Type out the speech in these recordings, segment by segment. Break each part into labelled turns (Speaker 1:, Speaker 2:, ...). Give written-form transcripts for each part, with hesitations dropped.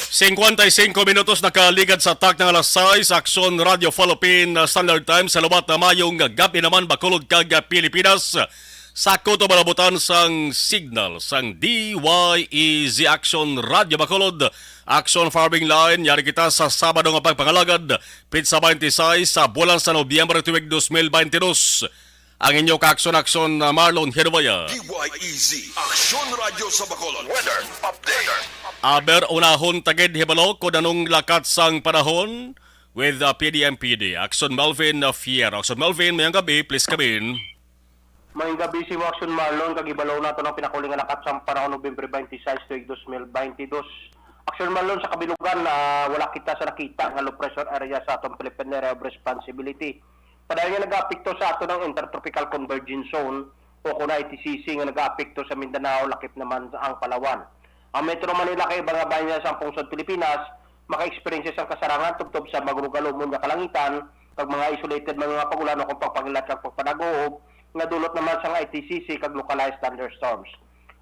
Speaker 1: 55 minutos nakaligad sa tak ng alas 6, Aksyon Radio Philippine Standard Time sa lubat na mayong gabi naman bakulod kag Pilipinas. Sako to malabutan sang signal sang DYEZ Action Radio Bacolod. Action Farming Line, yari kita sa Sabado nga pagpangalagad, Pizza 26 sa bulan sa Nobyembre tuwig 2022. Ang inyo ka-aksyon Marlon Hervaya.
Speaker 2: DYEZ Action Radio sa Bacolod. Weather Update.
Speaker 1: Aber unahon tagid hibalo kung anong lakat sang panahon with PDMPD. Action Melvin Fierro. Action Melvin, mayang gabi, please come in.
Speaker 3: Mayang gabi si Action Marlon, kagibalaw na ito ng pinakuling lakat sang panahon Nobyembre 26, 2022. Action Marlon sa kabilugan, wala kita sa nakita ng low pressure area sa atong Philippine Area of Responsibility. Padahal nga nag-apekto sa ato ng Intertropical Convergence Zone o kung na ITCC nga nag-apekto sa Mindanao, lakip naman ang Palawan. Ang Metro Manila kay mga bayan niya sa Pungsod Pilipinas, maka-experience ang kasarangan tubtob sa magulog-alumon nga kalangitan, kag mga isolated mga pagulan o kung pagpagilat kag pagpanagoob, nga dulot naman sa ITCC kag localized thunderstorms.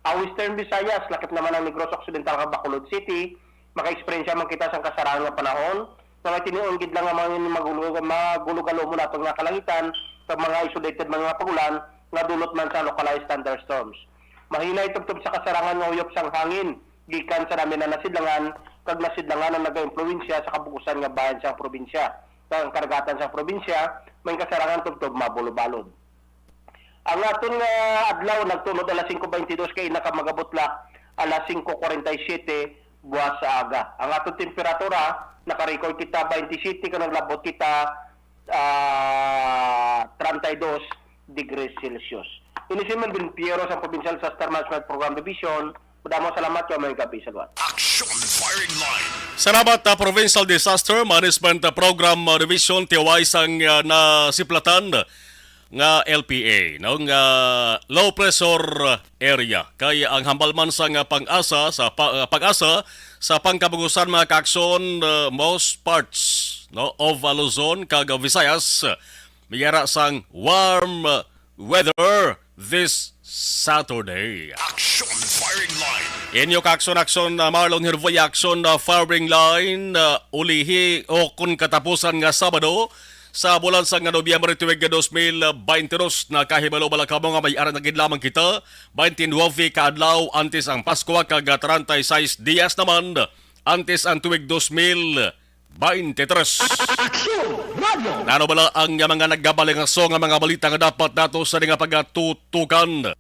Speaker 3: Ang Western Visayas, lakip naman ang Negros Occidental kag Bacolod City, maka-experience man kita sa kasarangan nga panahon, na tiniunggid lang ang mga magulog-alumon atong nga kalangitan, kag mga isolated mga pagulan, nga dulot man sa localized thunderstorms. Mahina itubtob sa kasarangan ng uyop sang hangin, gikan sa namin na nasidlangan, kag nasidlangan ang nag-impluensya sa kabukusan nga bayan sa probinsya. Kag karagatan sa probinsya, may kasarangan tubtob mabulo-balod. Ang aton nga adlaw nagtunod alas 5:22 kay nakamagabutlak alas 5:47 buwas sa aga. Ang aton temperatura naka-record kita 27 kag naglabot kita 32 degrees Celsius. Inisiman din Piero sa Provincial Disaster Management Program Division. Madamo salamat yung mga gabi sa luwan.
Speaker 2: Action Firing Line.
Speaker 1: Salamat Provincial Disaster Management Program Division tiway sang nasiplatan nga LPA nga low pressure area kay ang hambalman sang pag-asa sa pag-asa sa pangkabugusan mga kaaksyon most parts of Luzon kag Visayas mayara sang warm weather this Saturday.
Speaker 2: Action Firing Line.
Speaker 1: Inyo ka-aksyon Marlon Hervoy Action Firing Line ulihi o kung katapusan nga Sabado sa bulan sa nga Nobyembre tuwig 2022 na kahibalo balakamo nga may-ara na lamang kita 29 kaadlaw antes ang Pasko kag 36 dias naman antes ang tuwig 2023. Nano bala ang mga naggabaling so nga mga balita nga dapat nato sa nga pagatutukan.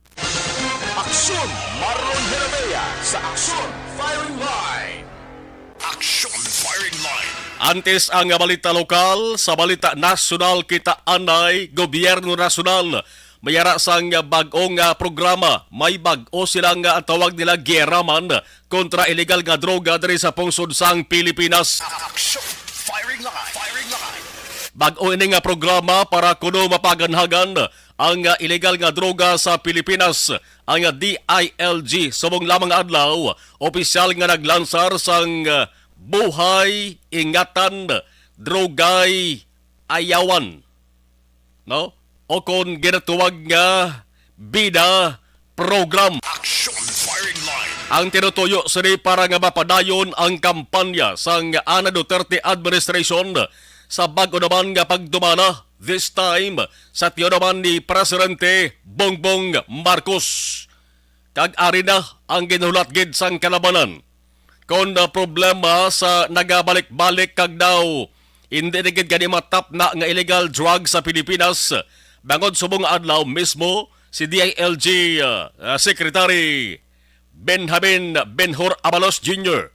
Speaker 2: Action Marlon Hervea sa Action Firing Line. Action Firing Line.
Speaker 1: Antes ang balita lokal, sa balita nasyonal kita anay, gobyerno nasyonal. Mayara sang bag-ong programa, may bag-o silang tawag nila Geraman kontra illegal nga droga diri sa pungsod sang Pilipinas.
Speaker 2: Action Firing Line. Firing Line.
Speaker 1: Bag-o ini nga programa para kuno mapaganhagan ang illegal nga droga sa Pilipinas. Ang DILG subong lamang adlaw, opisyal nga naglansar sang Buhay Ingatan Drogay Ayawan. No? O kung ginatuwag nga BIDA program.
Speaker 2: Action Firing Line.
Speaker 1: Ang tinutuyo sini para nga mapadayon ang kampanya sang Ana Duterte administration sa bago naman nga pagdumana this time sa tiyo naman ni Presidente Bongbong Marcos. Kag-ari na ang ginulatgid sang kalabanan. Kung problema sa nagabalik-balik kag daw hindi nagid gani matap na nga illegal drugs sa Pilipinas. Bangod subong adlaw mismo si DILG Secretary Benjamin Benhur Abalos Jr.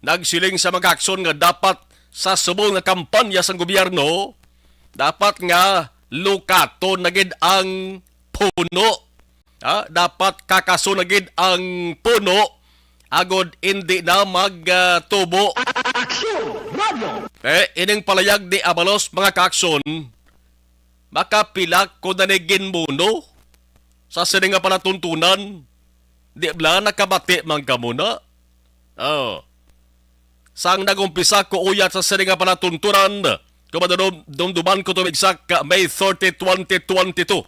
Speaker 1: nagsiling sa mga aksyon nga dapat sa subong nga kampanya sang gobyerno dapat nga lukato nagid ang puno. Dapat kakasunagid ang puno agod hindi na magtubo. Ining palayag ni Abalos mga kaaksyon makapila ko na ginmuno sa sining nga palatuntunan. Di bla nakabati man ka muna. Sang nagumpisa ko uyat sa sining nga palatuntunan kumadumduman ko tumigsak May 30, 2022.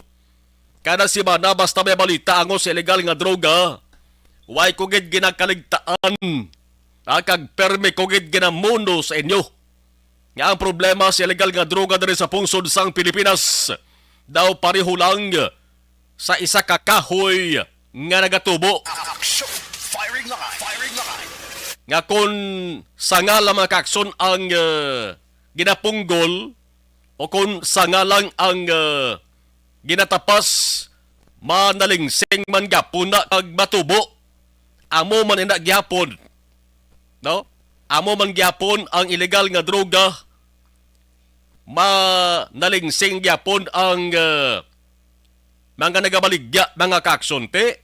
Speaker 1: Kada si Mana basta may balita ang sa illegal nga droga. Way ko gid ginakaligtaan kag permi kogid ginamuno sa inyo. Nga ang problema sa illegal nga droga diri sa pungsod sang Pilipinas daw pareho lang sa isa ka kahoy nga nagatubo.
Speaker 2: Action! Firing line! Firing line!
Speaker 1: Nga kung sanga lang mga kakson ang ginapunggol o kung sanga lang ang ginatapas, manalingsing man gapon na kag matubo. Amo man ina gyapon. No? Amo man gyapon ang illegal nga droga, manalingsing gyapon ang mga nagabaligya mga kaksonte,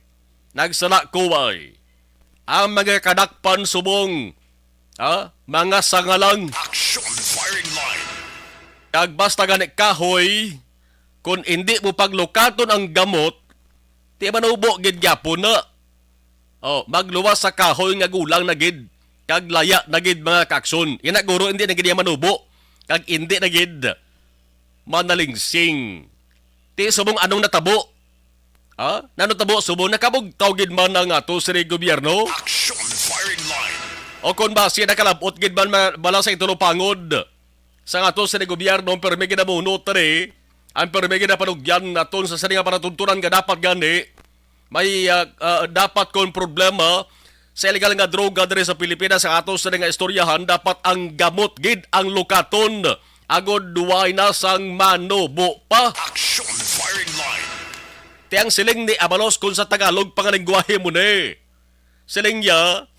Speaker 1: nagsala kuway. Ang mga kadakpan subong, mga sangalang,
Speaker 2: Action! Firing line!
Speaker 1: kag basta gani kahoy, kung hindi mo paglukaton ang gamot, di manubo gid gyapon na. Magluwas sa kahoy nga gulang na gid, kag laya na gid mga kakson. Ina guro hindi na gid manubo, kag hindi na gid manalingsing. Ti subong anong natabo? Nano tabo subong nakabugtaw gid man ang ato sa gobyerno?
Speaker 2: Action! Firing line!
Speaker 1: O kung ba siya nakalabot gid man bala sa itulo pangod sa ato sa gobyerno permi ginamuno tari, ang permi ginapanugyan naton sa sari nga panatuntunan nga dapat gani may dapat kon problema sa illegal nga droga diri sa Pilipinas sa ato sa nga istoryahan, dapat ang gamot gid ang lukaton agod duway na sang manubo pa.
Speaker 2: Action! Firing line!
Speaker 1: Tiyang siling ni Abalos kung sa Tagalog pangalingwahe mo ni. Siling niya,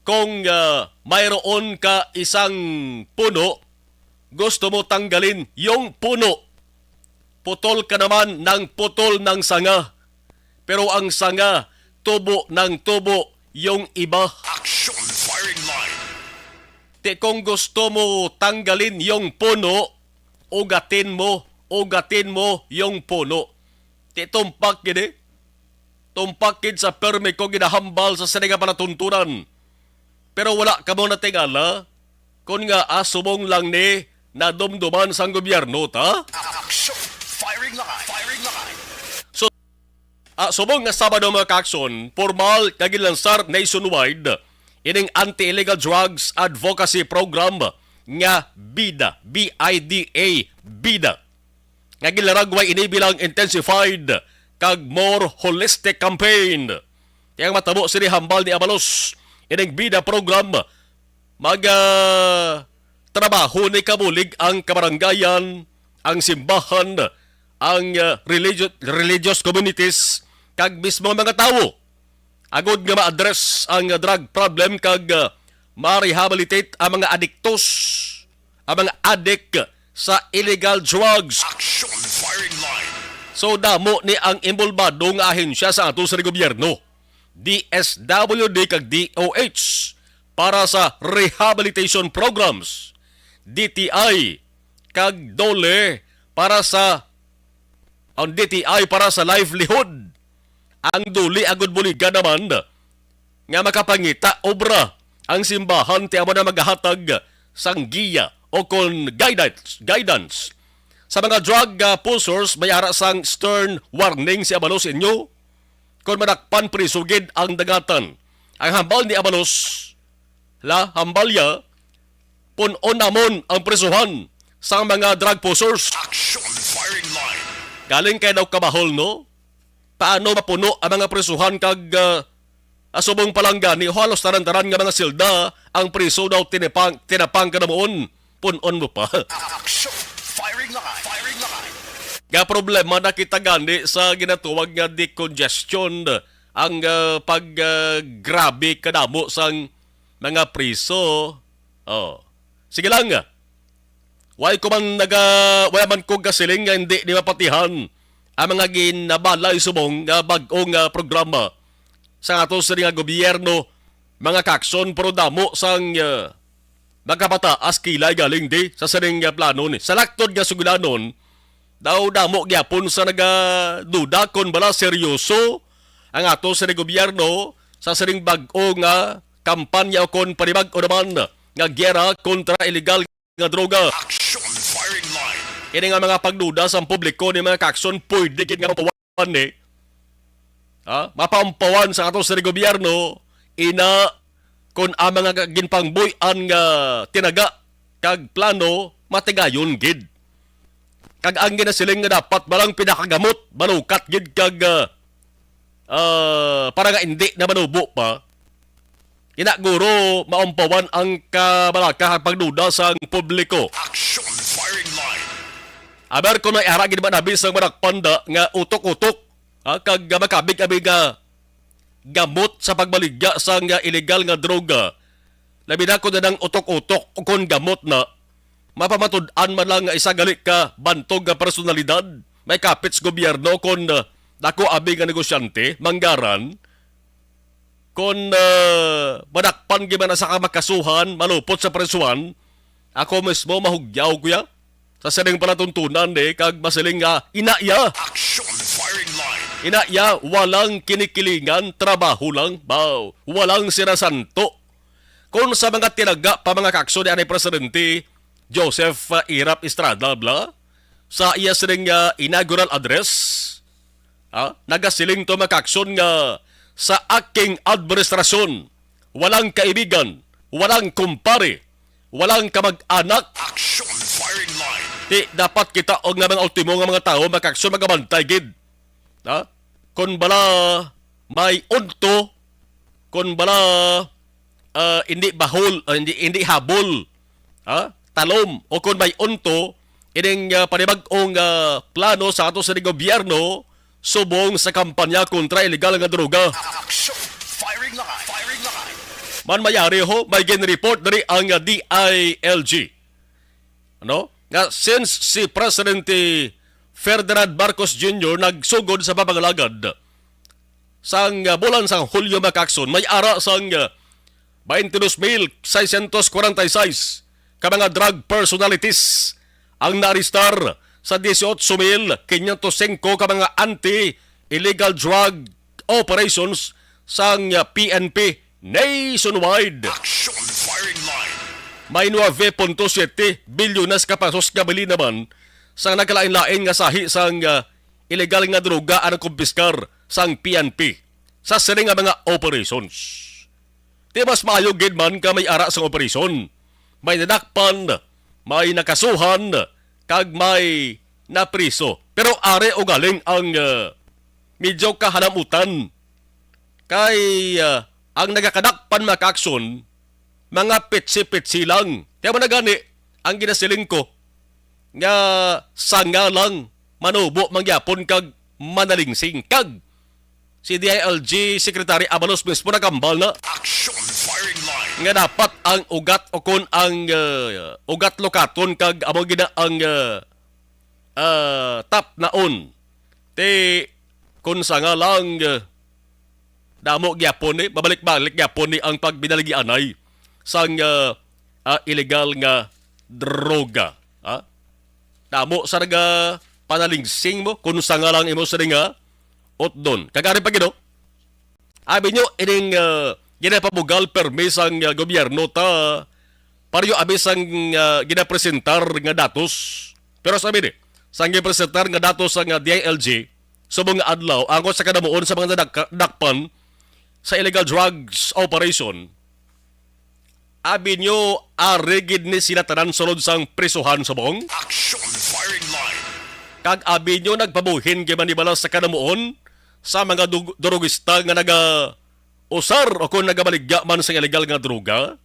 Speaker 1: kung mayroon ka isang puno, gusto mo tanggalin yung puno. Putol ka naman ng putol ng sanga. Pero ang sanga, tubo ng tubo yung iba.
Speaker 2: Action! Firing line!
Speaker 1: Te kung gusto mo tanggalin yung puno, ugatin mo yung puno. Te tumpak gini. Tumpak gid sa permi ko ginahambal sa siniga panatuntunan. Pero wala ka mo natingala kung nga asumong lang ni nadumduman sang gobyerno ta.
Speaker 2: Action! Firing line! Firing line!
Speaker 1: Subong nga Sabado mga kakson, formal kagilansar nationwide ining anti-illegal drugs advocacy program nga BIDA, BIDA, BIDA. Nga gilaragway inibilang intensified kag more holistic campaign. Tiyang matabo sini hambal ni Abalos ining BIDA program trabaho ni kabulig ang kabarangayan, ang simbahan, ang religious communities, kag mismo mga tao. Agod nga ma-address ang drug problem kag ma-rehabilitate ang mga adiktos, ang mga addict sa illegal drugs.
Speaker 2: Action! Firing line!
Speaker 1: So damo ni ang involbado nga ahensya sa ato sa gobyerno, DSWD kag DOH para sa rehabilitation programs, DTI kag DOLE para sa ang DTI para sa livelihood. Ang DOLE agud buliga naman nga makapangita obra ang simbahan ti amo na maghatag sang giya o kon guidance sa mga drug pushers. May ara sang stern warning si Abalos inyo kung manakpan prisugid ang dagatan. Ang hambal ni Abalos, hambalya, punon namon ang prisuhan sa mga drug pushers.
Speaker 2: Action! Firing line!
Speaker 1: Galing kay daw kabahol, no? Paano mapuno ang mga prisuhan kag asubong palanggani, halos taran-taran nga mga silda ang priso daw tinapang ka na moon. Punon mo pa.
Speaker 2: Action! Firing line! Firing line!
Speaker 1: Nga problema na kita gani sa ginatuwag nga decongestion, ang paggrabe kadamo sang mga priso. Sige lang nga. Wala man kong kasiling nga hindi di mapatihan ang mga ginabalay subong nga bag-ong programa sa ato sa nga gobyerno, mga kakson, pero damo sang magkapataas kilay galing di sa saring plano ni. Sa laktod nga sugulanon, daw damo gyapon sa nagaduda kon bala seryoso ang ato sa gobyerno sa saring bag-o nga kampanya o kon panibag o naman nga gyera kontra illegal nga droga.
Speaker 2: Action! Firing line!
Speaker 1: Ini nga mga pagduda sa publiko ni mga kakson, pwede gid nga mapawan mapampawan sa ato sa gobyerno, ina kung ang mga ginpangboy-an nga tinaga kag plano matigayon gid. Kag ang ginasiling nga dapat balang pinakagamot manukat gid kag para nga hindi na manubo pa. Inaguro maumpawan ang kabalaka pagduda sa publiko.
Speaker 2: Action firing line.
Speaker 1: Aber ko na ihara gid man abis ang manakpanda nga utok-utok kag makabig-abig gamot sa pagbaligya sa nga illegal nga droga. Labi na ko na ng utok-utok o kung gamot na mapamatud-an man lang nga isa gali ka bantog nga personalidad. May kapits gobyerno kung dako abi nga negosyante, manggaran. Kung manakpan gimana sa kamakasuhan, malupot sa presuhan, ako mismo mahugyaw kuya. Sa sining palatuntunan kag masiling nga inaya.
Speaker 2: Action firing line.
Speaker 1: Inaya, walang kinikilingan, trabaho lang, baw. Walang sinasanto. Kung sa mga tinaga pa mga kakso ni Anay Presidente Joseph Irap Estrada, bla, sa iya sining inaugural address, nagasiling to mga kakson nga sa aking administrasyon, walang kaibigan, walang kumpare, walang kamag-anak.
Speaker 2: Action firing line.
Speaker 1: Di dapat kita og nga mga ultimo nga mga tao mga kakson magabantay gid. Kung bala may unto, kung bala hindi bahol, hindi habol, talom, o kung may unto, ining panibag-ong plano sa ato sa gobyerno, subong sa kampanya kontra illegal nga droga.
Speaker 2: Action firing line. Firing line.
Speaker 1: Man mayari ho, may gin-report dari ang DILG. Nga since si Presidente Ferdinand Marcos Jr. nagsugod sa papangalagad sang bulan sang Hulyo makakson, may ara sang 22,646 ka mga drug personalities ang naaristar sa 18,505 ka mga anti-illegal drug operations sang PNP nationwide.
Speaker 2: Action firing line.
Speaker 1: May 9.7 bilyones kapasos nga bili naman sang nagkalain-lain nga sahi sang illegal nga droga ang kumpiskar sang PNP sa sining nga mga operations. Di mas maayo gid man ka may ara sang operasyon. May nadakpan, may nakasuhan, kag may napriso. Pero are o galing ang medyo kahanamutan. Kay ang nagakadakpan makakson, mga pitsi-pitsi lang. Kaya man na gani, ang ginasiling ko, nga sanga lang, manubo mangyapon kag manalingsing kag. Si DILG Secretary Abalos mismo nakambal na
Speaker 2: Action firing line.
Speaker 1: nga dapat ang ugat o kon ang ugat lokaton kag amo gina ang tap naon. Te kun sanga lang damo gyapon ni babalik-balik gyapon ni ang pagbinaligi anay sang illegal nga droga. Damo sa naga panalingsing mo kung sanga lang imo sa nga otdon. Kagari pa gino. Abi nyo ining ginapabugal permis ang gobyerno ta pariyo abis ang ginapresentar nga datos. Pero sabi ni, sang ginapresentar nga datos ang DILG subong nga adlaw angkot sa kadamuon sa mga dakpan sa illegal drugs operation. Abi nyo arigid ni sila tanan sulod sang prisuhan subong.
Speaker 2: Action firing line.
Speaker 1: Kag abi nyo nagpabuhin kay manibala sa kadamuon sa mga drogista nga usar o kung nagabaligya man sa illegal nga droga.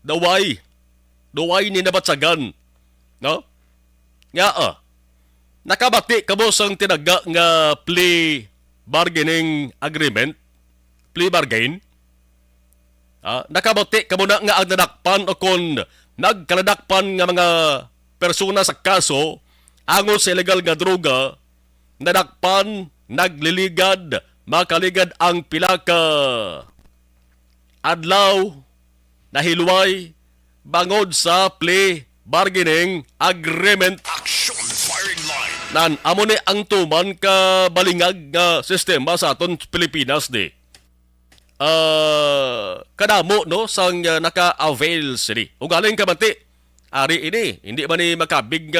Speaker 1: Daway ni nabatsagan. No? Nga nakabati kamo sang tinaga nga plea bargaining agreement, plea bargain. Nakabati kamo na nga ang nadakpan o kung nagkaladakpan nga mga persona sa kaso angon sa illegal nga droga, nadakpan, nagliligad, makaligad ang pila ka adlaw, nahilway, bangod sa plea bargaining agreement.
Speaker 2: Action firing line.
Speaker 1: Nan, amo ni ang tuman ka balingag nga sistema sa aton Pilipinas di. Kadamo no sang naka-avail sini. Ugaling ka mati. Ari ini, hindi man ni makabig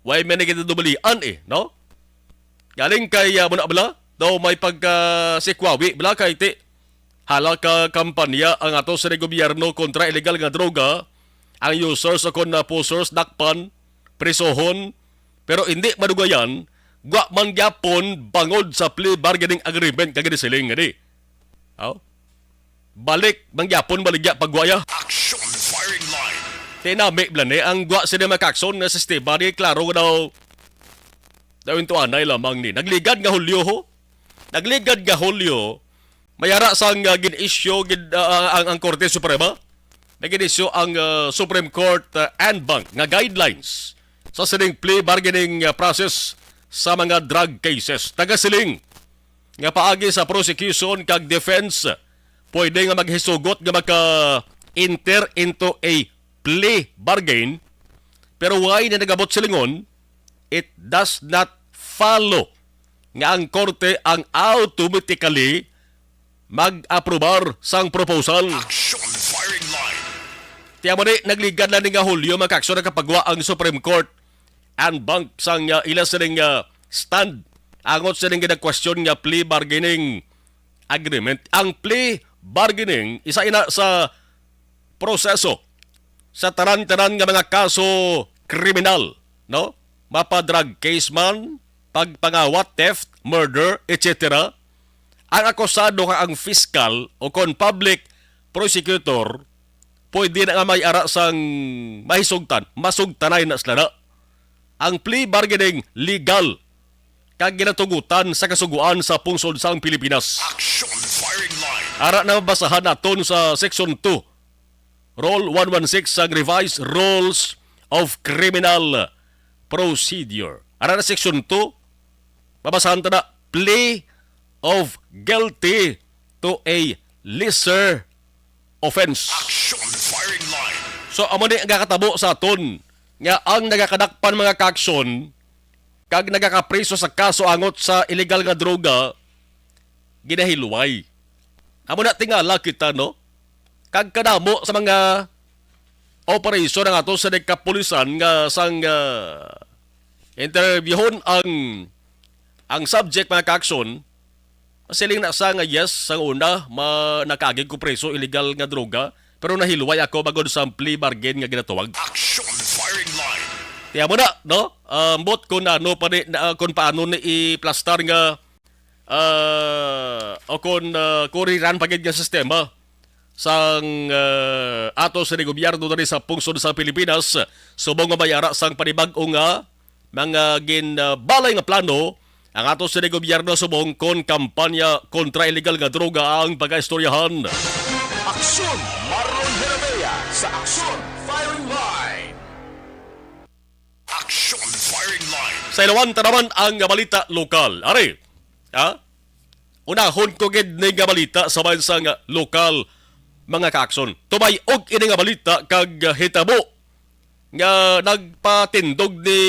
Speaker 1: why man ni kita dubalian no? Galing kay muna bala, daw may pagka sikwawi bala kay ti hala ka kampanya ang ato sa gobyerno kontra illegal nga droga, ang users o kon na posers dakpan, presohon, pero hindi madugayan, gwa man gyapon bangod sa plea bargaining agreement kagani siling ngani. Aw. Balik mangyapon baligya pagwaya.
Speaker 2: Action firing line.
Speaker 1: Tinami blane ang gwa sila makakson nga sistema di klaro nga daw. Daw ito anay lamang ni. Nagligad nga Hulyo ho. Nagligad nga Hulyo. Mayara sang gin-issue ang Korte Suprema. Nagin-issue ang Supreme Court and Bank nga guidelines sa siling plea bargaining process sa mga drug cases. Tagasiling nga paagi sa prosecution kag defense pwede nga maghisugot nga maka-enter into a plea bargain pero why na nagabot silingon, it does not follow nga ang korte ang automatically mag-aprobar sang proposal.
Speaker 2: Action firing line.
Speaker 1: Tiya mo nagligad na ni nga Hulyo makakso na kapagwa ang Supreme Court and Bank sang ila siling stand angot siling question nga plea bargaining agreement. Ang plea bargaining isa ina sa proseso sa taran-taran nga mga kaso kriminal, no? Mapa-drug case man, pagpangawat, theft, murder, etc. Ang akusado nga ang fiscal o kon public prosecutor pwede na nga may ara sang mahisugtan, masugtanay na sila na. Ang plea bargaining legal kag ginatugutan sa kasuguan sa pungsod sang Pilipinas.
Speaker 2: Action firing line.
Speaker 1: Ara na basahan naton sa Section 2, Rule 116 sa Revised Rules of Criminal Procedure. Ara na Section 2, babasahan ta na plea of guilty to a lesser offense.
Speaker 2: Action firing line.
Speaker 1: So, amo ni ang kakatabo sa aton nga ang nagakadakpan mga kaksyon kag nagakapreso sa kaso angot sa illegal nga droga ginahilway. Amo na tingala kita, no? Kag kadamo sa mga operasyon ng ato sa kapulisan nga sang interviewon ang subject mga kaksyon siling na sa nga yes sa una nakagig ko preso illegal nga droga pero nahilway ako bagod sa plea bargain nga ginatuwag.
Speaker 2: Action firing line.
Speaker 1: Tiya mo na, no? Bot kung ano pa kung paano ni i-plastar nga o kung kuriran pagid nga sistema sang ato sa gobyerno dali sa pungsod sa Pilipinas subong nga mayara sang panibag-o nga mga ginbalay nga plano ang ato sa gobyerno subong kon kampanya kontra illegal nga droga ang pag-istoryahan.
Speaker 2: Action Marlon Herabea sa Action firing line. Action firing line.
Speaker 1: Sa ilawan naman ang balita lokal. Ari, unahon ko gid ni nga balita sa bansang lokal mga kakson. Tumay og ini nga balita kag hitabo nga nagpatindog ni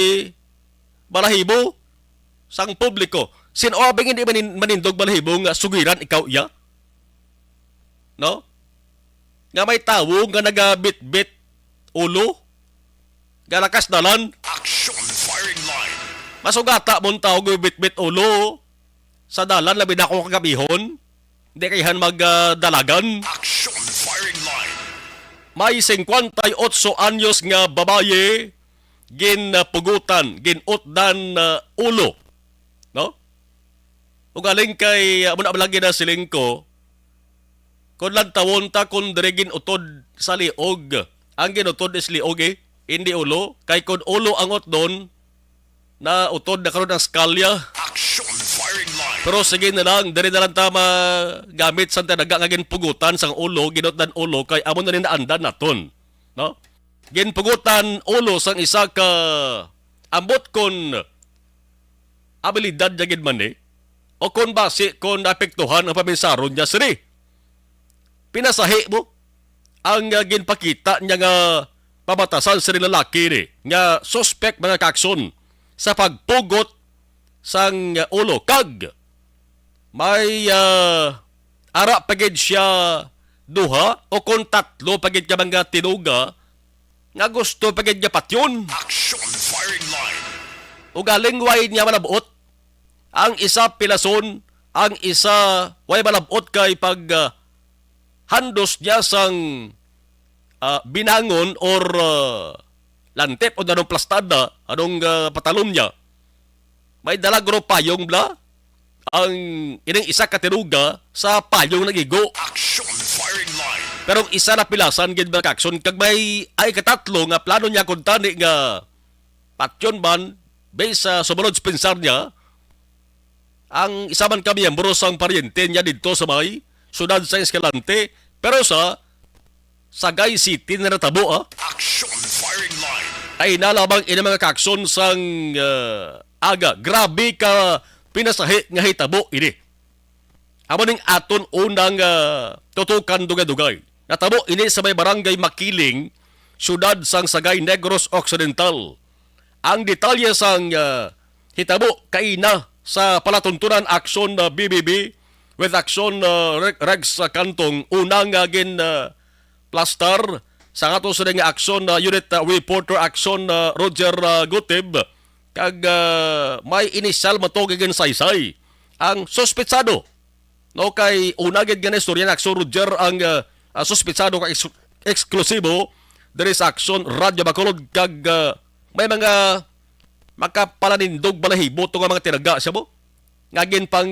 Speaker 1: balahibo sang publiko. Sino abing hindi manindog balahibo nga sugiran ikaw iya? No? Nga may tawo nga nagabit-bit ulo nga lakas dalan.
Speaker 2: Action firing line.
Speaker 1: Masugata mong tao nga bit-bit ulo sa dalan labi na ako kagabihon. Hindi kayahan magdalagan.
Speaker 2: Action firing line.
Speaker 1: May 58 anyos nga babaye ginpugutan, ginutdan ulo. No? Ugaling kay muna abalagi na siling ko kung lang tawon ta kung diregin utod sa liog. Ang ginutod is liog hindi ulo. Kay kung ulo ang doon na utod na karoon ng skalya.
Speaker 2: Action firing line.
Speaker 1: Pero sige na lang, diri na lang tama gamit sa tanaga nga ginpugutan sang ulo, ginutdan ulo, kay amo na rin naandan naton. No? Ginpugutan ulo sang isa ka ambot kon abilidad jagid man o kon base kon apektuhan ang paminsaron niya siri. Pinasahi mo ang ginpakita niya nga pabatasan sa lalaki nga suspect mga kakson sa pagpugot sang ulo kag may ara pagid siya duha o kon tatlo pagid ka mga tinuga nga gusto pagid niya patyon.
Speaker 2: Action firing line.
Speaker 1: Ugaling way niya malabot ang isa pilason, ang isa way malabot kay pag handos niya sang binangon or lantip o anong plastada, anong patalon niya, may dalagro payong bla, ang ining isa katiruga sa payong nagigo.
Speaker 2: Action firing line.
Speaker 1: Pero ang isa na pilasan gid ba kakson kag may ay katatlo nga plano niya kun tani nga patyon man based sa sumunod pensar niya ang isa man ka miyembro sang paryente niya dito sa may syudad sa Escalante pero sa Sagay City na natabo
Speaker 2: Action firing line.
Speaker 1: ay nalabang ina mga kakson sang aga grabe ka pinasahi nga hitabo ini. Amo ning aton unang tutukan dugay-dugay. Natabo ini sa may barangay Makiling, syudad sang Sagay Negros Occidental. Ang detalye sang hitabo kaina sa palatuntunan aksyon na BBB with aksyon regs sa kantong unang gin plaster sa ato sa nga aksyon unit reporter aksyon Roger Gutib kag may initial matogigin saysay ang suspetsado no kay una gid nga istorya na aksyon Roger ang suspetsado kay eksklusibo there is action Radyo Bacolod kag may mga makapalanindog balahibo to nga mga tinaga siya mo ngagin pang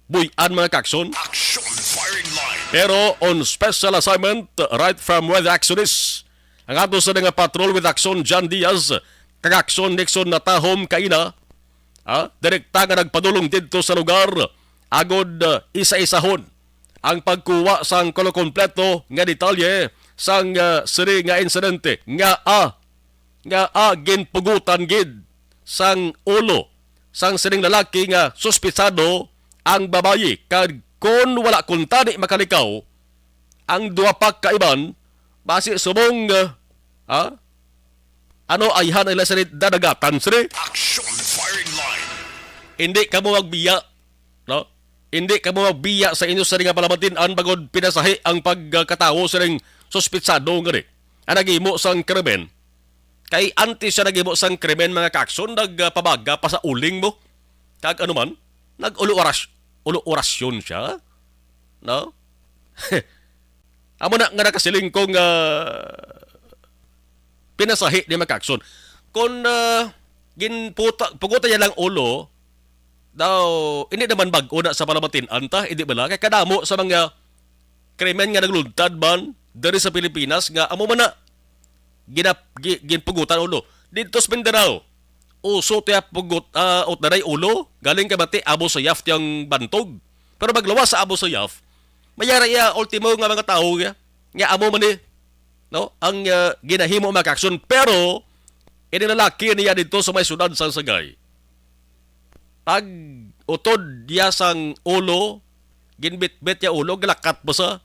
Speaker 1: buyan mga kakson.
Speaker 2: Action firing line.
Speaker 1: Pero on special assignment right from where the action is ang ato sa nga patrol with action John Diaz kag action Nixon na tahom kaina direkta nga nagpadulong dito sa lugar agod isa-isahon ang pagkuha sang kompleto nga detalye sang siri nga insidente nga ginpugutan gid sang ulo sang sining lalaki nga suspitsado ang babayi kag kon wala kun tani makalikaw ang duwa pa kaiban base subong ano ayhan ila sa dadagatan siri.
Speaker 2: Action firing line.
Speaker 1: Hindi ka mo magbiya no hindi ka mo magbiya sa inyo sa nga palamatin-an bagod pinasahi ang pagkatawo sa ring suspitsado nga rin. Ang nagimo sang krimen. Kay antes siya nagimo sang krimen mga kakson, nagpabaga pa sa uling mo. Kag ano man, nag-ulo-orasyon siya. No? Amo na nga nakasiling kong pinasahi ni mga kakson. Kung pugutan niya lang ulo, daw, hindi naman bago na sa palamatin-an ta, hindi ba lang? Kaya kadamo sa mga krimen nga nagluntad man, dari sa Pilipinas nga amo man na ginpugutan ulo dito sa Mindanao uso tiya pugut utnaray ulo galing ka bati Abu Sayyaf tiyang bantog pero maglawas sa Abu Sayyaf mayara ya ultimo nga mga tao nga amo man ni no ang ginahimo mga aksyon pero inilalaki niya dito sa may syudad sa Sagay pag utod diya sang ulo ginbit-bit ya ulo galakat ba sa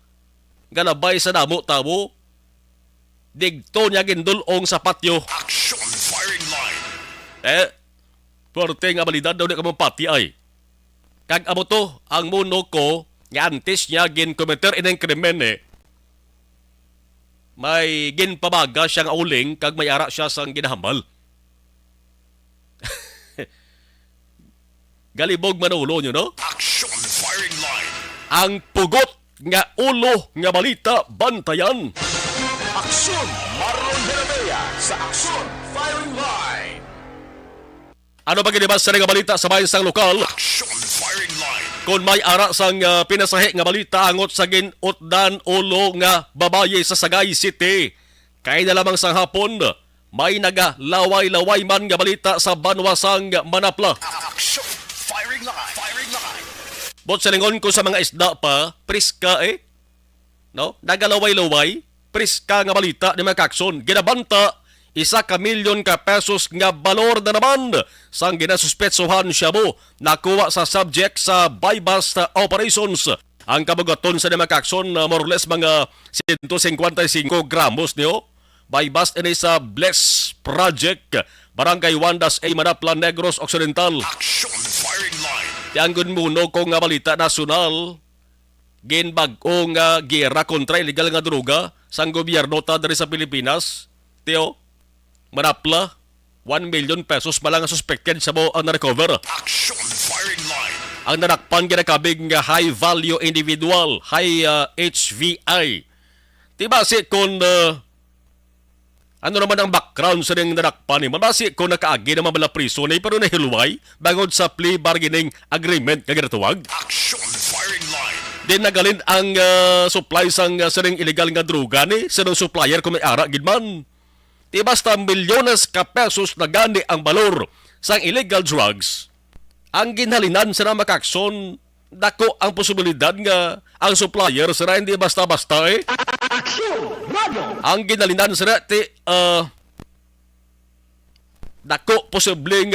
Speaker 1: galabay sa damo-tamo, digto niya gindulong sa patyo.
Speaker 2: Action firing line.
Speaker 1: Puwerte nga balidad daw di ka mong pati ay. Kag amo to, ang muno ko, nga antes niya ginkometer inang krimen may ginpabaga siyang uling, kag may ara siya sang ginahambal. Galibog manulo nyo, no?
Speaker 2: Action firing line.
Speaker 1: Ang pugot nga ulo nga balita bantayan.
Speaker 2: Aksyon Marlon Herabea sa Action Firing Line.
Speaker 1: Ano ba ginibas sa nga balita sa bayan sang lokal?
Speaker 2: Action Firing Line.
Speaker 1: Kung may ara sang pinasahi nga balita angot sa ginutdan ulo nga babaye sa Sagay City. Kay na lamang sang hapon, may nagalaway-laway man nga balita sa Banwasang Manapla.
Speaker 2: Action Firing Line. Firing Line.
Speaker 1: Bot sa lingon ko sa mga isda pa, priska no? Nagalaway-laway, priska nga balita ni mga kakson. Ginabanta, 1 milyon ka pesos nga balor na naman sang ginasuspetsohan siya mo. Nakuha sa subject sa buy-bust operations. Ang kabugaton sa mga kakson, more or less mga 155 gramos niyo. Buy-bust ini sa Bless Project, Barangay Wandas A. Manapla, Negros Occidental.
Speaker 2: Action Firing Line.
Speaker 1: Tianggon muno ko nga balita nasyonal ginbag-o nga giyera kontra illegal nga droga sang gobyerno ta diri sa Pilipinas. Teo, Manapla, 1 million pesos malang suspected sa mo ang na-recover.
Speaker 2: Action Firing Line.
Speaker 1: ang nadakpan ginakabig nga high value individual, high HVI. Diba si kung ano naman ang background sa niyang nadakpan ni Manasi kung nakaagi naman mala priso na pero nahilway bangod sa plea bargaining agreement nga ginatuwag.
Speaker 2: Action firing line.
Speaker 1: Din nagalin ang supply sang sining illegal nga droga ni sa supplier kung may ara gid man. Di basta milyones ka pesos na gani ang balor sang illegal drugs. Ang ginhalinan sa makakson, dako ang posibilidad nga ang supplier sira hindi basta-basta eh. Ang ginhalinan sira ti dako posibleng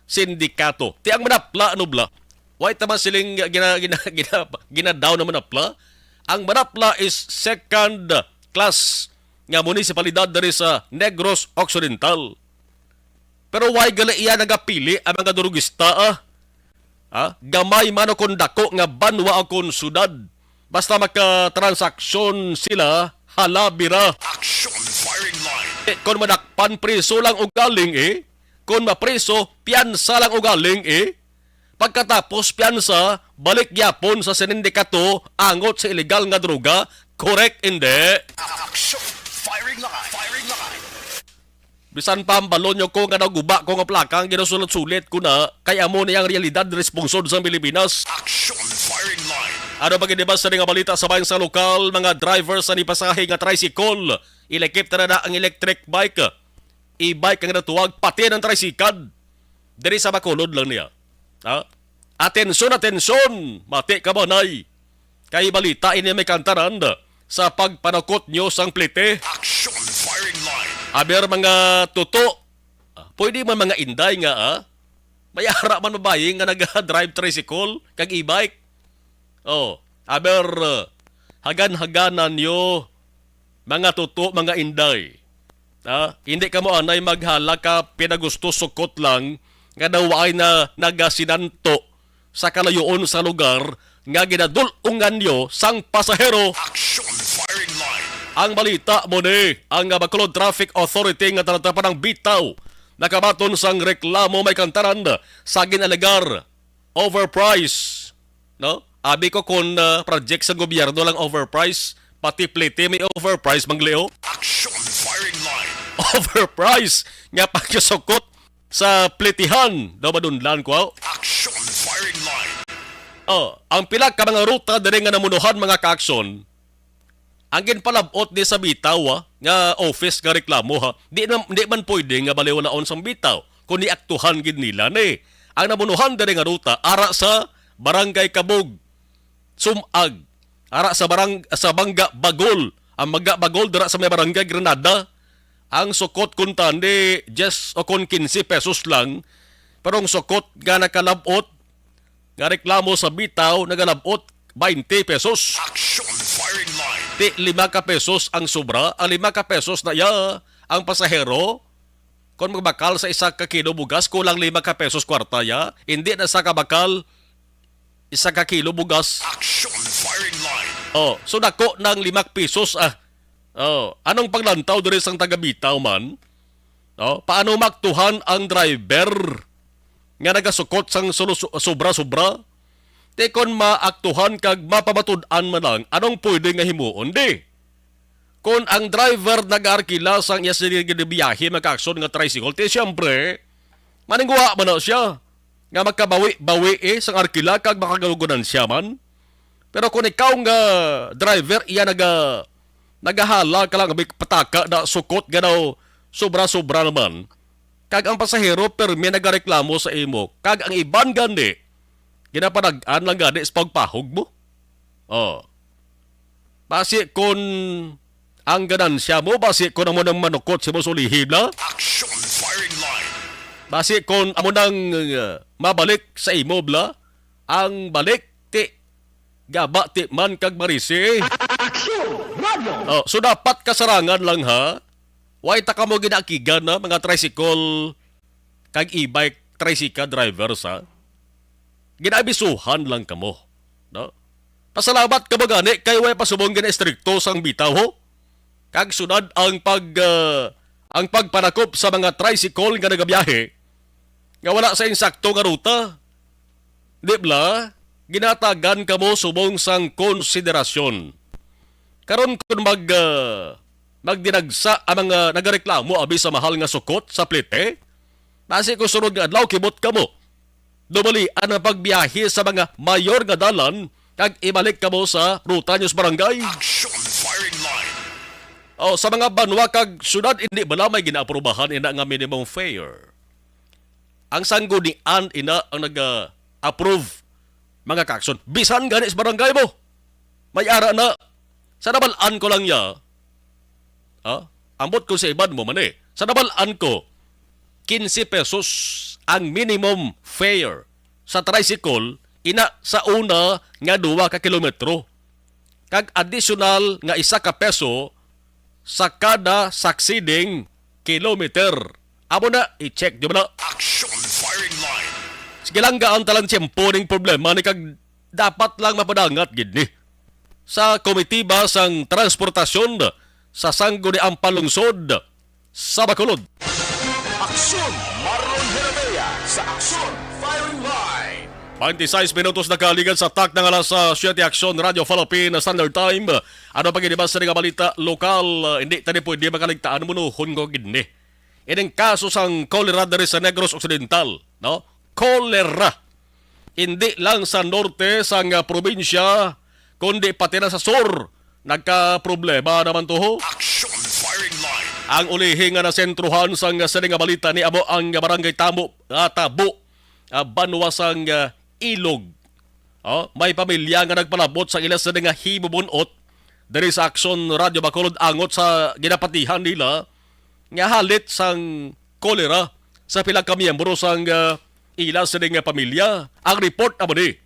Speaker 1: sindikato. Ti ang manapla ano bla? Why tama siling gina-down na manapla? Ang manapla is second class nga munisipalidad dari sa Negros Occidental. Pero why gali iya nagapili ang mga durugista gamay man o kon dako nga banwa o kon sudad. Basta makatransaksyon sila halabira.
Speaker 2: Action firing line.
Speaker 1: Kung madakpan preso lang o galing kung mapreso piyansa lang o galing pagkatapos piyansa balik gyapon sa sindikato angot sa illegal nga droga. Correct hindi?
Speaker 2: Action firing line. Firing line.
Speaker 1: Bisan pa ang balon nyo ko nga naguba ko nga plakang ginusulat-sulit ko na kaya mo na yung realidad responsod sa Pilipinas.
Speaker 2: Action firing line.
Speaker 1: Ano ba ginibas sa nga balita sa bayan sa lokal, mga drivers sa nipasahe nga tricycle, ilekip na ang electric bike, e-bike ang natuwag, pati ng tricycad. Diri sa Bacolod lang niya. Atensyon, atensyon, mati ka ba nay? Kay balita ini may kantaran sa pagpanakot nyo sang plite.
Speaker 2: Action firing line.
Speaker 1: Aber mga tuto, pwede man mga inday nga mayara man mabayi nga nag-drive tricycle kag e-bike. Aber hagan-haganan nyo mga tuto, mga inday. Hindi ka mo anay maghala ka pinagusto sukot lang nga daway na nagasinanto sa kalayoon sa lugar nga ginadulungan nyo sang pasahero.
Speaker 2: Action firing line.
Speaker 1: Ang balita mo ni, ang Bacolod Traffic Authority nga talatapan ng bitaw. Nakabaton sang reklamo may kantaran sa ginalegar overprice. No? Abi ko kung project sa gobyerno lang overprice, pati plete may overprice mangleo.
Speaker 2: Action firing line.
Speaker 1: Overprice nga pagsukot sa pletihan. Daw madunlan ko.
Speaker 2: Action firing line.
Speaker 1: Ang pila ka mga ruta diri nga namunuhan mga kaakson. Ang ginpalabot di sa bitaw nga office nga reklamo Di man pwede nga baliwalaon sang bitaw kundi aktuhan gid nila ni. Ang namunuhan diri nga ruta ara sa Barangay Kabog, Sumag, ara sa Bangga Bagol. Ang Bangga Bagol dira sa may Barangay Granada. Ang sukot kun tandi 10 o kun 15 pesos lang. Pero ang sukot nga nakalabot nga reklamo sa bitaw nagalabot 20 pesos.
Speaker 2: Action firing line.
Speaker 1: Di 5 ka pesos ang sobra, ang 5 ka pesos na ang pasahero, kung magbakal sa 1 ka kilo bugas, kulang 5 ka pesos kwarta hindi na sa kabakal 1 ka kilo bugas.
Speaker 2: Action firing line.
Speaker 1: So dako ng 5 pesos anong paglantaw diri sang taga-bitaw man? Paano maktuhan ang driver nga nagasukot sang sobra-sobra? Kon maaktuhan kag mapamatud-an man lang, anong pwede nga himuon di? Kung ang driver nag-arkila sang iya sa biyahe magkakson nga tricycle, siyempre, maningwa man na siya. Nga magkabawi-bawi sang arkila kag makagalugunan siya man. Pero kung ikaw nga driver, iya nagahala ka lang, may pataka na sukot nga daw sobra-sobra naman. Kag ang pasahero, permi nagareklamo sa imo. Kag ang iban gani, ginapanagaan lang gani sa pagpahog mo. Basi kung ang ganansya mo, basi kung amo nang manukot si mo sulihib na.
Speaker 2: Action firing line.
Speaker 1: Basi kung amo nang mabalik sa imo bla, ang balik ti gaba ti man kag marisi. So dapat kasarangan lang Why ta ka mo ginakigan mga tricycle kag e-bike tricycle drivers Ginabisuhan lang kamo. No? Pasalamat ka ba gani kay way pasubong gina estrikto sang bitaw Kag sunod ang pagpanakop sa mga tricycle nga nagabiyahe nga wala sa insakto nga ruta. Di bla, ginatagan kamo subong sang konsiderasyon. Karon kung magdinagsa ang mga nagareklamo abi sa mahal nga sukot sa plite, nasi ko sunod nga adlaw kibot kamo. Dumalian ang pagbiyahe sa mga mayor nga dalan kag ibalik kamo sa ruta nyo sa barangay.
Speaker 2: Action firing line.
Speaker 1: O, sa mga banwa kag syudad, hindi bala may ginaaprobahan ina nga minimum fare. Ang sanggunian ina ang nag-approve mga kakson. Bisan gani sa barangay mo. May ara na. Sa nabalaan ko lang ya. Ambot ko sa iban mo man eh. Sa nabalaan ko, 15 pesos ang minimum fare sa tricycle ina sa una nga 2 ka kilometro. Kag additional nga 1 ka peso sa kada succeeding kilometer. Amo na, i-check di ba na?
Speaker 2: Action firing line.
Speaker 1: Sige lang gaan talang tiyempo ning problema ni kag dapat lang mapadangat gid ni. Sa komitiba sang transportasyon sa sangguniang palungsod sa Bacolod.
Speaker 2: Action Marlon Herabea sa Action firing line.
Speaker 1: 26 minutos na kaligan sa tak ng alas sa 7 Action Radio Philippine Standard Time. Ano pa ginibas sa nga balita lokal, hindi tani pwede makaligtaan mo nuhon ko gini. Ining kaso sang kolera diri sa Negros Occidental, no? Kolera. Hindi lang sa norte sang probinsya, kundi pati na sa sur. Nagka-problema naman toho.
Speaker 2: Action firing line.
Speaker 1: Ang ulihi nga na sentruhan sang sining nga balita ni amo ang barangay Tabo, banwa sang Ilog. May pamilya nga nagpalabot sa ilas sa nga himubunot diri sa Action Radio Bacolod angot sa ginapatihan nila nga halit sang kolera sa pila ka miyembro sang ilas sa nga pamilya. Ang report amo ni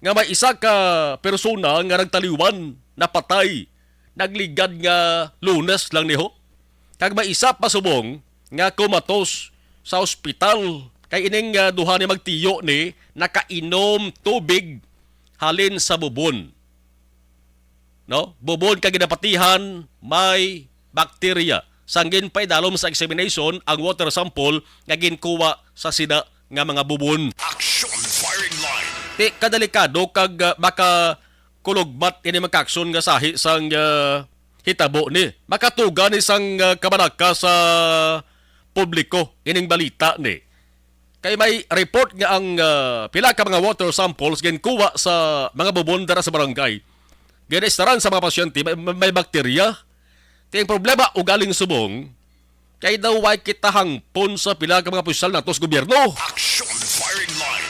Speaker 1: nga may isa ka persona nga nagtaliwan, napatay, nagligad nga Lunes lang niho. Kag may isa pa subong nga kumatos sa ospital kay ining duha ni magtiyo ni nakainom tubig halin sa bubon. No? Bubon kag ginapatihan may bakterya. Sanggin pa'y dalom sa examination ang water sample nga ginkuha sa sida nga mga bubon.
Speaker 2: Action firing line.
Speaker 1: Di kadalikado kag baka kulugbat ini magkakson nga sahi sang hitabo ni. Makatuga ni sang kabanaka sa publiko ining balita ni. Kay may report nga ang pila ka mga water samples ginkuha sa mga bubon dara sa barangay. Ginestaran sa mga pasyente may bakterya. Ting problema ugaling subong kay daw way kita hangpon sa pila ka mga opisyal nato sa gobyerno.
Speaker 2: Action firing line.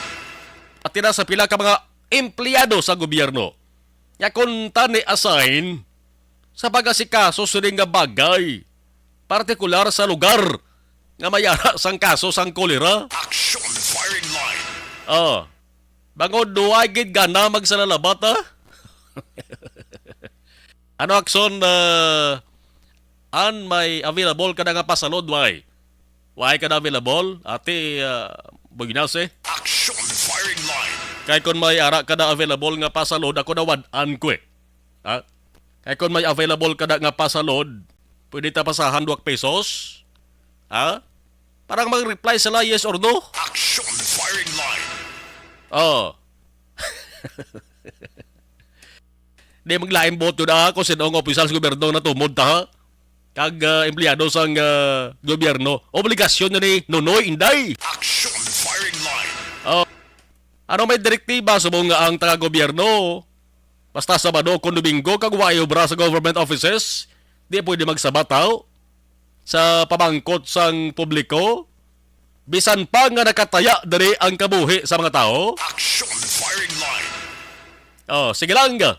Speaker 1: At tina sa pila ka mga empleyado sa gobyerno. Ya kung tani assign sa pagasikaso sa nga bagay, partikular sa lugar nga mayara sang kaso sang kolera.
Speaker 2: Action firing line.
Speaker 1: Bangod duway gid gana magsalalabat ha? Ano akson an may available ka na nga pasalod way? Way ka na available? Ate Buginase?
Speaker 2: Action firing line.
Speaker 1: Kahit kung may ara ka na available nga pasalod, ako na wadaan ko eh. Kahit kung may available ka na nga pasalod, pwede ta pasahan 2 pesos? Parang mag-reply sila yes or no?
Speaker 2: Action firing line.
Speaker 1: Di maglaing boto na ako sinong opisyal sa gobyerno na tumod ta ha? Kag empleyado sang gobyerno. Obligasyon na ni Nonoy Inday.
Speaker 2: Action firing line.
Speaker 1: Ano may direktiba sa mga ang taga-gobyerno? Basta Sabado kung Domingo kag wayo obra sa government offices, di pwede magsabataw sa pamangkot sang publiko. Bisan pa nga nakataya diri ang kabuhi sa mga tao.
Speaker 2: Action firing line.
Speaker 1: Sige lang nga.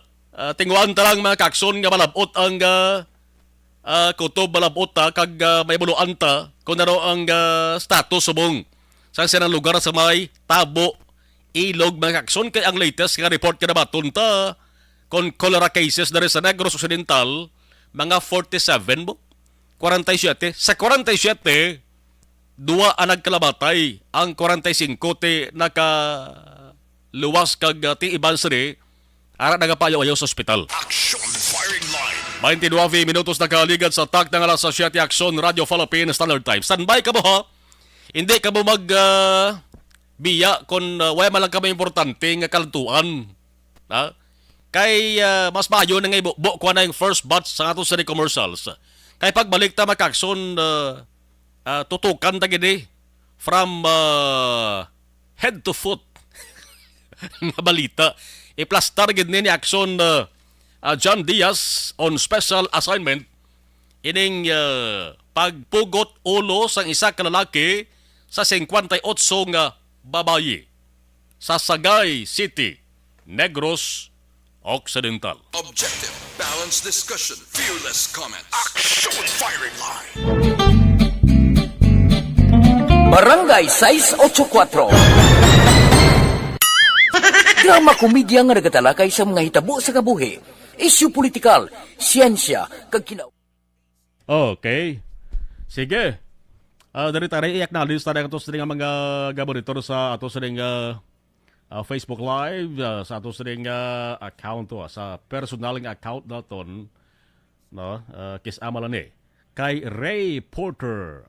Speaker 1: Tinguan ta lang mga kakson nga malabot ang kutob malabot ta kag may buluan ta kung ano ang status subong sa sinang lugar sa may Tabo, Ilog, mga kakson. Kay ang latest nga report ka na baton ta kung cholera cases dari sa Negros Occidental, mga 47 mo? 47. Sa 47, 2 ang nagkalabatay. Ang 45 ti nakaluwas kag ti ibansri ara nagapayo-ayo sa ospital.
Speaker 2: Action firing line.
Speaker 1: 29 minutos na kaligad sa tak ng alas sa 7 Action Radio Philippine Standard Time. Standby ka mo ha? Hindi ka mo biya kung wala man lang kami importante nga kalantuan. Ha? Kay mas maayo na nga ibo ko na yung first batch sa ato sa commercials. Kay pagbalik ta makakson tutukan ta gini from head to foot nga balita. Iplastar gid ni action John Diaz on special assignment ining pagpugot ulo sang isa ka lalaki sa 58 nga babayi sa Sagay City, Negros Occidental.
Speaker 2: Objective, balanced discussion, fearless comment. Action firing line.
Speaker 4: Barangay 684. Drama komedya nga nagatalakay sa mga hitabo sa kabuhi, isyu politikal, siyensya, kag kinaw.
Speaker 1: Okay. Sige. Dari tayo i-acknowledge tayo ato sa mga gabonitor sa ato sa Facebook Live, sa ato sa account to, sa personaling account naton, no? Kisama lang kay Ray Porter.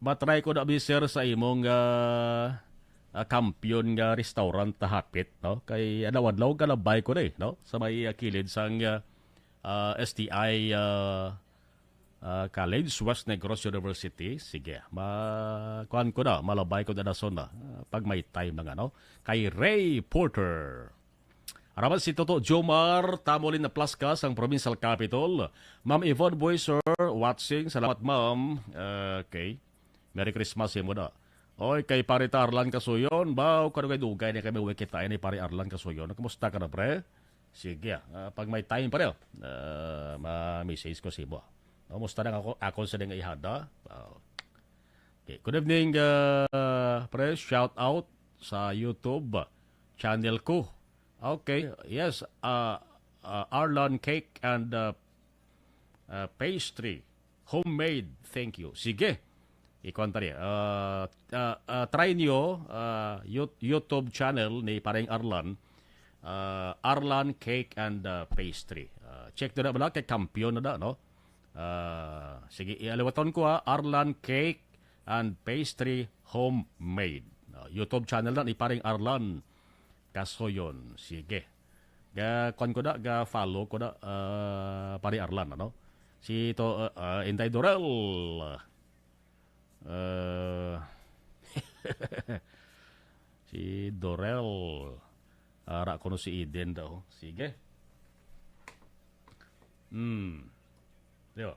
Speaker 1: Matry ko na biser sa imong kampiyon nga restaurant tahapit, no? Kay adlaw-adlaw kalabay ko no? Sa may kilid sang STI College, West Negros University. Sige, kuhan ko na, malabay ko na na pag may time na nga, no? Kay Ray Porter. Araman si Toto Jomar, tamolin na Plaska sang Provincial Capital. Ma'am Yvonne Boyser, watching. Salamat, ma'am. Okay. Merry Christmas mo na. Oy, kay pare Arlan Kasuyon, baw, kano kay dugay ni kami wikita ni pare Arlan Kasuyon. Kumusta ka na, pre? Sige, pag may time pa rin, ma-message ko si mo. Kumusta na ako sa nga ihada? Okay. Good evening, pre. Shout out sa YouTube channel ko. Okay, yes, Arlan Cake and Pastry. Homemade, thank you. Sige. Ikwanta niya. Try nyo YouTube channel ni Pareng Arlan. Arlan Cake and Pastry. Check na ba kay kampiyon na no? Sige, ialiwaton ko Arlan Cake and Pastry Homemade. YouTube channel na ni Pareng Arlan Kasoyon. Sige. Kon ko da, follow ko da Pareng Arlan, no? Si to Inday Dorel. Si Dorel ara ko no si Eden daw. Sige. Diyo.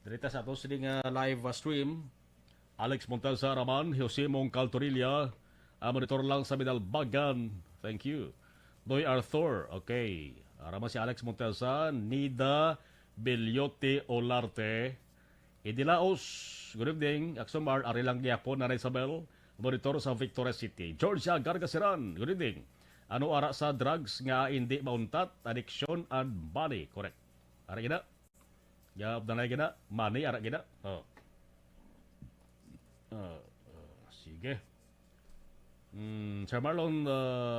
Speaker 1: Dirita sa ato sining live stream. Alex Montalza Raman, Jose Mongcal Torilla, monitor lang sa Minalbagan. Thank you. Doy Arthur, okay. Araman si Alex Montalza, Nida Belyote Olarte, Idilaos, good evening. Aksomar, Arilang Giapon, Nana Isabel, monitor sa Victoria City. Georgia Gargasiran, good evening. Ano ara sa drugs nga hindi mauntat, addiction and money, correct. Ara gina? Yap na gina, money ara gina. Oh. Sige. Sir Marlon,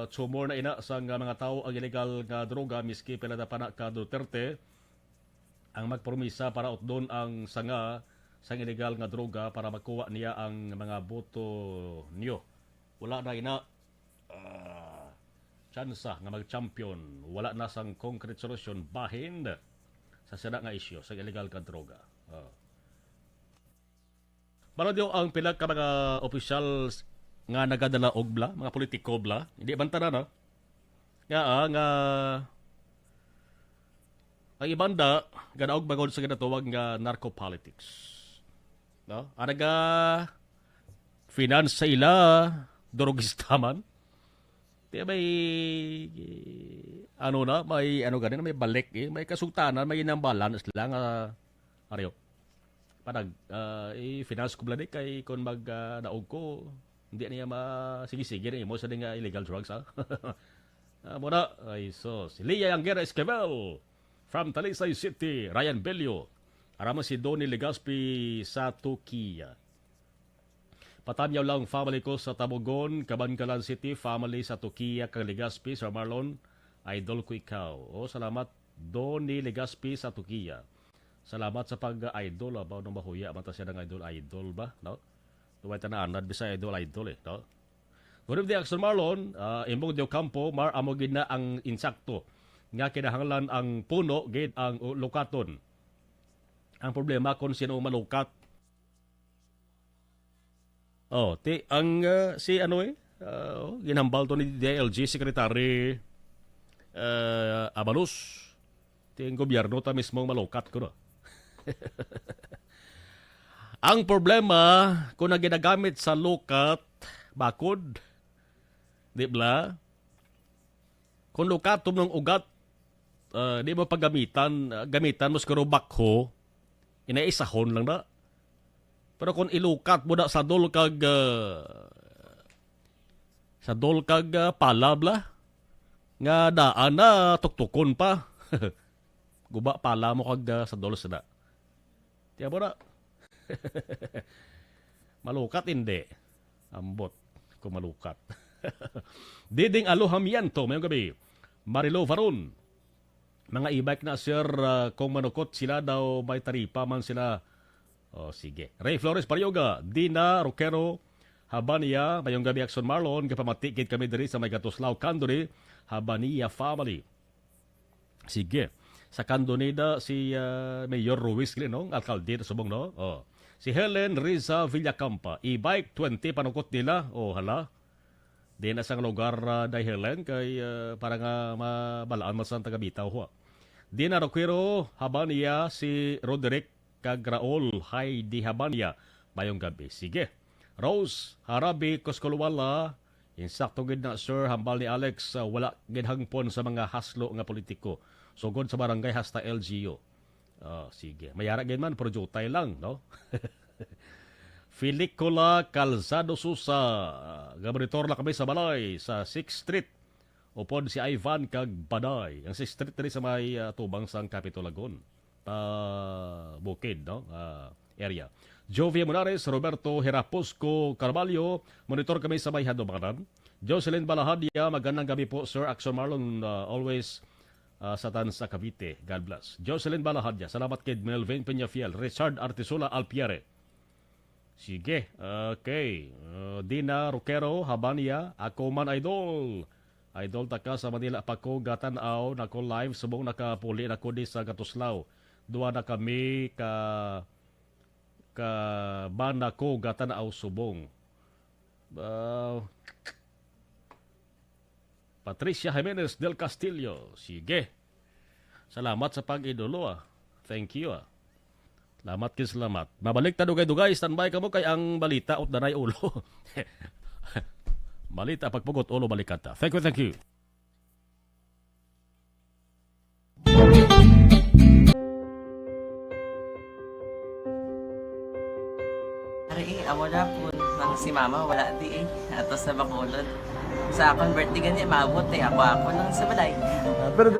Speaker 1: sumor na ina sa mga tao ang illegal nga droga miski pila na pana ka Duterte ang magpromisa para utdon ang sanga sang illegal nga droga para makuha niya ang mga boto niyo. Wala na ina tsansa nga mag-champion. Wala na sang concrete solution bahin sa sada nga isyu sa illegal nga droga. Para diyo ang pila ka mga officials nga nagadala og bla, mga politiko bla, hindi banta na no? Nga ang ibanda ganaog bagod sa ginatawag nga narcopolitics. No? Anaga finance sa ila drogistaman. Kaya may may ganin, may balik may kasugtanan, may inambalance lang ariyo. Panag i-finance ko bladi kay kon mag naog ko hindi niya sige-sige na mo sa nga illegal drugs muna ay so si Lia Angera Esquivel from Talisay City, Ryan Bello arama si Donnie Legaspi sa Turkiya. Patanyaw lang family ko sa Tabogon, Kabankalan City, family sa Turkiya kang Legaspi, Sir Marlon, idol ko ikaw. Salamat Donnie Legaspi sa Turkiya. Salamat sa pag-idol ba nung mahuya mata siya ng idol ba no? Duway tananad bisay idol eh, no? Good evening, Action Marlon. Imbong Dio Campo, amo gid na ang insakto nga kinahanglan ang puno gid ang lukaton. Ang problema kung sino malukat. Si ginhambal to ni DLG Secretary Abalos. Ang gobyerno ta mismong malukat ko, no? Ang problema kung na ginagamit sa lukat, bakod, di ba? Kung lukatom ng ugat, di mo gamitan mo siguro bakho, inaisahon lang na. Pero kung ilukat mo na sa dol kag palabla, nga daan na tuktukon pa. Guba pala mo kag sa dol sada. Tiya mo na. Malukat hindi. Ambot kung malukat. Diding Alohamiento, mayong gabi. Marilo Varun. Mga e-bike na sir, kung manukot sila daw may taripa man sila. Sige. Ray Flores Parioga, Dina Roquero, Habania, mayong gabi Action Marlon, kapamatikid kami diri sa may Gatuslaw Candoni, Habania family. Sige. Sa Candonida, si Mayor Ruiz, no? Alcalde na subong, no? Si Helen Riza Villacampa, e-bike 20 panukot nila. Hala. Di na sang lugar dahil Helen, kay para nga mabalaan mo sa taga-bitaw. Di na Roquero, Habania, si Roderick Cagraol, Heidi Habania, mayong gabi. Sige. Rose, Harabi, Koskolwala, insakto gid na sir, hambal ni Alex, wala gidhangpon sa mga haslo nga politiko. Sugod sa barangay hasta LGU. Sige. Mayara gid man, pero jutay lang, no? Filicula Calzado Susa, gabaritor na kami sa balay, sa 6th Street. Upod si Ivan kag Baday. Ang 6th Street rin sa may tubang sang Capitolagon. Bukid, no? Area. Jovia Monares, Roberto Heraposco Carvalho, monitor kami sa may Hadobanan. Jocelyn Balahadia, magandang gabi po, Sir Action Marlon, always sa Tansa Cavite. God bless. Jocelyn Balahadia, salamat kid Melvin Peñafiel, Richard Artisola Alpiere. Sige, okay. Dina Roquero, Habania, ako man idol. Idol taka sa Manila pa ko gatanaw na ko live subong nakapuli na ko di sa Gatuslaw. Duwa na kami ka banda ko gatanaw subong. Patricia Jimenez del Castillo. Sige. Salamat sa pag-idolo. Thank you. Salamat kin salamat. Mabalik ta dugay-dugay. Standby ka mo kay ang balita ut danay ulo. Balita pagpugot ulo balikan ta. Thank you, thank you.
Speaker 5: Amo na po nang si mama wala di ato sa Bacolod. Sa akong birthday gani maabot ako nang sa balay.
Speaker 6: Pero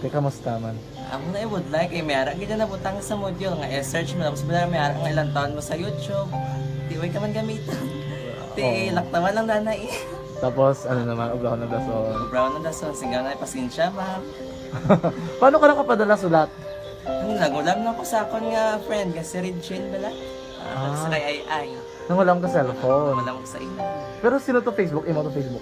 Speaker 6: kamusta man?
Speaker 5: Ako na would like mayara gid na butang sa module nga search mo tapos bala mayara nga ilang taon mo sa YouTube. Di way ka man gamitan. Di laktaman lang nanay.
Speaker 6: Tapos ano naman, ublaw na dason.
Speaker 5: Brown na dason singa na pasensya ma'am.
Speaker 6: Paano ka nakapadala sulat?
Speaker 5: Nagulam na ko sa akon nga friend nga si Regine bala. Sa kay ay.
Speaker 6: Nang wala ka cellphone.
Speaker 5: Wala mo sa ina.
Speaker 6: Pero sino to Facebook? Imo to Facebook.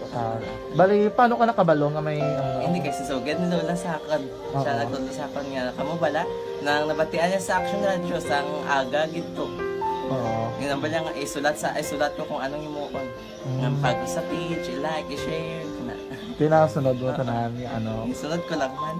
Speaker 6: Bali, paano ka nakabalo nga may...
Speaker 5: Hindi kasi sugad ni Lola sa akin. Siya nagtulo sa akin nga, kamo bala, nang nabatian niya sa Action Radio sang aga gito.
Speaker 6: Oo.
Speaker 5: Yung nambal niya nga, isulat ko kung anong imukon. Ng pag sa page, i-like, i-share.
Speaker 6: Pinasunod mo tanan ni ano.
Speaker 5: Isunod ko lang man.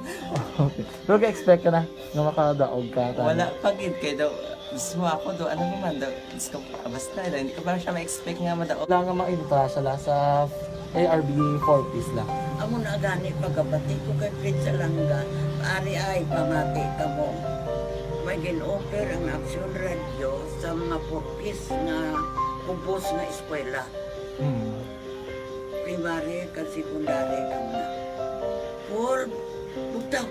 Speaker 6: Okay. Pero ka-expect ka na nga makadaog ka.
Speaker 5: Wala pagid kay daw. Gusto mo ako do, ano naman daw. Gusto ko, basta hindi ko ba siya ma-expect nga madaog.
Speaker 6: Wala nga ma-invita sila sa ARB 4 piece lang.
Speaker 7: amo na gani pagkabati ko kay Fred sa langga, ari ay pamati ka mo. May gin-offer ang Action Radio sa mga purpose na kumpos na eskwela. Primary kag secondary kam na. For bugtaw.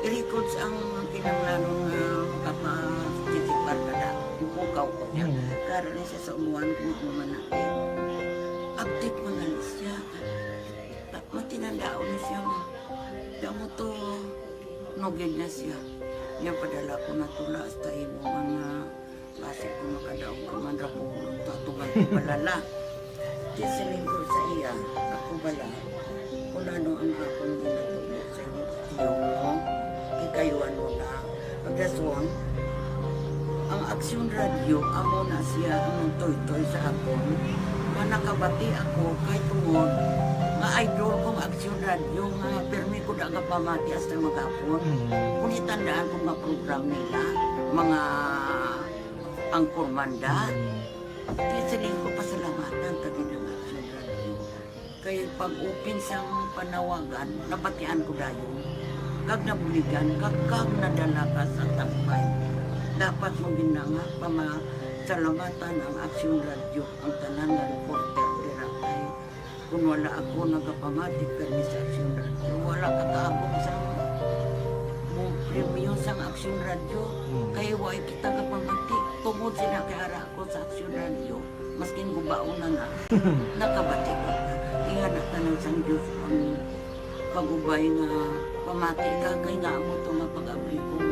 Speaker 7: I-records ang kinanglanong kapasitikbar ka na. Yung ukaw ko niya. Karoon siya sa umuan kung ako manakit. Update mo na siya. Matinandao na siya. Damo to, nugid na siya. Niya padala ko na tula hasta imo mga base ko makadaog ka man ra ko tatugan ko balala. Di siling ko sa iya, ako bala. Kung ano ang akong ginatulo sa iyo mo, kikayuan mo na. Pagdaswang, ang Action Radio, amo na siya ang toy-toy sa akon. Manakabati ako kay tungod nga idol kong Action Radio nga permi ko daga pamati hasta magapon. Kung itandaan ko nga program nila, mga angkormanda, kisiling ko pasalamatan tagin ng Action Radio. Kaya pag-upin siyang panawagan, nabatian ko dayon. Kag nabuligan, kag nadala ka sa takpay. Dapat mo ginanga salamatan ang Action Radio, ang tanan nga reporter dirakay. Kung wala ako nagapamatik kami sa Action Radio, wala kakaabong sa premium sa Action Radio. Kaya wala kita kapamatik. Tungod sila kay ara ako sa Action Radio. Maskin gubaon na nga, nakabatik ko na. Iyan na tanong sa Diyos ang pagubay nga pamati ka. Kaya nga mo ito nga pag-amay kong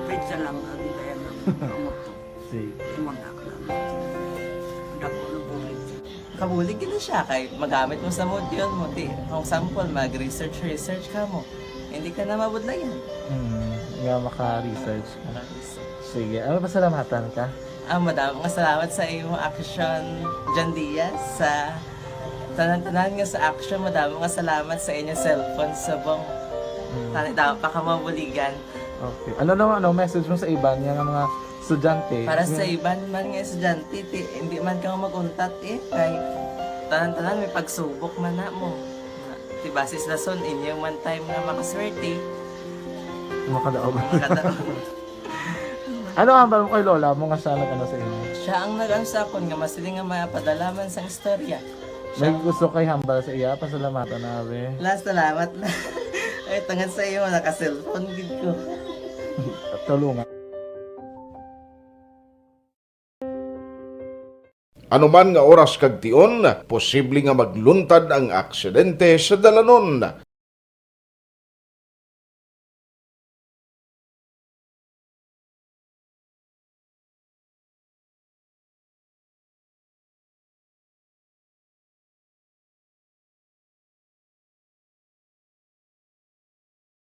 Speaker 7: Fred sa lang agitayan ng mo ito.
Speaker 6: Sige.
Speaker 7: Imunak lang. Dako na bulit.
Speaker 5: Kabulig gina siya kay magamit mo sa module mo. Di, kung sample, mag-research ka mo. Hindi ka na mabudlayan.
Speaker 6: Nga maka-research ka. Sige, ano pasalamatan ka?
Speaker 5: Madaming salamat sa iyong action, John Diaz, sa tanan-tanan nga sa action. Madaming salamat sa inyong cellphone sa bong dapat pa ka mabuligan.
Speaker 6: Okay. Ano naman, message mo sa iba niya mga estudyante?
Speaker 5: Para sa iban man nga estudyante, hindi man ka maguntat kay tanan-tanan may pagsubok man na mo. Ti basis lason inyong man time nga makaswerte.
Speaker 6: Makadaog.
Speaker 5: Makadaog.
Speaker 6: Ano ang mo kay Lola mo nga siya nag-ano sa inyo?
Speaker 5: Siya ang nag-ansakon nga masiling nga mapadalaman sa istorya.
Speaker 6: May gusto kay hambal sa iya, pasalamatan nabe.
Speaker 5: Last salamat na. Ay, tangan sa iyo, naka-cellphone gid ko.
Speaker 6: Tulungan.
Speaker 8: Anuman nga oras kag tion, posible nga magluntad ang aksidente sa dalanon.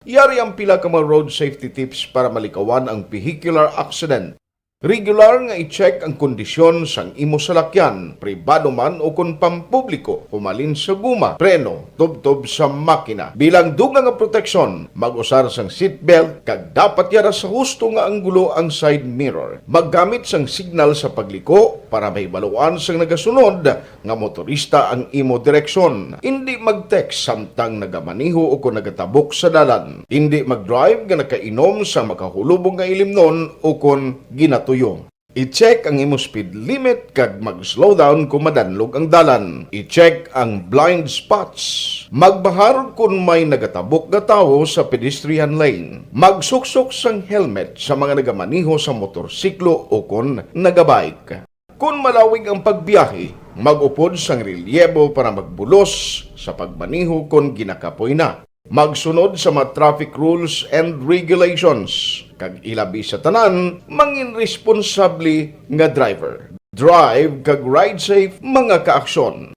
Speaker 8: Yari ang pila ka mga road safety tips para malikawan ang vehicular accident. Regular nga i-check ang kondisyon sang imo salakyan, pribado man o kung pampubliko, pumalin sa guma, preno, tubtob sa makina. Bilang dugang nga proteksyon, mag-usar sang seatbelt, kag dapat yara sa husto nga anggulo ang side mirror. Maggamit sang signal sa pagliko para may baluan sang nagasunod nga motorista ang imo direksyon. Hindi mag-text samtang nagamaniho o kung nagatabok sa dalan. Hindi mag-drive nga nakainom sa makahulubong nga ilimnon o kung ginatuyo. I-check ang imo speed limit kag mag-slow down kung madanlog ang dalan. I-check ang blind spots. Magbahar kung may nagatabok nga tawo sa pedestrian lane. Magsuksok sang helmet sa mga nagamaniho sa motorsiklo o kung nagabike. Kung malawig ang pagbiyahe, mag-upod sang relyebo para magbulos sa pagmaniho kung ginakapoy na. Magsunod sa mga traffic rules and regulations. Kag ilabi sa tanan, mangin responsabli nga driver. Drive kag ride safe mga kaaksyon.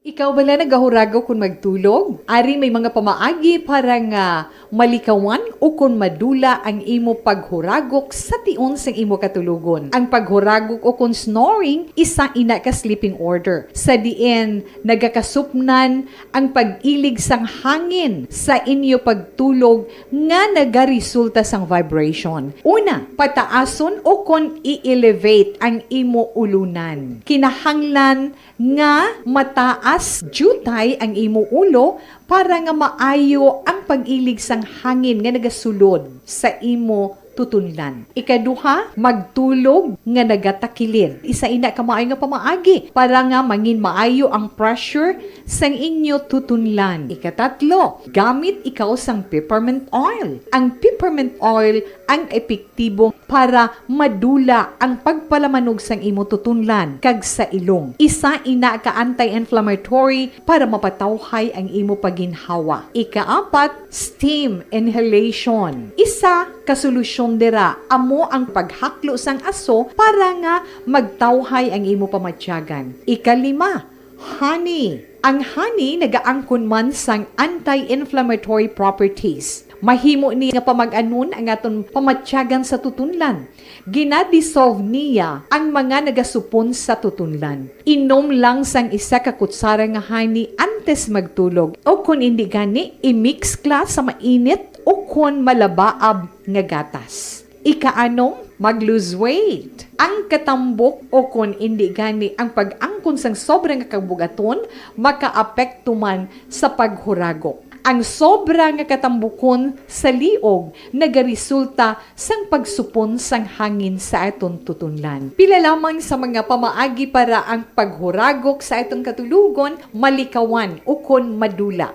Speaker 9: Ikaw bala nagahurago kung magtulog? Ari may mga pamaagi para nga malikawan o kung madula ang imo paghuragok sa tion sang imo katulugon. Ang paghuragok o kung snoring, isa ina ka sleeping order. Sa diin, nagakasupnan ang pag-ilig sang hangin sa inyo pagtulog nga nagaresulta sang vibration. Una, pataason o kung i-elevate ang imo ulunan. Kinahanglan nga mataas jutay ang imo ulo para nga maayo ang pag-ilig sang hangin nga nagasulod sa imo tutunlan. Ikaduha, magtulog nga nagatakilid. Isa ina ka maayo nga pamaagi para nga mangin maayo ang pressure sang inyo tutunlan. Ikatatlo, gamit ikaw sang peppermint oil. Ang peppermint oil ang epektibo para madula ang pagpalamanog sang imo tutunlan kag sa ilong. Isa ina ka anti-inflammatory para mapatawhay ang imo paginhawa. Ikaapat, steam inhalation. Isa ka solusyon dira amo ang paghaklo sang aso para nga magtawhay ang imo pamatyagan. Ikalima, honey. Ang honey nagaangkon man sang anti-inflammatory properties. Mahimo ni nga pamag-anon ang aton pamatyagan sa tutunlan. Ginadissolve niya ang mga nagasupon sa tutunlan. Inom lang sang isa ka kutsara nga honey antes magtulog. O kung hindi gani, i-mix class sa mainit o kung malabaab nga gatas. Ikaanom, mag-lose weight. Ang katambok o kung hindi gani ang pag-angkon sang sobrang kabugaton, makaapekto man sa paghuragok. Ang sobra nga katambukon sa liog nagaresulta sang pagsupon sang hangin sa aton tutunlan. Pila lamang sa mga pamaagi para ang paghuragok sa aton katulugon malikawan o kon madula.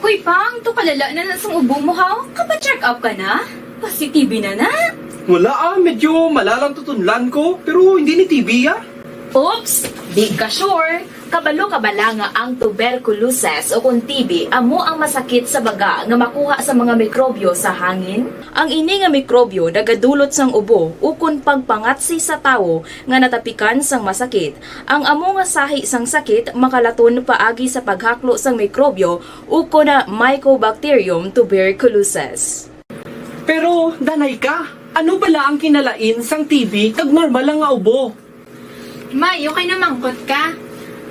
Speaker 10: Hoy Pang, to palala na sang ubo mo ha? Kapa-check up ka na? Positive na na?
Speaker 11: Wala medyo malalang tutunlan ko, pero hindi ni TB
Speaker 10: Oops! Di ka sure. Kabalo-kabala nga ang tuberculosis o kung TB amo ang masakit sa baga nga makuha sa mga mikrobyo sa hangin. Ang ini nga mikrobyo nagadulot sang ubo o kung pagpangatsi sa tawo nga natapikan sang masakit. Ang amo nga sahi sang sakit makalaton paagi sa paghaklo sang mikrobyo o kung na Mycobacterium tuberculosis.
Speaker 11: Pero, danay ka, ano bala ang kinalain sang TB kag normal lang nga ubo?
Speaker 10: Mayo kay namangkot ka.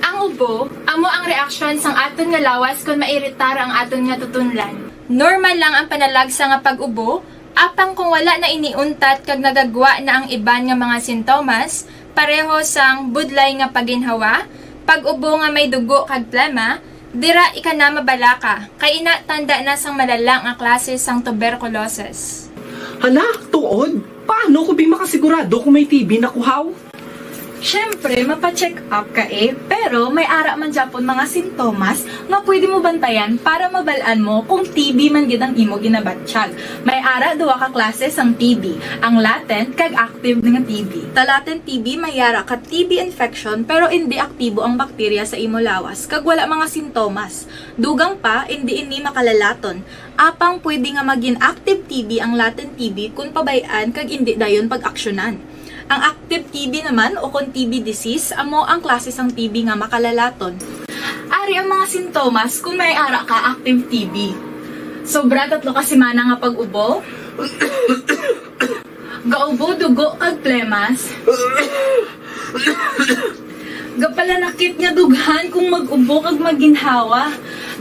Speaker 10: Ang ubo, amo ang reaksyon sang aton nga lawas kung mairitar ang aton nga tutunlan. Normal lang ang panalagsa nga pag-ubo, apang kung wala na iniuntat kag nagagwa na ang iban nga mga sintomas, pareho sang budlay nga paginhawa, pag-ubo nga may dugo kag plema, dira ika na mabalaka, kay ina tanda na sang malalang nga klase sang tuberculosis.
Speaker 11: Hala, tuod? Paano ko makasigurado kung may TB na kuhaw?
Speaker 10: Siyempre, mapacheck up ka pero may ara man Japon mga sintomas nga pwede mo bantayan para mabalaan mo kung TB man gid ang imo ginabatsyag. May ara duwa ka klase sang TB, ang latent kag active nga TB. Ta latent TB may ara ka TB infection pero hindi aktibo ang bakterya sa imo lawas kag wala mga sintomas. Dugang pa hindi ini makalalaton. Apang pwede nga maging active TB ang latent TB kung pabayaan kag hindi dayon pag-aksyonan. Ang active TB naman o kung TB disease, amo ang klase sang TB nga makalalaton. Ari ang mga sintomas kung may ara ka active TB. Sobra 3 ka semana nga pag-ubo. Gaubo, dugo, kag plemas. Gapalanakit nga dughan kung mag-ubo kag maginhawa.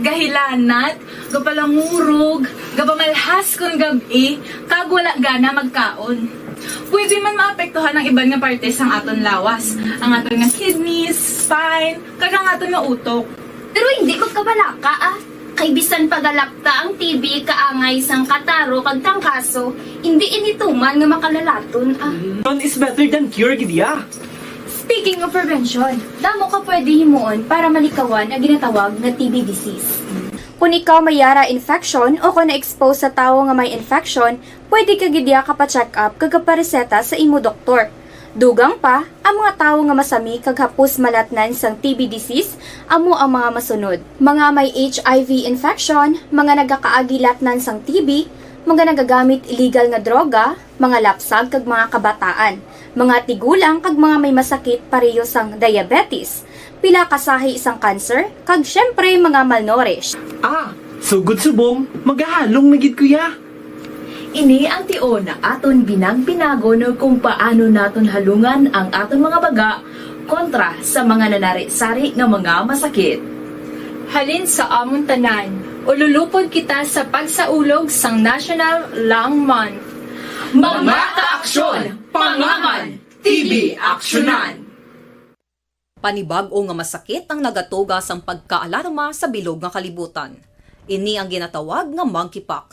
Speaker 10: Gahilanat, gapalangurog, gapamalhas kung gabi, kag wala gana magkaon. Pwede man maapektuhan ang iban nga parte sang aton lawas. Ang aton nga kidneys, spine, kag ang aton nga utok.
Speaker 12: Pero hindi ko kabalaka Kay bisan pagalakta ang TB kaangay sang kataro kag tangkaso, hindi inituman nga makalalaton
Speaker 11: One is better than cure, gidya.
Speaker 12: Speaking of prevention, damo ka pwede himuon para malikawan ang ginatawag na TB disease.
Speaker 13: Kung ikaw may yara infection o kung na-expose sa tao nga may infection, pwede ka gidya kapacheck up kag kapareseta sa imo doktor. Dugang pa, ang mga tao nga masami kag hapos malatnan sang TB disease, amo ang mga masunod. Mga may HIV infection, mga nagakaagilatnan sang TB, mga nagagamit illegal nga droga, mga lapsag kag mga kabataan, mga tigulang kag mga may masakit pareho sang diabetes, pila kasahi isang cancer, kag syempre mga malnourished.
Speaker 11: Sugod subong, magahalong na gid kuya.
Speaker 10: Ini ang tion na aton binang-binago no kung paano naton halungan ang aton mga baga kontra sa mga nanari-sari nga mga masakit. Halin sa amon tanan, ululupod kita sa pagsaulog sang National Lung Month. Mga kaaksyon, pangaman, TB aksyonan.
Speaker 14: Panibag-o nga masakit ang nagatuga sang pagkaalarma sa bilog nga kalibutan. Ini ang ginatawag nga monkeypox.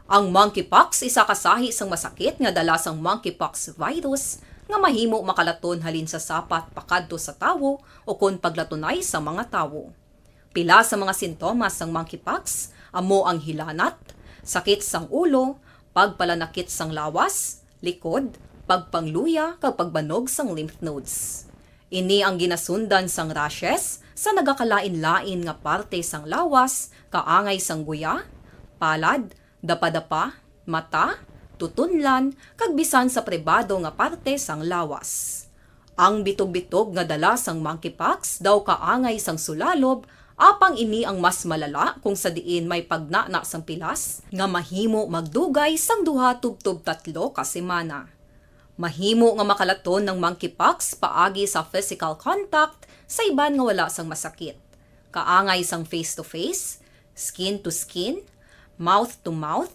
Speaker 14: Ang monkeypox isa kasahi sang masakit nga dala sang monkeypox virus nga mahimo makalaton halin sa sapat pakadto sa tawo o kon paglatunay sa mga tawo. Pila sa mga sintomas sang monkeypox amo ang hilanat, sakit sang ulo, pagpalanakit sang lawas, likod, pagpangluya kag pagbanog sang lymph nodes. Ini ang ginasundan sang rashes sa nagakalain-lain nga parte sang lawas, kaangay sang guya, palad, dapa-dapa, mata, tutunlan, kag bisan sa pribado nga parte sang lawas. Ang bitog-bitog nga dala sang monkeypox daw kaangay sang sulalob, apang ini ang mas malala kung sa diin may pagnana sang pilas nga mahimo magdugay sang 2 tubtob 3 ka semana. Mahimo nga makalaton ng monkeypox paagi sa physical contact sa iban nga wala sang masakit. Kaangay sang face-to-face, skin-to-skin, mouth-to-mouth,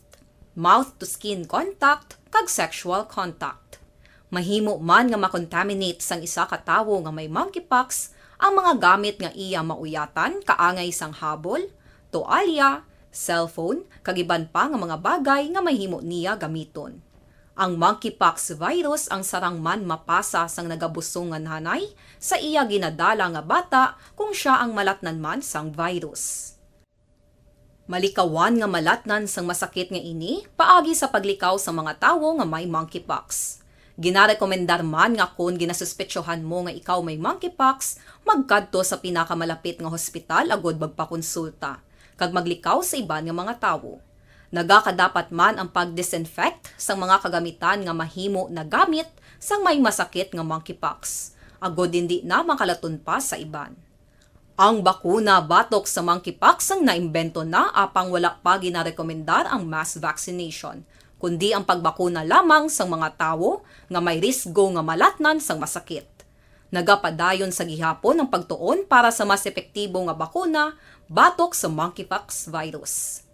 Speaker 14: mouth-to-skin contact, kag sexual contact. Mahimo man nga makontaminate sang isa ka tawo nga may monkeypox ang mga gamit nga iya mauyatan kaangay sang habol, toalya, cellphone, kag iban pa nga mga bagay nga mahimo niya gamiton. Ang monkeypox virus ang sarang man mapasa sang nagabusong nga nanay sa iya ginadala nga bata kung siya ang malatnan man sang virus. Malikawan nga malatnan sang masakit nga ini paagi sa paglikaw sa mga tawo nga may monkeypox. Ginarekomendar man nga kung ginasuspetsyohan mo nga ikaw may monkeypox, magkadto sa pinakamalapit nga hospital agod magpakonsulta, kag maglikaw sa iban nga mga tawo. Nagakadapat man ang pag-disinfect sang mga kagamitan nga mahimo na gamit sang may masakit nga monkeypox, agod hindi na makalaton pa sa iban. Ang bakuna batok sa monkeypox ang naimbento na apang wala pa ginarekomendar ang mass vaccination, kundi ang pagbakuna lamang sang mga tawo nga may risgo nga malatnan sang masakit. Nagapadayon sa gihapon ang pagtuon para sa mas epektibo nga bakuna batok sa monkeypox virus.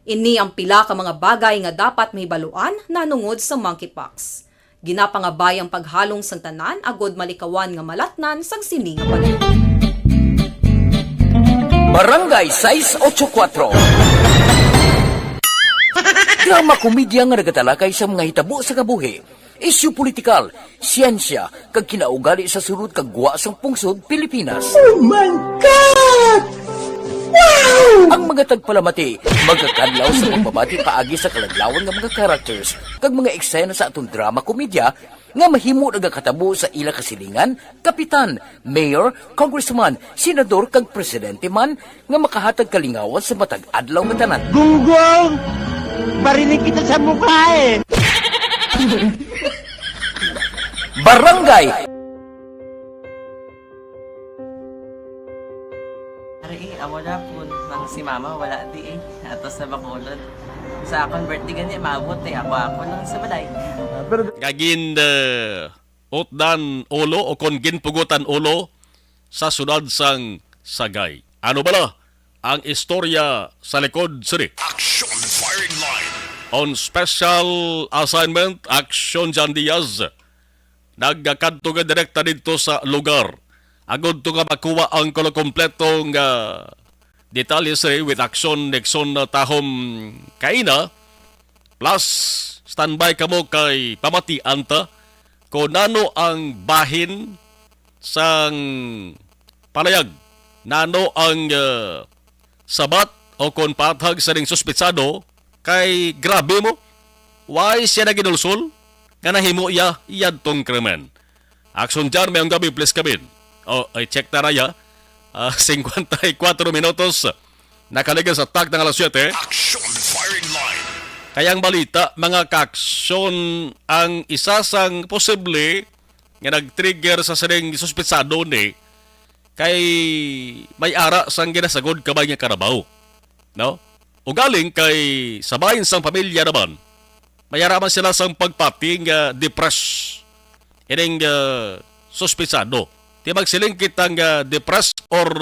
Speaker 14: Ini ang pila ka mga bagay nga dapat mahibaluan nanungod sa monkeypox. Ginapangabay ang paghalong sang tanan agod malikawan nga malatnan sang sini nga panahon.
Speaker 4: Barangay 684. Drama komedya nga nagatalakay sa mga hitabo sa kabuhi, isyu politikal, siyensya, kag kinaugali sa sulod kag guwa sang pungsod Pilipinas.
Speaker 11: Oh my God! Wow!
Speaker 4: Ang mga tagpalamati, magkakadlaw sa pagbabati paagi sa kalaglawan nga mga characters kag mga eksena sa atong drama komedya nga mahimo nagakatabo sa ila kasilingan, kapitan, mayor, congressman, senador kag presidente man nga makahatag kalingawan sa matag adlaw nga tanan.
Speaker 11: Gunggong! Barinig kita sa mukha eh!
Speaker 4: Barangay
Speaker 5: Ari, amo na po nang si mama wala di ato sa Bacolod. Sa akong birthday gani maabot ako lang sa balay.
Speaker 1: Kagin utdan ulo o kon ginpugutan ulo sa sunod sang Sagay. Ano bala ang istorya sa likod sini?
Speaker 2: Action firing line.
Speaker 1: On special assignment, Action Jan Diaz. Nagkadto nga direkta dito sa lugar. Agod to nga makuha ang kompletong detalye with Action Nexon Tahom Kaina. Plus, standby kamo kay Pamati Anta kung nano ang bahin sang palayag. Nano ang sabat o kung patag sa ring suspitsado kay grabe mo. Why siya na ginulsol? Nga nahimo iyad tong krimen. Action dyan, mayong gabi, please kabin. Ay check na raya. 54 minutos. Nakaligan sa tag ng alas 7.
Speaker 2: Action firing line.
Speaker 1: Kaya ang balita, mga kaaksyon ang isa sang posible nga nag-trigger sa sining suspetsado ni kay may ara sang ginasagod kamay nga karabaw. No? O galing kay sabayin sang pamilya naman, mayaraman sila sang pagpating depressed. Ining suspetsado. Di magsiling kitang depressed or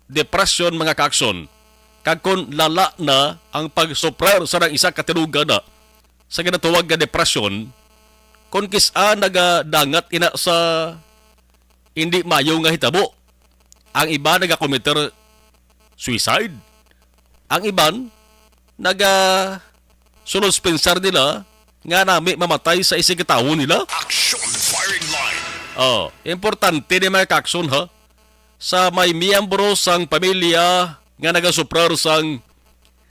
Speaker 1: depression mga kakson. Kag kung lala na ang pagsuprer sa ng isa katinuga na sa ginatuwag nga depression, kung kisa nagadangat ina sa hindi mayo nga hitabo. Ang iba nagakomiter suicide. Ang iban nagasunuspensar nila nga nami mamatay sa isang tawo nila.
Speaker 2: Action firing line.
Speaker 1: Importante ni mga kakson ha sa may miyembro sang pamilya nga nagasuprar sang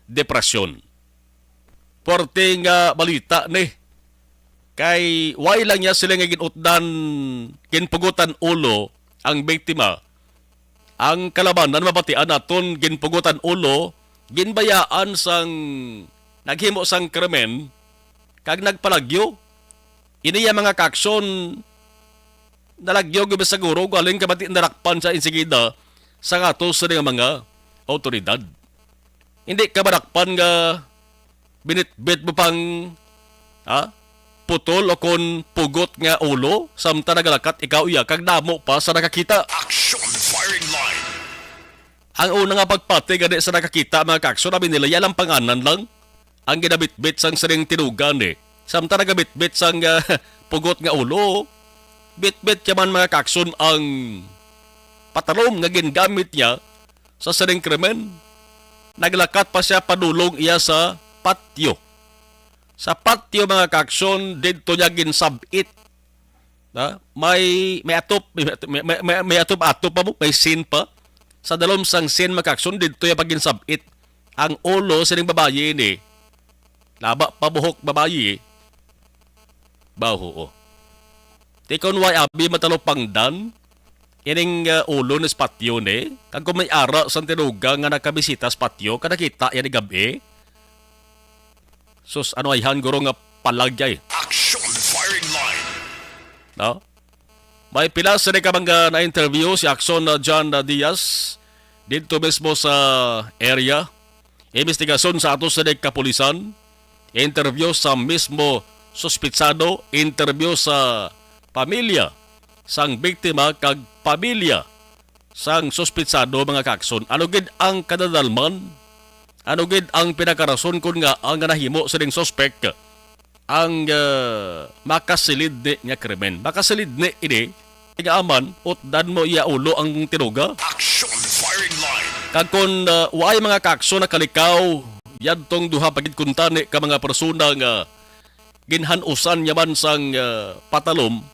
Speaker 1: depresyon. Porte nga balita ni kay why lang niya sila nga ginutdan ginpugutan ulo ang biktima. Ang kalabanan mabatian naton ginpugutan ulo ginbayaan sang naghimo sang krimen kag nagpalagyo. Iniya mga kakson nalagyo gabi siguro galing kabati narakpan sa insigida sa atos sa mga otoridad. Hindi ka marakpan nga binitbit mo pang putol o kon pugot nga ulo samta nagalakat ikaw iya kag damo pa sa nakakita.
Speaker 2: Action firing line.
Speaker 1: Ang una nga pagpati gani sa nakakita mga kakson namin nila yalang panganan lang ang ginabitbit sang saring tinugan samta nagabitbit sang pugot nga ulo. Bitbit yaman mga kakson ang patalom nga gingamit niya sa saring krimen. Naglakat pa siya padulong iya sa patio. Sa patio mga kakson dito niya ginsabit. May atop pa mo, may sin pa. Sa dalom sang sin mga kakson dito niya paginsabit. Ang ulo sa ning babayi ni laba pa buhok babayi baho. Tikon way abi matalo pangdan ining ulo ni patio ni kag kung may ara sa tinuga nga nakabisita sa patio kada kita yan gabi. Sus ano ay hanguro nga palagyay.
Speaker 2: Action firing line.
Speaker 1: No? May pila sa ka mga na-interview si Axon John Diaz dito mismo sa area. Investigasyon sa ato sa kapulisan. Interview sa mismo suspitsado. Interview sa pamilya sang biktima kag pamilya sang suspitsado mga kakson. Ano gid ang kadadalman? Ano gid ang pinakarason kun nga ang nahimo sa ding suspect ang makasilid ni nga krimen. Makasilid ni ini nga aman utdan mo iya ulo ang tinuga.
Speaker 2: Action firing line.
Speaker 1: Kag kun waay mga kakson na kalikaw yadtong duha pagid kuntani ka mga persona nga ginhanusan yaman sang patalom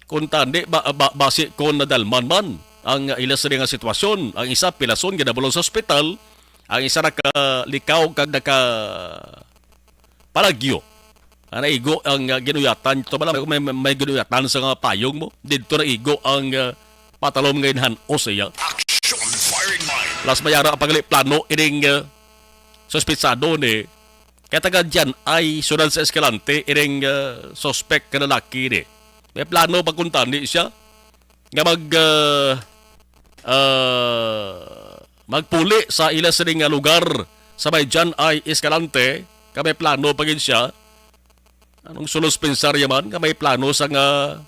Speaker 1: kung tandi basi kon nadalman man ang ilas rin nga sitwasyon. Ang isa pilason ginabulong sa ospital, ang isa nakalikaw kag naka palagyo. Ang naigo ang ginuyatan ito ba may ginuyatan sa nga payong mo dito na igo ang patalom ngayon han-o siya.
Speaker 2: Action firing line.
Speaker 1: Plus mayara ang plano ining suspitsado ni kaya taga dyan ay sunod sa eskalante ining suspect ka lalaki ni. May plano pagkuntan ni siya nga magpuli sa ilas ring lugar sa may dyan ay eskalante ka may plano pagin siya. Anong sunuspensar yaman ka may plano sa nga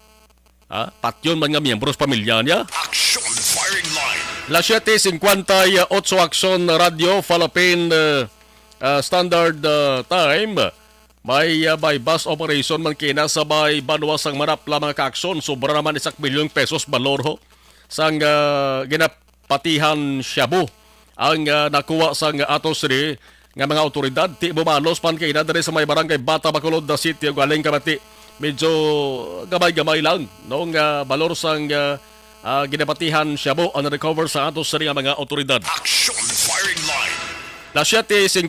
Speaker 1: patyon man nga miyembros pamilya niya.
Speaker 2: Action firing line.
Speaker 1: La 7:58 Action Radio Philippine Standard Time. May bus operation man kina sa may Banuas ang Manapla mga kaakson. Sobra naman 1 milyong pesos balor ho. Sang ginapatihan Shabu ang nakuha sang atosri nga mga otoridad. Ti bumalos pan kina dere sa may barangay Bata Bacolod da City. Galing kamati medyo gamay-gamay lang. Noong balor sang ginapatihan Shabu ang recover sa atosri nga mga otoridad.
Speaker 2: Action firing line.
Speaker 1: La 7:59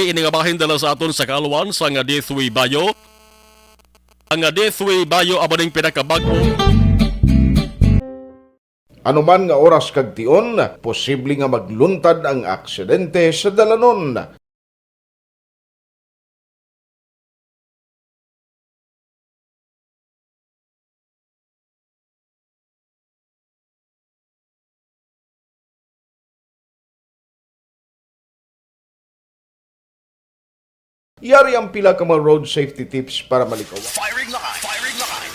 Speaker 1: iningabahin dala sa aton sa kaluan sa nga D3 Bayo. Ang D3 Bayo abaning pinakabago.
Speaker 8: Anuman nga oras kag tion, posible nga magluntad ang aksidente sa dalanon. Yari ang pila ka mga road safety tips para malikawan.
Speaker 2: Firing line. Firing line.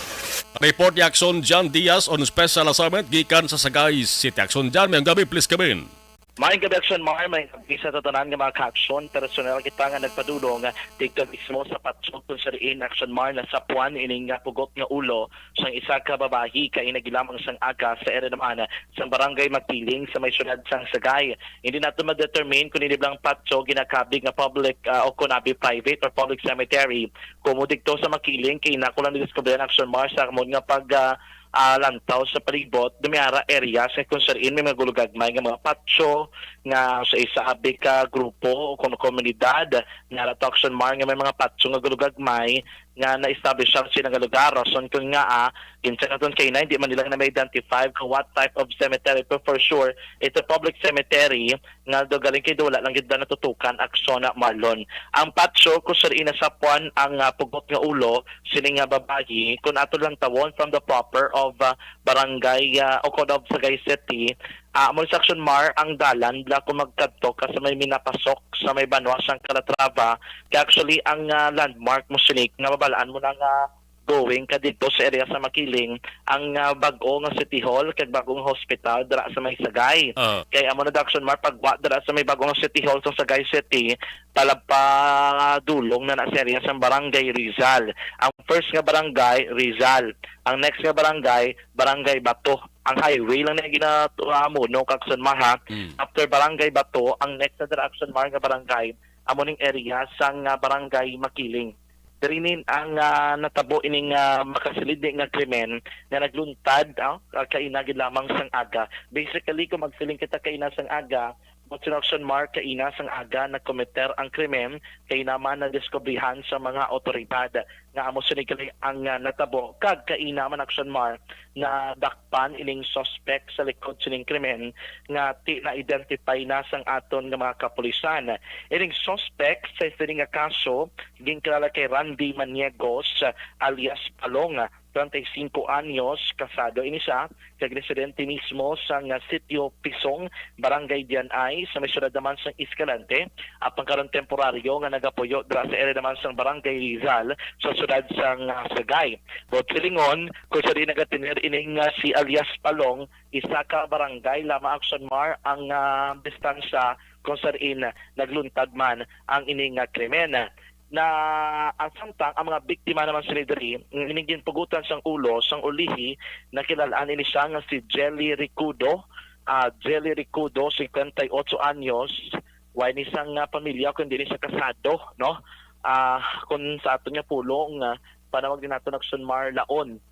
Speaker 1: Report ni Action John Diaz on special assignment gikan sa Sagay City. Action John, mayang gabi, please come in.
Speaker 15: Maayong gabi, Action Mar, may isa sa tanan nga mga ka-aksyon, personal kita nga nagpadulong dito mismo sa patsok kung sariin Action Mar na sapuan ining pugot nga ulo sang isa ka babahi kay nagilamang sang aga sa ere naman sang barangay Magpiling sa may syudad sang Sagay. Hindi nato ma-determine kung hindi lang patsok ginakabig nga public o kunabi private or public cemetery. Kumudik to sa Makiling kay nakulang ni-discover ang Action Mar sa kamon nga pag lantaw sa palibot, dumiara area sa kung sariin may mga gulugagmay nga mga patso nga sa isa abik ka grupo o komunidad nga rato Action Mar nga may mga patso nga gulugagmay nga na-establish ang sinang lugar. So kung nga kinsa naton kay na hindi man nila na ma-identify kung what type of cemetery, but for sure it's a public cemetery nga do galing kay wala lang gid na natutukan Action Marlon. Ang patso kung sariin na sapuan ang pugot nga ulo sining nga babayi kung ato lang tawon from the proper of barangay o code of Sagay City. Mo sa Action Mar ang dalan la kung magkadto ka sa may minapasok sa may banwa sang Calatrava kaya actually ang landmark mo sinik nga mabalaan mo nang going ka dito sa area sa Makiling ang bag-o nga City Hall kag bagong hospital dira sa may Sagay. Kaya amo na Action Mar pagwa dira sa may bagong City Hall sa Sagay City talapa dulong na sa area sa Barangay Rizal. Ang first nga barangay Rizal, ang next nga barangay Barangay Bato. Ang highway lang na ginatuamo no Action Mar ha. After Barangay Bato, ang next na Action Mar nga barangay amo ning area sang Barangay Makiling. Dirinin ang natabo ining makasilid nga krimen na nagluntad kaina gid lamang sang aga. Basically kung magsiling kita kaina sang aga, Action Mar kaina sang aga na kometer ang krimen kay naman na diskubrihan sa mga otoridad nga amo sinig ang natabo kag kaina man Action Mar na dakpan ining suspect sa likod sining krimen nga na identify na sang aton nga mga kapulisan. Ining suspect sa sining nga kaso ginkilala kay Randy Maniegos alias Palong, 35 anyos, kasado ini siya, kag residente mismo sa sitio Pisong, Barangay Dianay, sa may syudad naman sa Escalante, at pangkaroon temporaryo nga nagapuyo dira sa area naman sa Barangay Rizal, sa syudad sa Sagay. But silingon, kung siya rin nagatinir ining si alias Palong, isa ka barangay lamang Action Mar ang distansya kung sa rin nagluntad man ang ining krimen. Na ang samtang ang mga biktima naman sa lideri inigin pugutan sang ulo sang ulihi nakilalaan ini siya nga si Jelly Ricudo 58 anyos why ni sang pamilya kundi ni siya kasado no kun sa ato niya pulong panawag din nato Action Mar laon.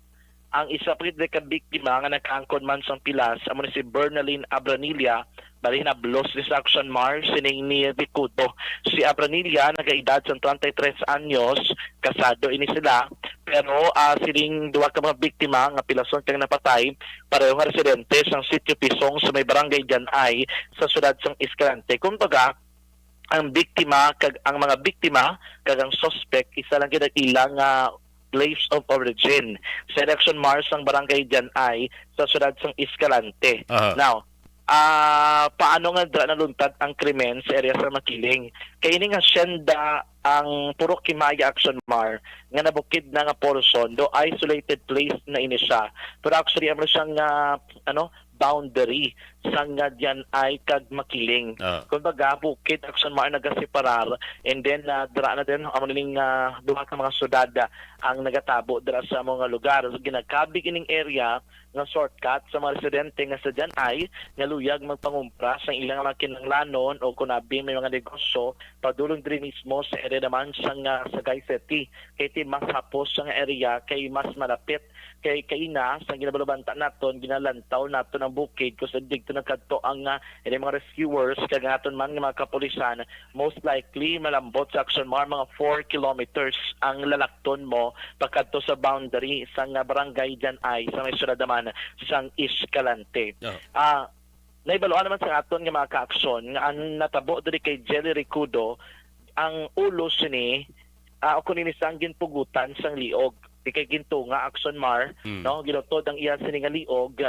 Speaker 15: Ang isa pa ka biktima nga nakaangkon man sang pilas amo ni si Bernaline Abranilla bali na blos ni sa Action Mar sining ni Ricudo. Si Abranilla nagaedad sa 23 anyos, kasado ini sila pero sining duwa ka mga biktima nga pilason kang napatay pareho nga residente sang sitio Pisong sa may Barangay Dianay sa syudad sang Escalante. Kumbaga ang biktima kag ang mga biktima kag ang suspect isa lang gid ilang place of origin sa Action Mar sang Barangay Dianay sa syudad sang Escalante. Now, paano nga naluntad ang krimen sa area sa Makiling? Kaya ini nga siyenda ang puro Kimaya Action Mar nga nabukid na nga portion do isolated place na ini siya. Pero actually amo siyang boundary sang Dianay kag Makiling. Kumbaga bukid Action Mar nagaseparar and then dira na din amo ning duha ka mga syudad ang nagatabo dira sa mga lugar. So, ginakabig ining area nga shortcut sa mga residente nga sa Dianay nga luyag magpangumpra sa ilang mga kinanglanon o kunabi may mga negosyo padulong diri mismo sa area naman sa Sagay City. Kay ti mas hapos sa area kay mas malapit kay kaina sa ginabalubanta naton ginalantaw naton ang bukid ko sa digto nagkadto ang mga rescuers kag aton man nga mga kapulisan most likely malambot sa Action Mar mga 4 kilometers ang lalakton mo pagkadto sa boundary sa Barangay Dianay sa may syudad naman sang Escalante. Naibaluan naman sa aton nga mga ka-aksyon nga ang natabo diri kay Jelly Ricudo ang ulo sini o kunin isang ginpugutan sang liog di kay ginto nga Action Mar no ginutod ang iya sini nga liog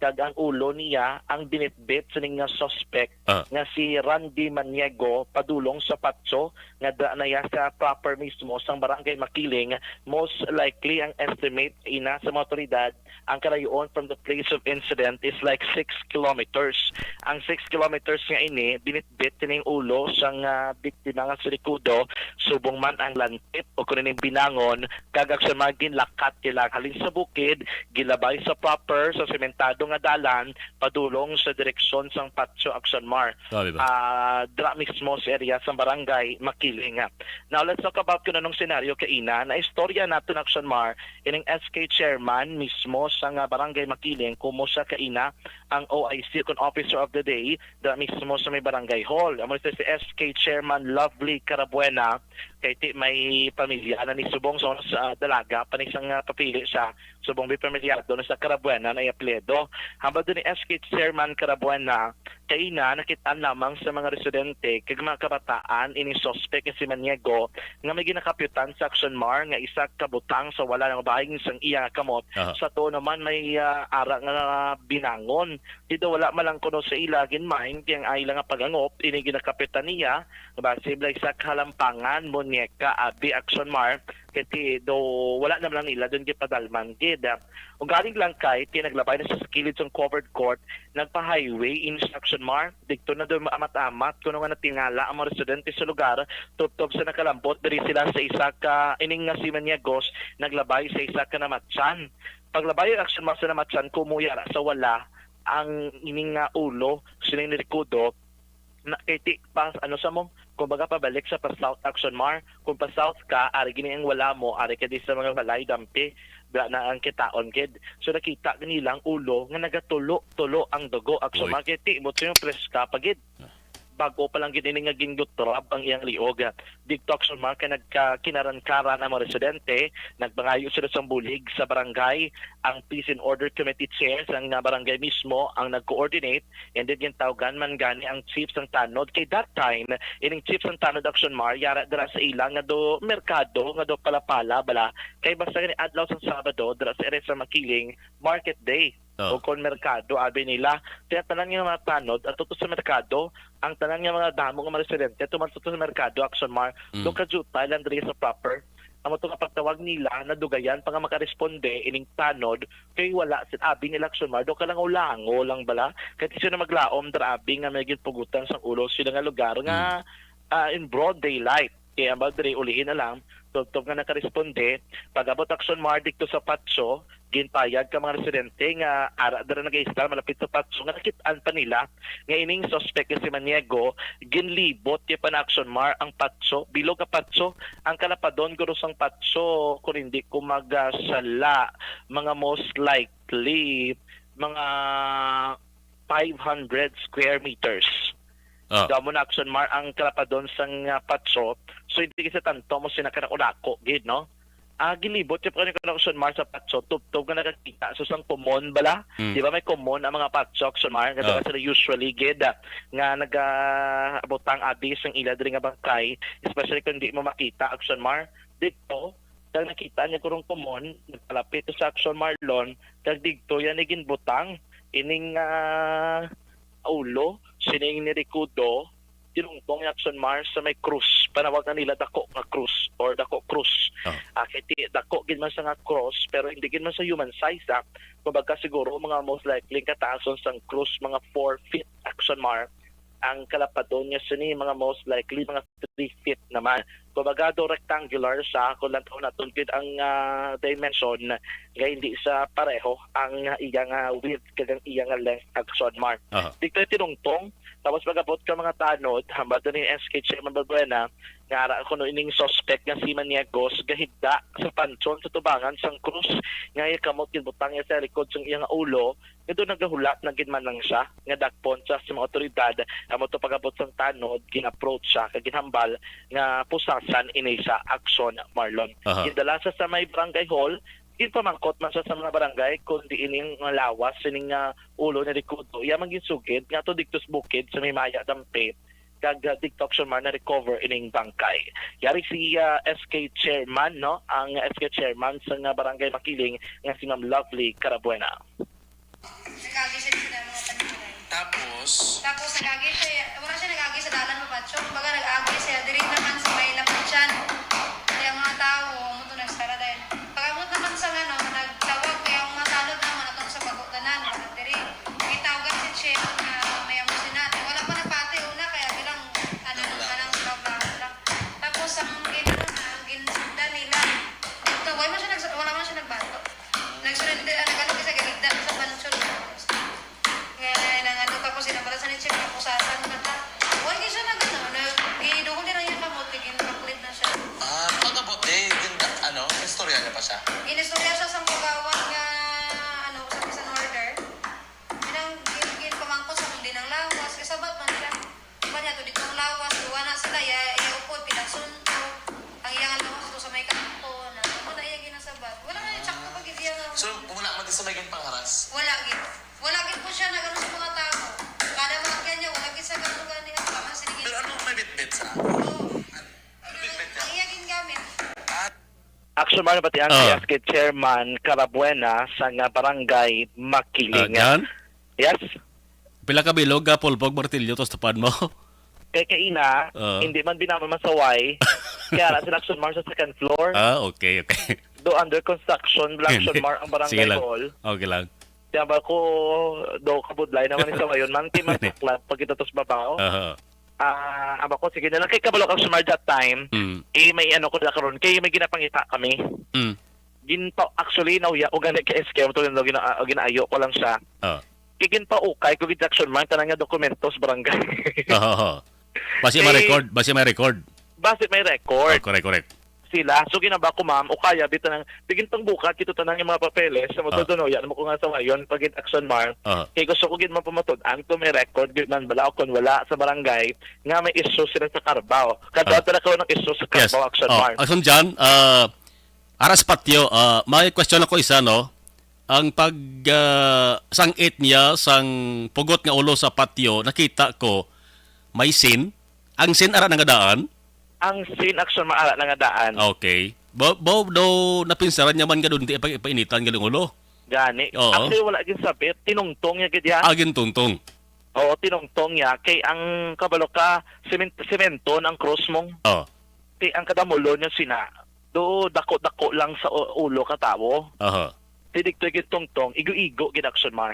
Speaker 15: kag ang ulo niya ang binitbit sa nga suspect nga si Randy Maniego padulong sa patso nga na ya sa proper mismo sang barangay Makiling. Most likely ang estimate ina sa mga otoridad ang kalayoon from the place of incident is like 6 kilometers. Ang 6 kilometers nga ini binitbit kining ulo sang biktima nga si Ricudo subong man ang lantip o kunin binangon kagag sa magin lakat kila halin sa bukid gilabay sa proper sa sementado nga dalan padulong sa direksyon sang Patso Actionmar. Dra mismo sa area sa barangay Makiling. Now let's talk about kung anong senaryo kaina na istorya natin Actionmar ining SK chairman mismo sa barangay Makiling kumo sa kaina ang OIC kun officer of the day dra mismo sa may barangay hall. Amo si SK chairman Lovely Carabuena kay ti may pamilya na ni subong sa dalaga panisang papili sa subong may pamilyado na sa Carabuena na apelyido. Hambad ni SK chairman Carabuena kay na nakitaan lamang sa mga residente kag mga kabataan ini suspect si Maniego nga may ginakapyutan sa Actionmar nga isa kabutang sa wala ng bahing sang iya kamot. Sa to naman may ara nga binangon dito wala malang kuno sa ilagin mind kaya ay lang nga pagangop ini ginakapyutan niya base sa kalampangan Muñeca abi Actionmar kaya do wala naman lang nila doon gipadalman gid. Ug galing lang kay tinaglabay na sa kilid ng covered court nagpa-highway in Actionmar dikto na doon maamat-amat kuno nga natingala ang mga residente sa lugar tubtob sa nakalambot diri sila sa isa ka ining nga si Maniegos naglabay sa isa ka namatsan. Paglabay ang Actionmar sa namatsan kumuyara sa wala ang ining nga ulo sining ni Ricudo na kiti pa ano sa mo kumbaga pabalik sa pa-South Actionmar kung pa-South ka ari gini ang wala mo ari ka di sa mga balay dampi na ang kitaon gid so nakita nilang ulo nga nagatulo-tulo ang dugo Actionmar kiti mo yung preska pagid bago pa lang gid ini nga gingutrab ang iyang liog. Dikto Actionmar kay nagkakinaran-karan ang mga residente, nagbangayo sila sa bulig sa barangay. Ang Peace and Order Committee Chair ang barangay mismo ang nag-coordinate and then gintawgan man gani ang chief sang tanod. Kay that time, ining chief sang tanod Actionmar yara dira sa ilang nga do merkado nga do palapala bala kay basta gani adlaw sa Sabado dira sa area sa Makiling Market Day. O kon merkado abi nila kaya tanan nga mga tanod at tuto sa merkado ang tanan nga mga damo nga mga residente tumanto sa merkado Actionmar do kajuta lang diri sa proper amo to nga pagtawag nila na dugayan pa nga makaresponde ining tanod kay wala sin abi nila Actionmar do kalang ulango lang bala kay sino maglaom dra abi nga may pugutan sa ulo sila nga lugar nga in broad daylight kaya ba diri ulihin na lang tubtob nga nakaresponde pag-abot Actionmar dikto sa Patso ginpayag ka mga residente nga ara dara nag-i-install malapit sa Patso nga nakitaan pa nila nga ining suspect si Maniego ginlibot kay pa na Actionmar ang Patso bilog ka Patso ang kalapadon guro sang Patso kung hindi ko magasala mga most likely mga 500 square meters. Damo na Actionmar ang kalapadon sang Patso so hindi kasi tanto mo sinakanako gid no gilibot yung Actionmar sa Patso tubtob nga nakakita so sang common bala di ba may common ang mga Patso Actionmar nga sila usually gid nga nagabotang abis ang ila diri nga bangkay especially kung di mo makita Actionmar dito kag nakita niya kurong common nagpalapit sa Actionmar lawn kag dito yan igin butang ining ulo sining ni Ricudo tinungtong ni Actionmar sa may krus panawag na nila dako nga krus or dako krus kaya dako gid man sa nga cross pero hindi gid man sa human size kumbaga siguro mga most likely kataason sang krus mga 4 feet Actionmar ang kalapadon niya sini mga most likely mga 3 feet naman kumbaga do rectangular sa kung lang naton gid ang dimension nga hindi sa pareho ang iyang width kag ang iyang length Actionmar dito tinungtong tapos pag-abot ka mga tanod, hambad ni SK Chairman Balbuena, nga ara kuno ining suspect nga si Maniegos gahigda sa pansyon sa tubangan sang krus nga kamot gid butang niya sa likod sang iyang ulo, ito nagahulat na gid man lang siya nga dakpon sa mga otoridad, amo to pag-abot sang tanod, gin-approach siya kag ginhambal nga pusasan ini sa aksyon Marlon. Gidala sa may barangay hall pamangkot man sa mga barangay kundi ining lawas sining ulo ni Ricudo iya man ginsugid nga to diktos bukid sa may maya dampe kag dikto Actionmar na recover ining bangkay yari si SK chairman no ang SK chairman sa barangay Makiling nga si Ma'am Lovely Carabuena.
Speaker 16: Tapos nag-agi siya, wala siya nag-agi sa dalan mapatso. Kumbaga nag-agi siya, diri naman sa may lapatyan. Kaya ang mga tao, mo to nagsara dahil. Pag-amot naman sa ano, nagtawag kaya ang mga tanod naman atong sa pagkutanan. Diri, may tawagan si Chef na may amo sinat. Wala pa nagpati una, kaya bilang anang trabaho lang. Tapos ang ginsundan nila, wala man siya nagbato. Nagsunod din, nag-ano kasi galigda sa pansyon. Kaya tapos sinabalasan ni Chef, kapusasan na ta. Huwag niya siya nag-iduhol din ang yung kamot, ginapaklit na siya.
Speaker 17: Pagkabot istorya niya pa siya?
Speaker 16: Inistorya siya sa kagawad nga, sa isang order. Ginpamangkot sa kundi ng lawas, kasabat man siya. Diba niya, to ditong lawas, duwa na sila, iupod, pinagsunto. Ang iyang lawas to sa may kampo, wala iya ginasabat. Wala nga yung tsak kapag hindi yan.
Speaker 17: So, wala man din sa may pangharas?
Speaker 16: Wala gid. Wala gid po siya nagano sa mga tao. Kada mga kanya wala gid sa ganung gani at tama sinigit.
Speaker 17: Pero ano may bit-bit sa?
Speaker 16: Ang iya gingamit.
Speaker 15: Action man pati ang kayas kay Chairman Carabuena sa nga barangay Makiling.
Speaker 1: Yan?
Speaker 15: Yes.
Speaker 1: Pila ka bilog ka pulpog martilyo tos tapad mo.
Speaker 15: Kay kaina, hindi man binamamasaway. Kaya na sila Action Mar sa second floor.
Speaker 1: Okay.
Speaker 15: Do under construction, Action Mar ang
Speaker 1: Sige
Speaker 15: barangay
Speaker 1: lang.
Speaker 15: hall.
Speaker 1: Okay lang.
Speaker 15: Kaya ba ko do kabudlay naman isa ngayon. Man man saklat pag ito tos babaw. Aba ko sige na lang kay kabalo Action Mar that time. May ano ko na karon kay may ginapangita kami. Ginpa actually nauya o gani kay SK to lang ginaayo ko lang siya. Kigin pa ukay ko gid Action Mar tanang nga dokumentos barangay.
Speaker 1: Basi may record.
Speaker 15: Base may record.
Speaker 1: Correct.
Speaker 15: Sila. So ginaba ko ma'am, o kaya dito nang bigin tong bukat kito tanang yung mga papeles sa motodono yan mo ko nga sa wayon pag Action Mar. Kay gusto ko gid mapumatod ang to may record gid man bala kon wala sa barangay nga may issue sila sa Carabao. Kadto na ko ng issue sa Carabao Action Mar.
Speaker 1: Action dyan, aras patyo, may question ako isa, no? Ang sangit niya sang pugot nga ulo sa patyo, nakita ko may sin. Ang sin ara nga daan?
Speaker 15: Ang sin Action Mar ara nga daan.
Speaker 1: Okay. Bo napinsaran niya man gadun di painitan galing ulo.
Speaker 15: Gani.
Speaker 1: Oo.
Speaker 15: Actually wala gid sabit, tinungtong niya gid ya.
Speaker 1: Agin tungtong.
Speaker 15: Oo, tinungtong niya kay ang kabalo ka semento ang cross mong. Kay ang kadamulo niya sina. Do dako-dako lang sa ulo ka tawo. Tidigto gid tungtong, igo-igo gid Action Mar.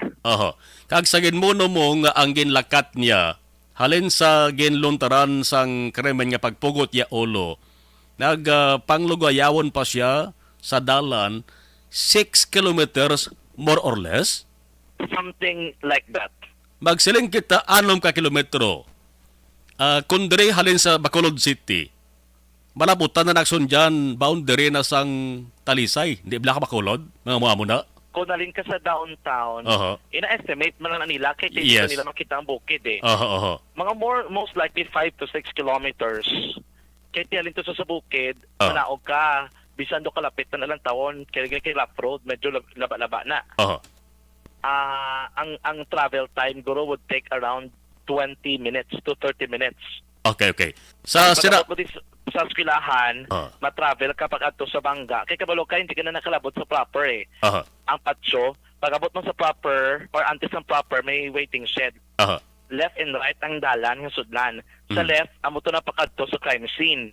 Speaker 1: Kag sa ginmuno mo nga ang ginlakat niya halin sa ginluntaran sang krimen nga pagpugot ya ulo. Panglugayawon pa siya sa dalan 6 kilometers more or less.
Speaker 15: Something like that.
Speaker 1: Magsiling kita 6 ka kilometro. Kung diri halin sa Bacolod City, malabutan na nakson dyan, boundary na sang Talisay. Hindi bala ka Bacolod? Mga mga muna?
Speaker 15: Kung nalin ka sa downtown, ina-estimate man lang nila kay
Speaker 1: Yes.
Speaker 15: nila makita ang bukid eh.
Speaker 1: Mga
Speaker 15: most likely 5 to 6 kilometers. Kaya tialin to sa bukid, manaog ka, bisan do kalapit na lang tawon, kay Lap Road, medyo laba-laba na. Ang travel time guro would take around 20 minutes to 30 minutes.
Speaker 1: Okay. Sa
Speaker 15: eskwelahan, matravel ka pag adto sa Bangga. Kay kabalo ka hindi ka na nakalabot sa proper eh. Ang patso, pag abot mo sa proper or antes ng proper may waiting shed. Left and right ang dalan nga sudlan. Sa left, amo to na pakadto sa crime scene.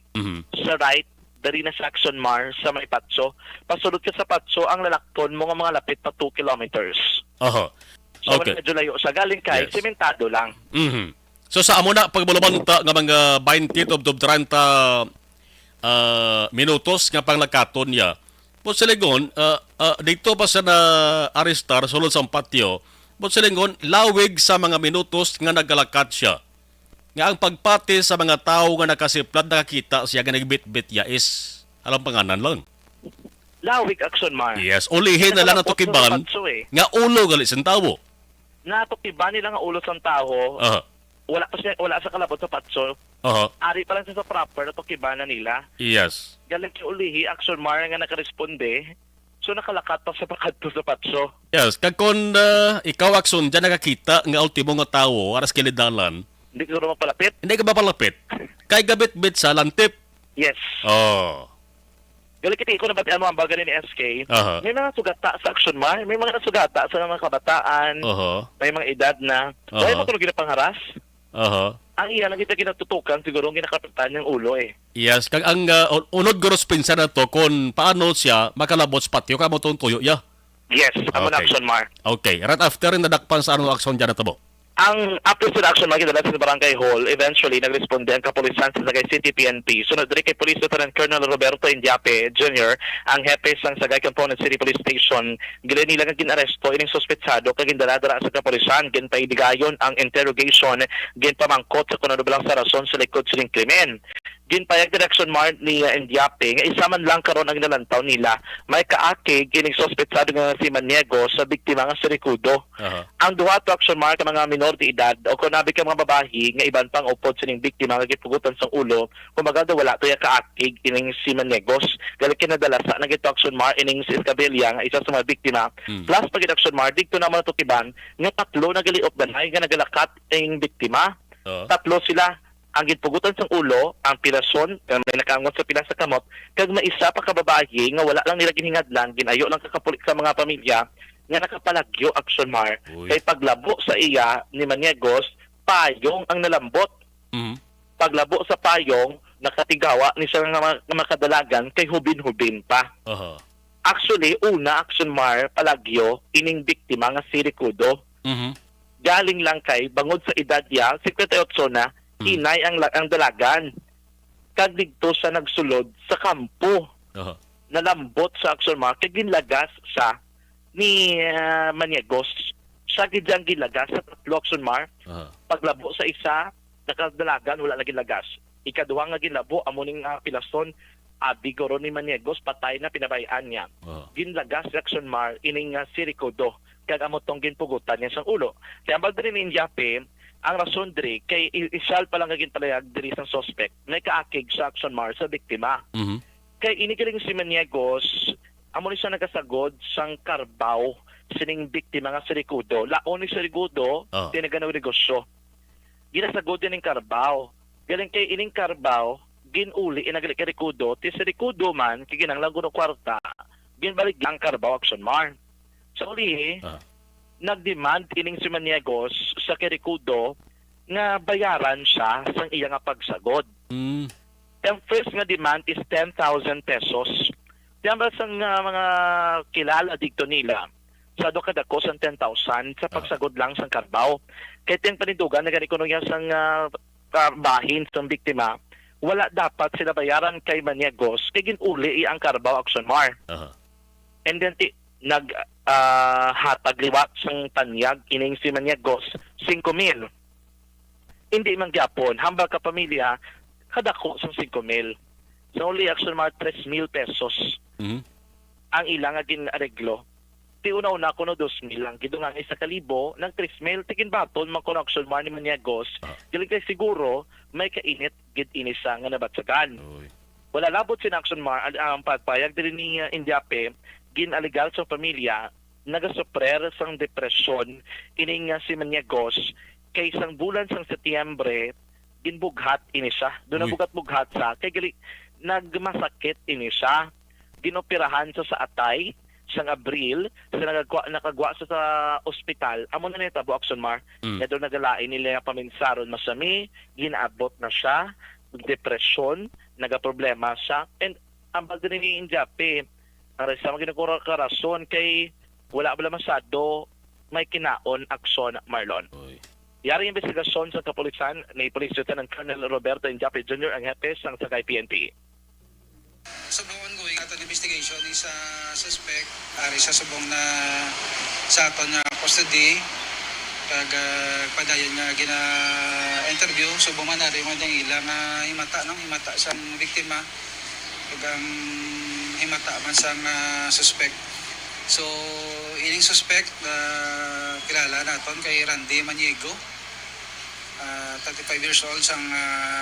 Speaker 15: Sa right, dari na sa Action Mar sa may patso. Pasulod ka sa patso, ang lalakton mo nga mga lapit pa 2 kilometers. So medyo layo sa galing kay sementado lang.
Speaker 1: So sa amo na pagbulabanta nga mga 20 to 30 minutos nga panglakaton niya. Po silingon dito pa sa na arestar sulod sa patio. Po silingon lawig sa mga minutos nga nagalakat siya. Nga ang pagpati sa mga tao nga nakasiplad nakakita siya nga nagbit-bit ya is alam panganan lang.
Speaker 15: Lawig Action Mar.
Speaker 1: Yes, ulihin na lang na tukiban nga ulo gali sa tawo.
Speaker 15: Natukiban nila nga ulo sa tao. Wala sa kalabot sa patso. Ari pa lang sa proper na tukibana nila.
Speaker 1: Yes.
Speaker 15: Galing kay ulihi Action Mar nga nakaresponde. So nakalakat pa sa pakadto sa patso.
Speaker 1: Yes, kag kun ikaw Action diyan nakakita nga ultimo nga tawo aras kilidalan.
Speaker 15: Hindi ka ro mapalapit?
Speaker 1: Hindi ka mapalapit. Kay gabit-bit sa lantip.
Speaker 15: Yes. Gali kiti ko nabatian mo ang baga ni SK.
Speaker 1: Aha.
Speaker 15: May mga sugata sa Action Mar, may mga sugata sa mga kabataan,
Speaker 1: Aha.
Speaker 15: may mga edad na.
Speaker 1: Aha.
Speaker 15: Dahil mo tulog pangharas.
Speaker 1: Aha.
Speaker 15: Ang iya lang kita kinatutukan siguro ang kinakapitan ng ulo eh.
Speaker 1: Yes, kag ang unod guros pinsa na to kung paano siya makalabot sa patio kamo tong tuyo ya.
Speaker 15: Yes, amo na Action Mar.
Speaker 1: Okay, right after nadakpan sa anong aksyon dyan na tabo.
Speaker 15: Ang after sa action makidala sa Barangay Hall, eventually nagresponde ang kapulisan sa Sagay City PNP. Sunod diri kay Police Lieutenant Colonel Roberto Indiape Jr., ang hepe sang Sagay Component City Police Station. Gili nila nga ginaresto ining suspetsado kag gindaladara sa kapulisan, ginpaidigayon ang interrogation, ginpamangkot sa kuno bilang sa rason sa likod sining krimen. Ginpayag direction Mar ni Indiape nga isa man lang karon ang nalantaw nila may kaakig kining suspetsado nga si Maniego sa biktima nga si Ricudo. Ang duha to action Mar ka mga minor de edad o kung nabi ka mga babahi nga iban pang upod sining biktima nga gipugutan sa ulo kumbaga wala to ya kaakig ining si Maniegos gali kinadala sa nagito action Mar ining si Escabella nga isa sa mga biktima plus pag action Mar dito naman tukiban nga tatlo na gali opdanay nga nagalakat ing biktima. Tatlo sila ang gitpugutan sa ulo, ang pilason, may nakaangot sa pilas sa kamot, kag maisa pa kababayi nga wala lang nila ginhingadlan, ginayo lang kakapulik sa mga pamilya, nga nakapalagyo Action Mar. Kay paglabo sa iya ni Maniegos, payong ang nalambot. Paglabo sa payong, nakatigawa ni siya nga makadalagan, kay hubin-hubin pa. Actually, una Action Mar, palagyo, ining biktima nga si Ricudo. Galing lang kay, bangod sa edad niya, 58 na, inay ang dalagan. Kag dito sa nagsulod sa kampo. Nalambot sa Action Mar kag ginlagas sa ni Maniegos. Sa gidyang gilagas sa tatlo Action Mar. Paglabo sa isa, nakadalagan wala lagi lagas. Ikaduha nga ginlabo amo ning pilason bigoro ni Maniegos patay na pinabayaan niya. Ginlagas sa Action Mar ining si Ricudo kag amo tong ginpugutan niya sa ulo. Kaya ambag diri ni Indiape ang rason diri kay isyal pa lang gagin palayag diri sa suspect may kaakig sa Action Mar sa biktima. Kay inigaling si Maniegos amo ni siya nagasagod sang karbaw sining biktima nga si Ricudo. Laon ni si Ricudo tinaganaw negosyo. Ginasagod din ning karbaw. Galing kay ining karbaw ginuli inagali kay Ricudo ti si Ricudo man kay ginanglang kuno kwarta ginbalik ang karbaw Action Mar. Sa uli nagdemand ining si Maniegos sa Ricudo nga bayaran siya sa iya nga pagsagod. Ang first nga demand is 10,000 pesos. Tiyambal sa mga kilala dito nila, sa do kadako sa 10,000 sa pagsagod lang sa karbaw. Kaya tiyang panidugan na ganito niya sa bahin sa biktima, wala dapat sila bayaran kay Maniegos kay ginuli ang karbaw Action Mar. And then hatag liwat sang tanyag ining si Maniegos 5,000. Hindi man gyapon hambal ka pamilya kadako sang 5,000. So only Action Mar 3,000 pesos. Ang ilang nga ginareglo. Ti una-una kuno 2,000 lang gidungan isa kalibo ng 3,000 tigin baton man kuno Action Mar ni Maniegos. Dili kay siguro may kainit gid inisa nga nabatsagan. Wala labot si Action Mar ang pagpayag diri ni Indiape ginaligal sa pamilya nagasuprer sang depresyon ining si Maniegos kay isang bulan sang Setyembre ginbughat ini siya. Doon nabugat-bughat sa kay gali nagmasakit ini siya. Ginoperahan sa atay sang Abril sa nakagwa sa ospital amo na nita Action Mar na doon nagalain nila paminsaron masami ginaabot na siya depresyon nagaproblema siya and ang bagay ni Indiape ang sa mga ginagkarason kay wala bala masyado may kinaon aksyon Marlon. Yari investigasyon sa kapulisan ni Police Lieutenant Colonel Roberto Indiape Jr. ang hepe sang Sagay PNP.
Speaker 18: Subong ongoing ato investigation sa suspect ari sa subong na sa aton nga custody kag padayon nga gina interview subong man ari man ding ilang himata sang biktima kag ang himata man sang suspect. So ining suspect kilala naton kay Randy Maniego, 35 years old sang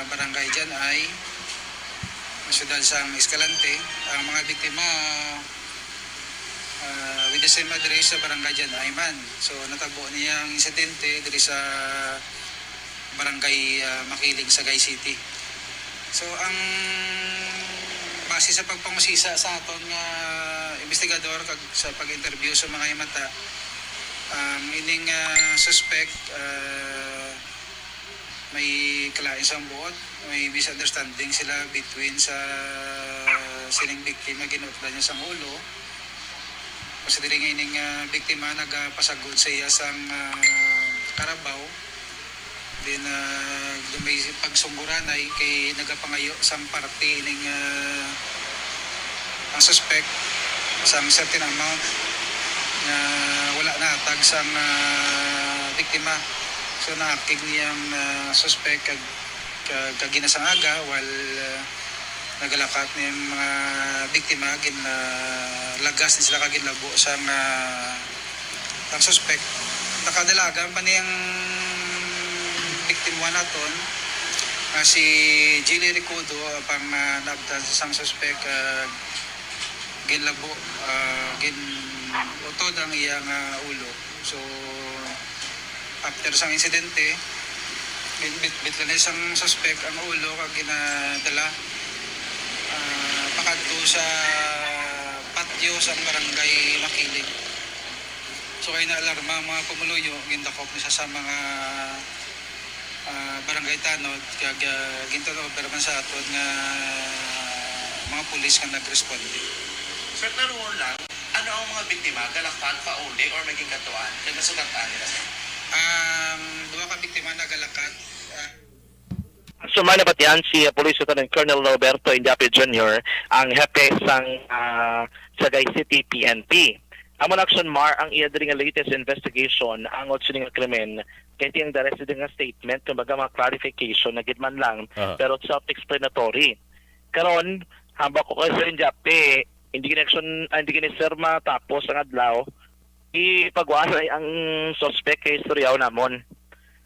Speaker 18: barangay dyan ay masudal sang Escalante. Ang mga biktima with the same address sa barangay dyan ay man. So natagbo niyang insidente diri sa barangay Makiling, Sagay City. So ang base sa pagpangasisa sa aton nga investigador kag sa pag-interview sa mga himata, ining suspect may kalain sang buot, may misunderstanding sila between sa sining biktima ginutla niya sang ulo. Kasi diri nga ining biktima nagapasagod sa iya sang karabaw. Then dumay pagsungguranay kay nagapangayo sang parte ining ang suspect sang certain amount na wala na tag sang biktima. So naakig niyang suspect kag ginasangaga while nagalakat niyang mga biktima lagas ni sila kag ginlabo sang suspect. Nakadalagan pa niyang biktima naton si Jilly Ricudo pang nabtan sa sang suspect ginlabo utod ang iyang ulo. So after sang insidente bitbit lang isang suspect ang ulo kag ginadala pakadto sa patio sa barangay Makiling. So kay naalarma mga pumuluyo gindakop ni sa mga barangay Tanod kag gintunover man sa aton nga mga pulis nga nagresponde.
Speaker 17: Sir, naroon lang, ano ang mga biktima? Galakad, pauli, or maging katuan? Kaya nasugatan nila sir?
Speaker 18: Dua ka biktima nagalakad.
Speaker 15: Sumana pati yan si Police Lieutenant Colonel Roberto Indiapi Jr. ang hepe sang Sagay City PNP. Amon action mar ang iya diri nga latest investigation ang sining nga krimen kay tiyang the rest nga statement kumbaga mga clarification na gidman lang pero self-explanatory. Karon hamba ko kay Sir Indiapi hindi kini sir matapos ang adlaw ipagwanay ang suspect kay istoryaw namon.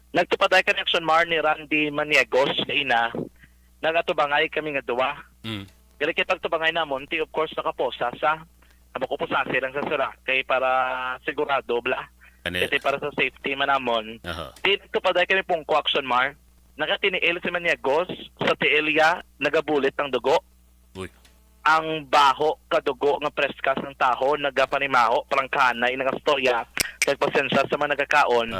Speaker 15: Nagtupad ay kami action mar ni Randy Maniegos na ina. Nagatubangay kami nga duwa. Kaya kaya pagtubangay namon, of course nakaposa sa makuposase lang sa sira kay para sigurado bla. Kasi para sa safety man namon. Dito pa ay kami pong action mar. Nakatiniil si Maniegos sa tiilya nagabulit ng dugo. Ang baho kadugo nga preskas ng taho nagapanimaho parang kanay nga storya kay pasensya sa mga nagakaon.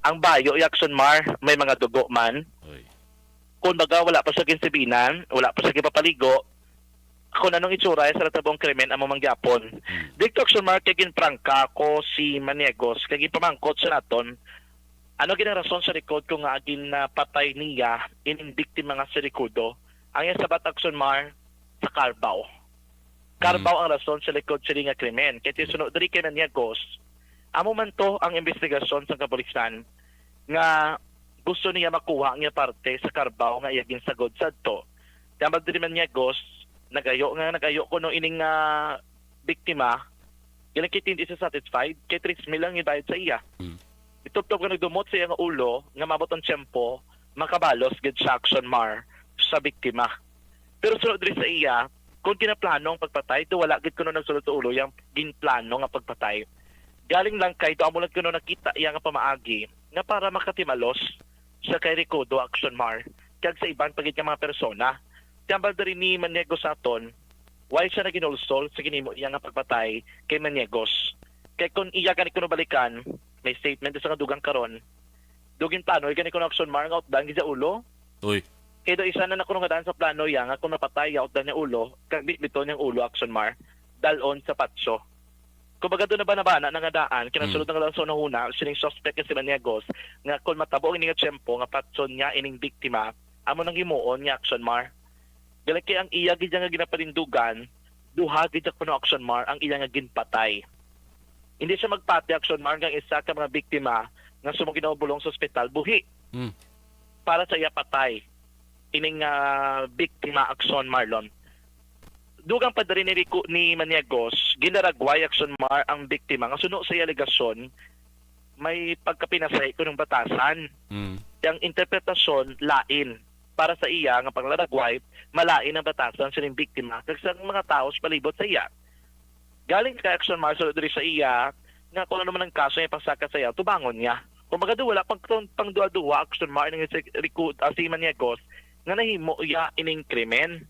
Speaker 15: Ang bayo action mar may mga dugo man. Kung baga wala pa sa ginsibinan, wala pa sa gipapaligo, kung anong itsura sa natabong krimen amo mangyapon. Dito action mar kay ginprangka ko si Maniegos kay gipamangkot sa naton. Ano ginang rason sa likod kung nga patay niya ining biktima nga si Ricudo? Ang iya sabat action mar sa Carabao. Carabao ang rason sa likod sa nga krimen. Kaya sunod diri kay Maniegos, amo man to ang investigasyon sa kapulisan nga gusto niya makuha niya parte sa Carabao nga iyaging sagod sadto. Kaya magdiri Maniegos, nagayo ko no ining biktima, ilang kit hindi siya satisfied, kay 3 lang ibayad sa iya. Ituptop ka nagdumot sa iyang ulo, nga mabot ang tiyempo, makabalos gid sa action mar sa biktima. Pero sunod diri sa iya, kung kinaplano ang pagpatay, to wala gid kuno nagsulod sa ulo yang ginplano nga pagpatay. Galing lang kay to amo lang kuno nakita iya nga pamaagi nga para makatimalos sa kay Ricudo action mar kag sa iban pagit nga mga persona. Tambal diri ni Maniegos aton, why siya naginulsol sa ginimo iya nga pagpatay kay Maniegos. Kay kun iya gani kuno balikan, may statement sa dugang karon. Dugin plano gani kuno action mar nga utdan sa ulo. Kaya do isa na nakuno nga daan sa plano iya nga kung napatay utdan niya ulo, kag bitbiton niyang ulo action mar dalon sa patso. Kumbaga doon na ba nabana nga daan, kinasulod nga lang sa unahuna, sining suspect si Maniegos, nga kung matabo ini nga tiyempo, nga patson niya ining biktima, amo nang himuon nga action mar. Galaki ang iya gid nga ginaparindugan, duha gid kuno action mar ang iya nga ginpatay. Hindi siya magpatay action mar nga isa ka mga biktima nga sumong ginabulong sa ospital buhi. Para sa iya patay ining biktima action marlon. Dugang pa rin ni Maniegos, ginaragway action mar ang biktima nga suno sa alegasyon may pagkapinasay ko ng batasan. Yang interpretasyon lain para sa iya nga panglaragway malain ang batasan sa ning biktima kag sa mga tao sa palibot sa iya. Galing ka action mar so diri sa iya nga kung ano man ang kaso nga pasaka sa iya tubangon niya. Kung magado wala pang duwa action mar ning si Maniegos nga nahimo iya ining krimen.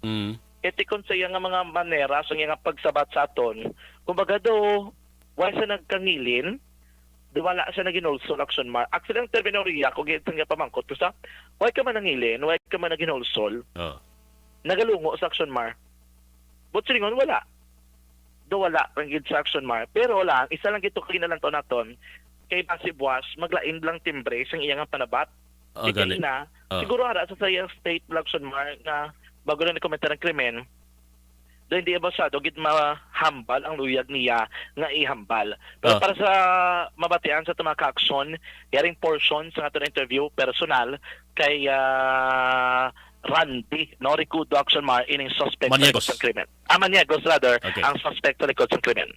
Speaker 15: etikon sa iya nga mga manera sa iya nga pagsabat sa aton. Kumbaga do, wala sa nagkangilin, do wala siya naginulsol action mar. Actually, ang terminolohiya, kung itong nga pamangkot, kasi wala ka man nangilin, wala ka man naginulsol, nagalungo sa action mar. But silingon, wala. Do wala, ranggid sa action mar. Pero lang, isa lang ito kinalanto naton, kay Basi Buwas, maglain lang timbre sa iya nga panabat.
Speaker 1: Gali.
Speaker 15: Na, siguro hara sa sayang state action mar na bago na ni-komentar ng krimen, do hindi masyado gid mahambal ang luyag niya nga ihambal. Pero para sa mabatian sa mga ka-aksyon, yaring portion sa aton interview personal kay Randy, no, Ricudo Action Mar, ining suspect
Speaker 1: Maniegos.
Speaker 15: sa krimen. Maniegos rather,
Speaker 1: Okay.
Speaker 15: ang suspect sa likod sa krimen.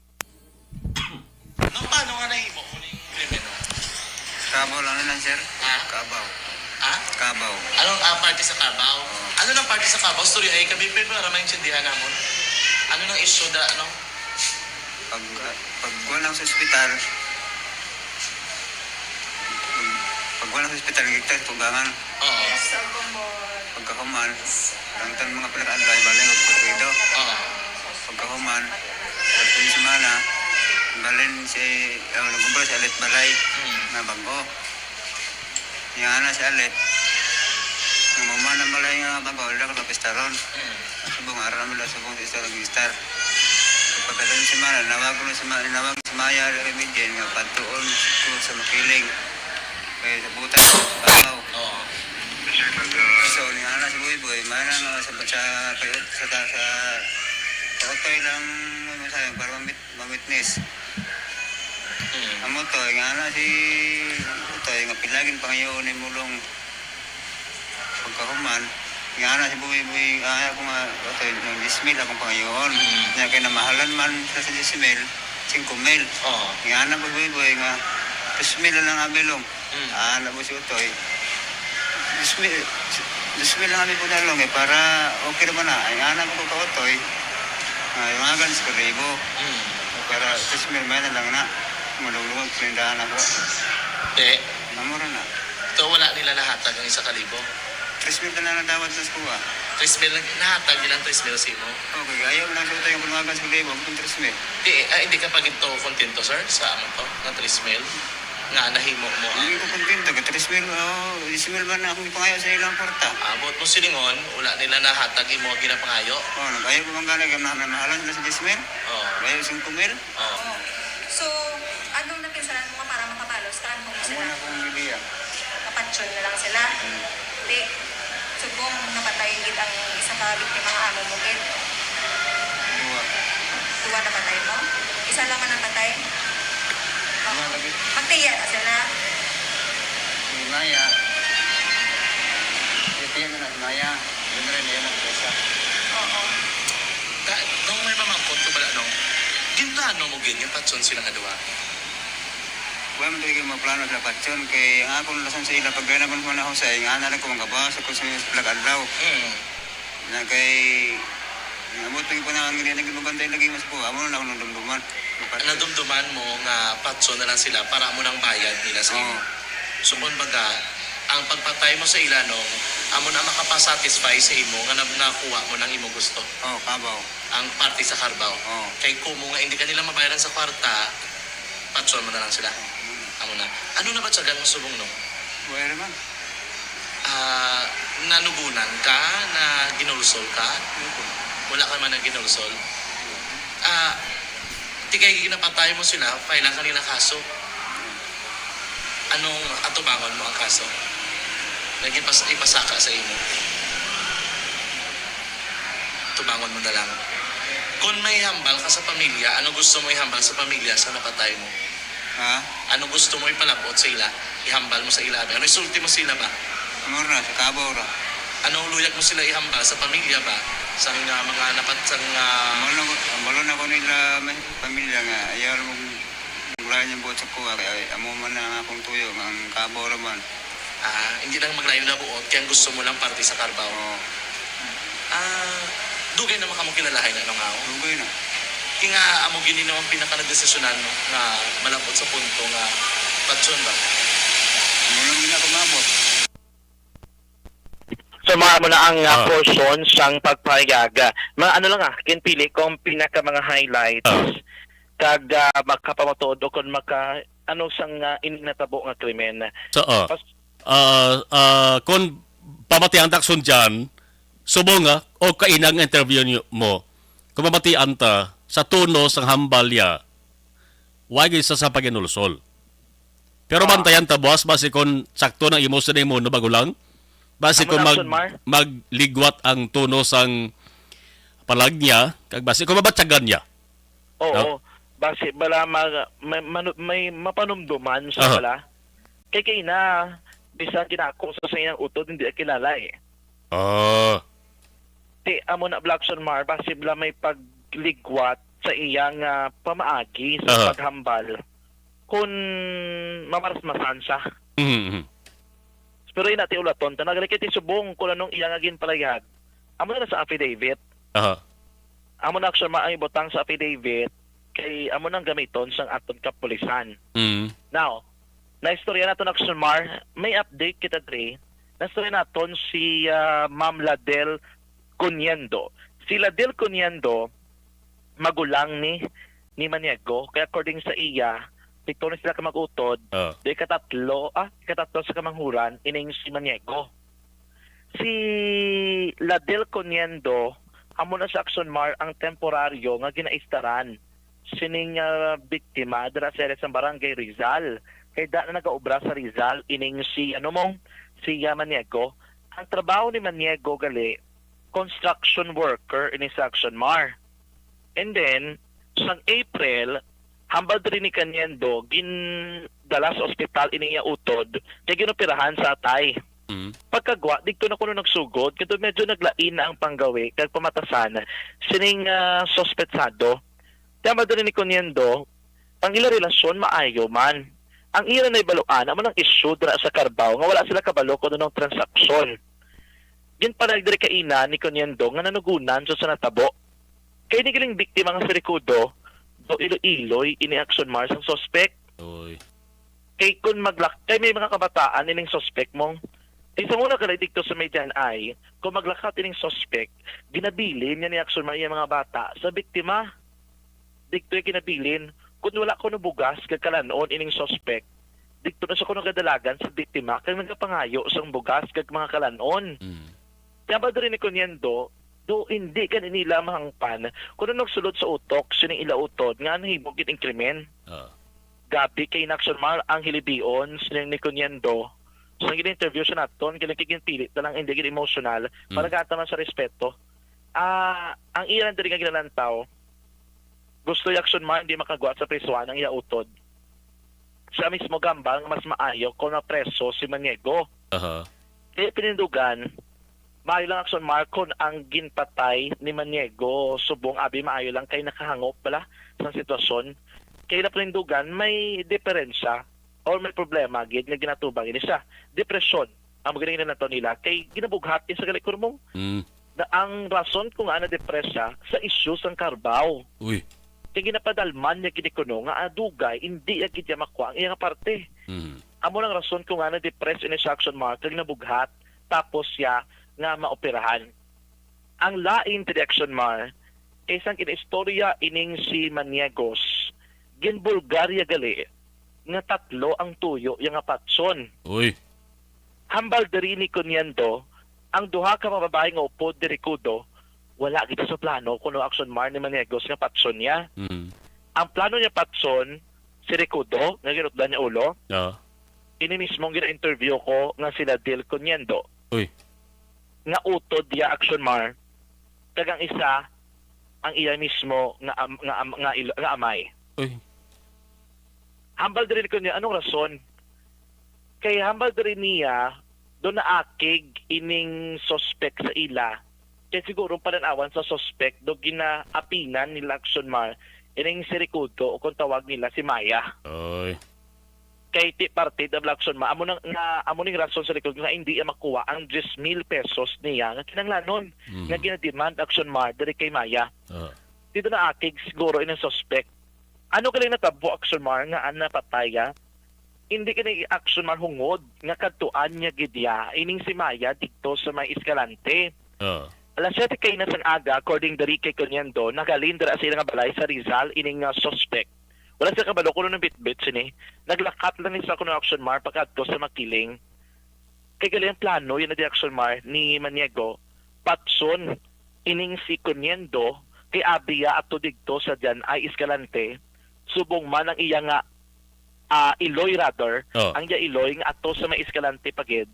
Speaker 17: Paano nga nahimo ko ng krimen?
Speaker 18: Kabaw lang lang, sir. Kabaw. Kabaw.
Speaker 17: Anong party sa Kabaw? Ano ng party sa Kabaw? Story ay kami pero para maintindihan namon. Ano nang issue da ano?
Speaker 18: Pag wala sa ospital, pag wala sa ospital, nagigtas, tugangan.
Speaker 17: Oo.
Speaker 18: Pagkahuman, ang tan mga pinaka-advise, balay magpapwido.
Speaker 17: Oo.
Speaker 18: Pagkahuman, pagkahuman semana, balin si, nagkumpara si Alit Balay, na bago. Yung ana si Alit, yung mamana balay nga bago, wala ka papistaron. Subong araw namin lang subong sa isang nag-star. Pagkadaling semana, nawag si Maya Remedian nga patuon ko sa makiling. Kaya sa butan, babaw.
Speaker 17: Oo.
Speaker 18: So, ni ana si Boy, mana nga sa otoy lang masayang para ma-witness. Amo to, nga ana si otoy nga pilagin pangayon ni mulong pagkahuman. Nga ana si Boy, kaya ko nga otoy ng 10,000 akong pangayon. Nga kaya namahalan man sa 10,000, 5,000. Nga ana po Boy nga 10,000 lang abilong. Ana po si otoy. 10,000 lang kami po nalong para okay naman na. Ay anak ko kautoy. Yung agan sa karibo. Para 10,000 may na lang na. Malulungog pindahan ako. Namura na.
Speaker 17: Ito wala nila nahatag ang 1,000.
Speaker 18: 3,000 na lang nadawat sa skuha.
Speaker 17: 3,000 lang nahatag nilang 3,000 sa imo.
Speaker 18: Okay, ayaw lang sa ito yung pulungagan sa karibo. Kung 3,000.
Speaker 17: Hindi ka pa ginto kontento sir sa amo to na 3,000 nga nahimo mo.
Speaker 18: Hindi ko kontento. 3,000 10,000 man na akong ipangayo sa ilang porta.
Speaker 17: Abot mo silingon, wala nila nahatag imo ginapangayo.
Speaker 18: Nag-ayaw ko bang galing na mahalan nila sa 10,000? Ayaw 5,000?
Speaker 16: So, anong napinsalan mo nga para makabalos? Kaan mo sila?
Speaker 18: Muna akong bibiya.
Speaker 16: Kapatsyon na lang sila. Di, subong napatay gid ang isa ka biktima nga amo mo gid. Duwa na patay mo? Isa lang man ang patay? Magtiya na sila.
Speaker 18: Si Maya. Itiyan na si Maya. Yun rin yun ang presa.
Speaker 16: Oo.
Speaker 17: Nung may mamangkot ko pala nung, gintano mo ganyan, patson sila nga duwa.
Speaker 18: Huwag mo talagang maplano sa patson. Kaya nga ako nasan sa ila. Pag gana ko na ako sa nga na lang ko mga basa ko sa plag-adlaw. Na kay... Amot lagi po na ang nagibabantay lagi mas po. Amo na ako nang dumduman.
Speaker 17: Nadumduman mo nga patson na lang sila para mo nang bayad nila sa imo. So baga, ang pagpatay mo sa ila nung, amo na makapasatisfy sa imo nga nakuha mo ng imo gusto.
Speaker 18: Kabaw.
Speaker 17: Ang party sa Carbaw. Kay kumo nga hindi ka nila mabayaran sa kwarta, patson mo na lang sila. Amo na. Ano na ba tsagan mo subong nung?
Speaker 18: Buhay naman.
Speaker 17: Nanugunan ka, na ginulsol ka? Wala ka man na ginulsol? Tigay ginapatay mo sila, file ang kanila kaso. Anong atubangon mo ang kaso? Ipasaka sa imo. Tubangon mo na lang. Kung may hambal ka sa pamilya, ano gusto mo ihambal sa pamilya sa napatay mo? Ano gusto mo ipalabot sa ila? Ihambal mo sa ila ba? Ano isulti mo sila ba?
Speaker 18: Amor na, sa Kabaw ra.
Speaker 17: Anong luyag mo sila ihambal sa pamilya ba? Sa mga napatsang...
Speaker 18: Malo na ko nila may pamilya nga. Ayaw mong maglayan yung buot sa kuha. Kaya amo man na akong tuyo. Ang Kabaw ra man.
Speaker 17: Hindi lang maglayan na buot. Kaya gusto mo lang party sa Carbaw. Dugay na makamukilalahay na nung ako.
Speaker 18: Dugay na.
Speaker 17: Kaya nga amo gini naman pinaka-nagdesisyonan no, nga malapot sa punto nga patson ba?
Speaker 18: Amo lang gina kumabot.
Speaker 15: So Mar mo na ang portion siyang pagpayaga. Mga ano lang kinpili kong pinaka mga highlights kag makapamatuod o kung ano sang ininatabo nga krimen.
Speaker 1: So, kung pamatian takson dyan, subong o kainang interview mo, kung pamatian ta sa tuno sang hambalya, wag isa sa paginulsol. Pero bantayan ta, boss, base kung sakto ng imo sa mo no bago lang, base kung magligwat ang tuno sang palag niya, kag base kung mabatsagan niya.
Speaker 15: Oo. Base bala may mapanumduman sa bala. Kay na bisan ginako sa iyang utod hindi kilala eh. Ti amo na Blackson Mar base bala may pagligwat sa iyang pamaagi sa paghambal. Kung mamarasmasan siya. Pero inati ulaton tanagali kay subong kung anong iyang agin palayag. Amo na sa affidavit. Amo na action maay botang sa affidavit kay amo nang gamiton sang aton kapulisan. Now, naistorya naton action Mar, may update kita dre. Naistorya naton si Ma'am Ladel Cuniendo. Si Ladel Cuniendo magulang ni Maniego, kaya according sa iya, pito na sila ka mag-utod, di katatlo sa kamanghuran, ining si Maniego. Si Ladel Cuniendo, amo na sa Action Mar ang temporaryo nga ginaistaran sining biktima dira sa sa barangay Rizal. Kay da na nagaobra sa Rizal, ining si si Maniego. Ang trabaho ni Maniego gali, construction worker ini sa Action Mar. And then, sa April, hambal din ni Caniendo, gindala sa ospital iniya utod, kaya ginoperahan sa atay. Pagkagwa, dito na kuno nagsugod, kaya medyo naglain na ang panggawi, kaya pamatasan, sining sospetsado. Kaya hambal din ni Caniendo, ang ila relasyon maayo man. Ang ira na ibaluan, naman ang issue dira sa Carabao, nga wala sila kabalo kuno ng transaksyon. Ginpanag diri kaina ni Caniendo, nga nanugunan sa natabo. Kaya ni giling biktima nga si Ricudo, do ilo-iloy ini Action Mars ang suspect. Kay kun kay may mga kabataan ining suspect mong isang una kalay dito sa Median ay kung maglakat ining suspect, ginabilin niya ni Action Mars yung mga bata sa biktima. Dito yung kinabilin. Kung wala ko bugas kagkalanon ining suspect, dito na sa kuno kadalagan sa biktima kay nagapangayo sang bugas kag mga kalanon. Kaya ba rin ni Cuniendo, do hindi ka nila mahangpan kung nagsulod sa utok sining ilautod nga nahibog ining krimen. Gabi kay Action Mar ang hilibion sining ni Cuniendo. So gin-interview siya naton kiling pilit na lang hindi gin emotional para gataman sa respeto. Ang iran diri nga ginalantaw gusto yung Action Mar hindi makagwa sa prisuan ang ilautod. Siya mismo gambang mas maayo kung na preso si Maniego. Kaya pinindugan maayo lang Action Mar kung ang ginpatay ni Maniego subong abi maayo lang kay nakahangop pala sa sitwasyon. Kaya na panindugan may diferensya or may problema gid nga ginatubang ini siya. Depresyon ang magaling na nato nila kay ginabughat sa galikurmong. Na ang rason kung ana depresya sa issue sang Carabao. Kaya ginapadalman niya kinikuno nga adugay hindi agid niya makuha ang iyang parte. Amo lang rason kung ana depressed ini sa Action Mar kay nabughat tapos siya nga maoperahan. Ang lain Action Mar isang kinistorya ining si Maniegos gin Bulgaria gali nga tatlo ang tuyo yung apatson. Hambal diri ni Cuniendo ang duha ka mga babae nga upod di Ricudo wala kita sa plano kuno Action Mar ni Maniegos nga patson niya. Ang plano niya patson si Ricudo nga ginutdan niya ulo. Ini mismong gina-interview ko nga sila Del Cuniendo. Nga utod dia Action Mar kagang isa ang iya mismo nga amay. Hambal diri ko niya anong rason? Kay hambal diri niya do naakig ining suspect sa ila. Kaya siguro pananawan sa suspect do ginaapinan ni Action Mar ining si Ricudo o kung tawag nila si Maya. Kay ti parte da Action Mar amo ning rason sa likod nga hindi makuha ang 10,000 pesos niya nga kinanglanon nga ginademand Action Mar diri kay Maya. Dito na akig siguro ining suspect. Ano kali natabo Action Mar nga napataya hindi ka action marhungod nga kadtuan niya gidya ining si Maya dito sa may Escalante. Alas 7 kay na sang aga, according diri kay Coniendo, nagalin dira sila nga balay sa Rizal ining suspect. Wala siya kabalo kuno ng bitbit sini. Naglakat lang ni sa kuno action mar pagkadto sa Makiling. Kay gali ang plano yun na di action mar ni Maniego, patson ining si Coniendo kay abiya ato digto sa diyan ay Escalante. Subong man ang iya nga Iloy rather, ang iya Iloy nga ato sa may Escalante pagid,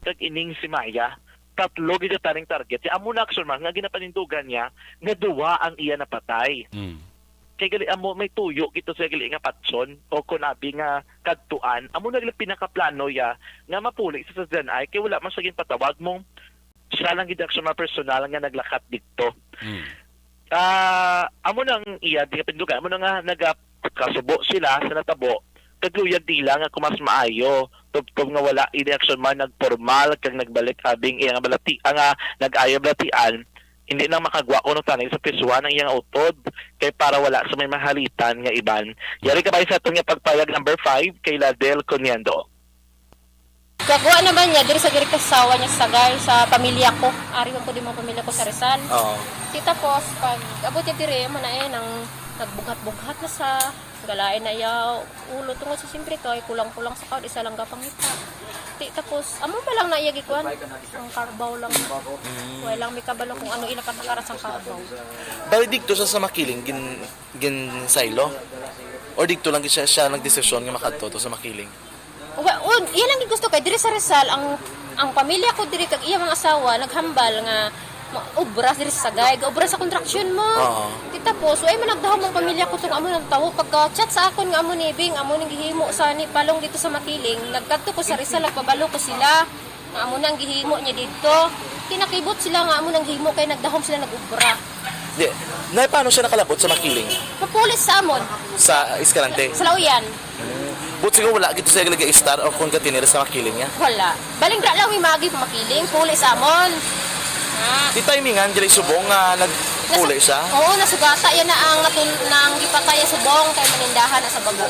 Speaker 15: kag ining si Maya, tatlo gid taning target. Si amo na action man nga ginapanindugan niya nga duwa ang iya napatay. Kay gali amo may tuyo gito sa gali nga patson o kunabi nga kadtuan, amo na gali pinakaplano ya nga mapuli sa sadyan ay kay wala man saging patawag mo siya lang gid action man personal nga naglakat dito. Amo nang iya di pindugan, amo na nga nagakasubo sila sa natabo. Kaguyag dila nga kumas maayo tubtob nga wala ini action man nagpormal kag nagbalik abing iya nga balati nga nag-ayo balatian hindi na makagwa ko no tanay sa piswan ang iyang utod kay para wala sa may mahalitan nga iban. Yari ka ba sa atong nga pagpayag number 5 kay Ladel Coniendo.
Speaker 19: Gagawa naman niya diri sa diri kasawa niya sagay sa pamilya ko. Ari man po di mo pamilya ko sa Rizal. Tapos pag abot niya diri man na nang nagbughat-bughat na sa galain na yaw ulo tungod sa simpre to ay kulang-kulang sa kaod isa lang gapangita. Tapos amo pa lang naiyagi kuan ang carbaw lang. Wala lang may kabalo kung ano ila katakaras ang carbaw.
Speaker 17: Bali dikto sa Makiling gin saylo or dikto lang siya nagdesisyon nga makadto to sa Makiling.
Speaker 19: Iya lang gusto kay diri sa Rizal ang pamilya ko diri kag iya mga asawa naghambal nga obra diri sa sagay, obra sa construction mo. Tapos way man nagdahom ang pamilya ko tong amo nang tawo pagka-chat sa akon nga amo ni Bing, amo ning gihimo sa ni palong dito sa Makiling. Nagkadto ko sa Rizal nagpabalo ko sila. Amo nang gihimo niya dito. Kinakibot sila nga amo nang gihimo kay nagdahom sila nag-obra.
Speaker 17: Di, na paano siya nakalapot sa Makiling?
Speaker 19: Papulis sa amon.
Speaker 17: Sa Escalante?
Speaker 19: Sa Lauyan.
Speaker 17: But siguro wala gito siya nag-star o kung katinira sa Makiling niya?
Speaker 19: Wala. Balingdra lang may magi pa Makiling, pulis sa amon.
Speaker 17: Di timingan dili subong nga nagpuli siya?
Speaker 19: Oo, nasugata yan na ang nang gipatay sa subong kay manindahan na sa bago.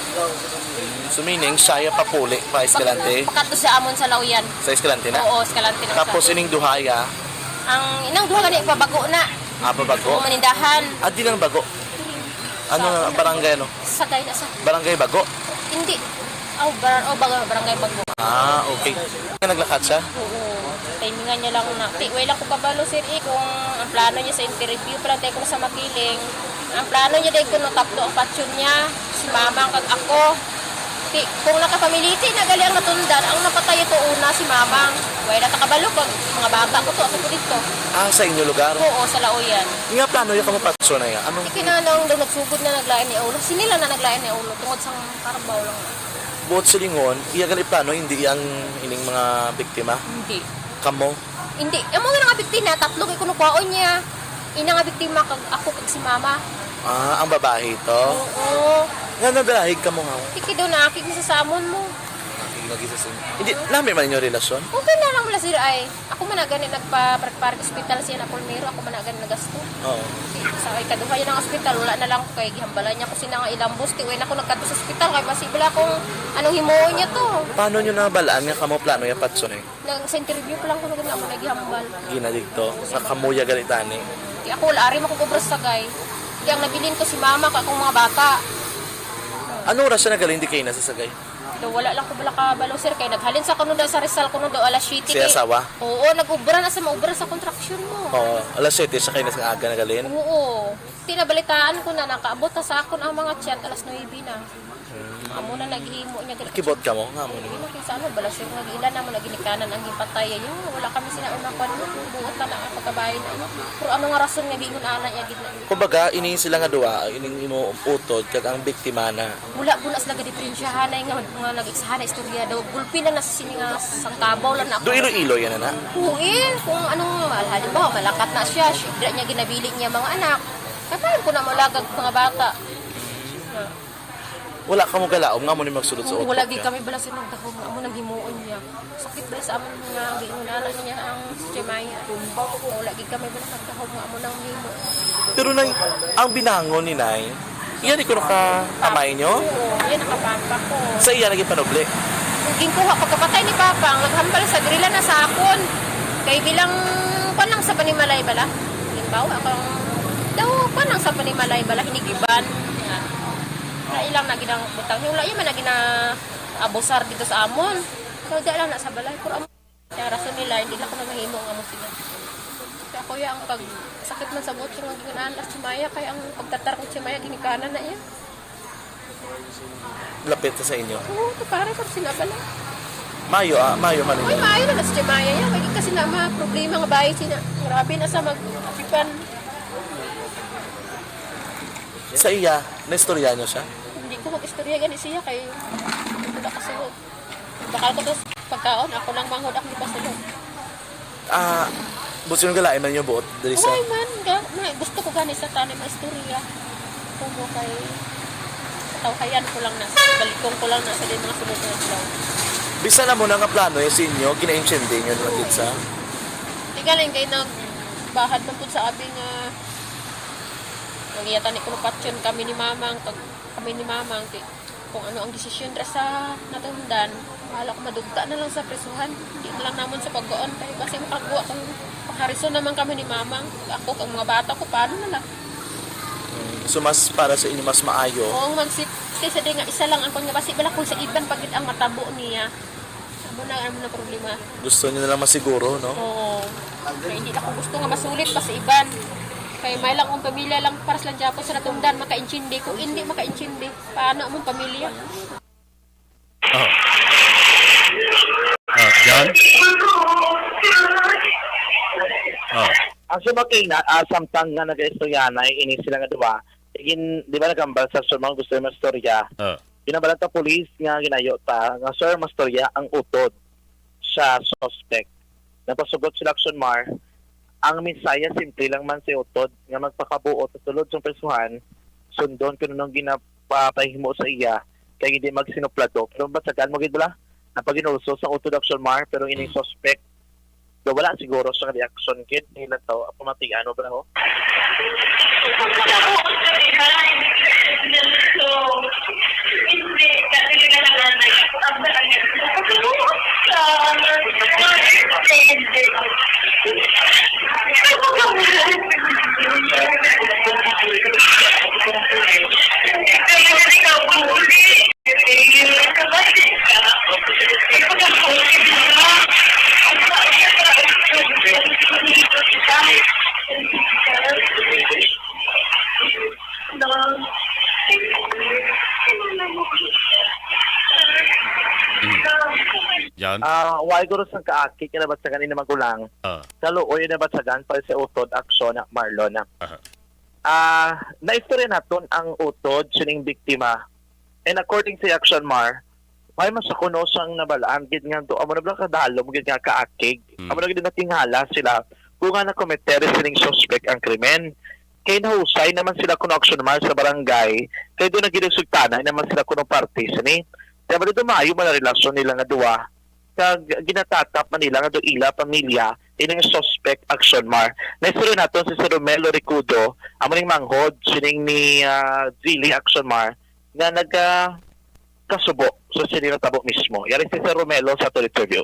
Speaker 17: So meaning siya papuli pa Escalante?
Speaker 19: Pagkadto sa amon sa Lauyan.
Speaker 17: Sa Escalante na?
Speaker 19: Oo, Escalante na.
Speaker 17: Tapos ining duhaya?
Speaker 19: Ang inang duha gani pabago na.
Speaker 17: Pabago?
Speaker 19: Oo, manindahan.
Speaker 17: Di lang bago? Ano barangay ano?
Speaker 19: Sagay na sa.
Speaker 17: Barangay Bago?
Speaker 19: Hindi. Barangay Bago.
Speaker 17: Okay. Naglakat siya?
Speaker 19: Oo. Timingan niya lang na. Way lang ko kabalo sir kung ang plano niya sa interview para tayo kung sa Makiling. Ang plano niya dahil kung natapto ang patsyon niya, si mama kag ako. Kung nakapamiliti na gali ang natundan, ang napatay ito una si mamang. Way na takabalo kag mga bata ko to ako po dito.
Speaker 17: Sa inyo lugar?
Speaker 19: Oo, sa Lauyan.
Speaker 17: Nga plano yung kamapatso na yan? Anong?
Speaker 19: Ikinanong daw nagsugod na naglain ni ulo. Sinila na naglain ni ulo tungod sa karbaw lang.
Speaker 17: Buot sa lingon, iya gali plano, hindi ang ining mga biktima?
Speaker 19: Hindi.
Speaker 17: Kamo?
Speaker 19: Hindi. Amo nga nga biktima, tatlo kay kunukuhaon niya. Ina nga biktima kag ako kag si mama.
Speaker 17: Ang babae to?
Speaker 19: Oo.
Speaker 17: Nga nagdahig ka mo nga?
Speaker 19: Tiki daw na akig sa samon mo.
Speaker 17: Hindi, namin man inyong relasyon?
Speaker 19: Okay na lang wala sir ay. Ako man na gani nagpa-park hospital siya na Palmero, ako man na gani nagasto.
Speaker 17: Oo.
Speaker 19: Sa ay kaduha yan ang hospital, wala na lang ko kay gihambalan niya ko sina nga ilambos, ti way na ko nagkadto sa hospital kay posible akong anong himuon niya to.
Speaker 17: Paano niyo nabalaan nga kamo plano ya patso na?
Speaker 19: Sa interview pa lang ko gani ako nagihambal.
Speaker 17: Ginadigto sa kamuya ganitani.
Speaker 19: Di ako wala ari makugobra sa gay. Di ang nabilin ko si mama kag akong mga bata.
Speaker 17: Ano oras siya nagaling di kayo na sa sagay?
Speaker 19: Wala lang ko bala kabalo sir kay naghalin sa kuno sa Rizal kuno do alas 7.
Speaker 17: Si asawa?
Speaker 19: Oo, nag-ubra na sa maubra sa construction mo.
Speaker 17: Oo, alas 7 siya kayo na sa aga nagalin?
Speaker 19: Oo. Tinabalitaan ko na nakaabot na sa akon ang mga chat alas 9 na. Amo na naghimo niya gali.
Speaker 17: Kibot ka mo nga mo ni.
Speaker 19: Sa ano bala sir nag-ilan na mo naginikanan ang gipatay yo. Wala kami sinauna kon buot na ang pagkabahin na. Pero ano nga rason nga gingon ana niya gid.
Speaker 17: Kumbaga ini sila nga duwa, ining imo utod kag ang biktima na.
Speaker 19: Wala bunas laga diferensyahan na nga nag-iksahan na istorya daw. Gulpi na na sini nga sangkabaw lang na ako.
Speaker 17: Do ilo-ilo yan na.
Speaker 19: Huin kung anong halimbawa malakat na siya, syempre niya ginabili niya mga anak. Kaya ko na malagag mga bata.
Speaker 17: Wala ka mo galaom nga mo ni magsulod sa utok.
Speaker 19: Wala gid kami bala sa nagdahom nga amo nang himuon niya. Sakit bala sa amon nga giinuna niya ang Jemaya. Wala gid kami bala nagdahom nga amo nang himo.
Speaker 17: Pero nang ang binangon ni Nay, iyan ko ka amay nyo?
Speaker 19: Oo, yan nakapampa ko.
Speaker 17: Sa iya naging panoble?
Speaker 19: ginkuha pagkapatay ni Papa, ang naghambal sa dirila na sa akon. Kay bilang panang sa panimalay bala. Halimbawa, akong daw panang sa panimalay bala, hinigiban. Na ilang na ginang butang. Wala yun man na gina-abusar dito sa amon. So, di lang na sa balay. Pero kaya rason nila, hindi lang ko mahimo ang amo sila. Kaya kuya, ang pag sakit man sa buot, yung ginaan at sumaya, kaya ang pagtatar ko sumaya, ginikanan na yan.
Speaker 20: Lapit na sa inyo.
Speaker 19: Oo, ito pare, kasi sila bala.
Speaker 20: Mayo man
Speaker 19: Uy, maayo na si Maya yan. Wagi kasi na mga problema nga bahay sina. Grabe na sa mag-apipan.
Speaker 20: Sa iya, naistorya nyo siya?
Speaker 19: Hindi ko mag-istorya gani siya kay wala kasulod. Bakal ko to pagkaon, ako lang manghod ako di pasulod.
Speaker 20: Gusto nyo galain man yung buot? Dari sa...
Speaker 19: Uy man, gusto ko gani sa tanay mga istorya. Kung kay tawhayan ko lang na, balikong ko lang na sa din mga sunod na ilaw.
Speaker 20: Bisa na mo na nga plano yung sa inyo, gina-intindi nyo naman din sa...
Speaker 19: Tigaling kayo nagbahad man po sa abing nangyatan ni Kunupatsyon kami ni Mamang, kung ano ang desisyon dra sa natundan, mahala ko madugta na lang sa presuhan. Hindi na lang naman sa paggoon kay kasi makagawa kung pakarison naman kami ni Mamang. Ako, ang mga bata ko, paano na lang?
Speaker 20: So mas para sa inyo mas maayo.
Speaker 19: Oo, magsit kasi di nga isa lang ang kung nga basi bala kung sa iban pagit ang matabo niya. Amo na problema.
Speaker 20: Gusto nyo na lang masiguro, no?
Speaker 19: Oo. Kaya hindi ako gusto nga masulit pa sa iban. Kaya may lang kung pamilya lang para sa Japon sa natundan makaintindi. Kung hindi makaintindi, paano among pamilya?
Speaker 1: Jan?
Speaker 15: Ang sumakina, samtang nga nag-istorya na, ini sila nga diba, di ba nagambal sa sumang gusto yung mastorya? Binabalat ta polis nga ginayo ta, nga sir, mastorya ang utod sa suspect. Napasugot sila Action Mar, ang misaya simple lang man si utod nga magpakabuo sa sulod sa presuhan, sundon kung nung ginapahimo sa iya, kaya hindi magsinuplado. Pero basagan mo gid bala? Napaginuso sa utod Action Mar, pero ining suspect, wala siguro sa reaction kid nila to pamatian o ba ho?
Speaker 1: Yan.
Speaker 15: Why guro sang kaaki kinabat sa kanina magulang. Kaluoy na batsagan para sa utod aksyon na Marlon. Na-istorya naton ang utod sining biktima. And according sa Action Mar, may masakuno sang nabalaan gid nga do amo na bala kadalom gid nga kaakig. Amo na gid natingala sila kung nga na-kometer sining suspect ang krimen. Kay nahusay naman sila kuno Action Mar sa barangay, kay do na giresultana naman sila kuno party sini. Kaya ba dito maayo man relasyon nila nga duwa kag ginatatap man nila nga do ila pamilya ining suspect Action Mar. Naistorya naton si Sir Romelo Ricudo, amo ning manghod sining ni Zili Action Mar nga kasubo sa sining tabo mismo. Yari si Sir Romelo sa interview.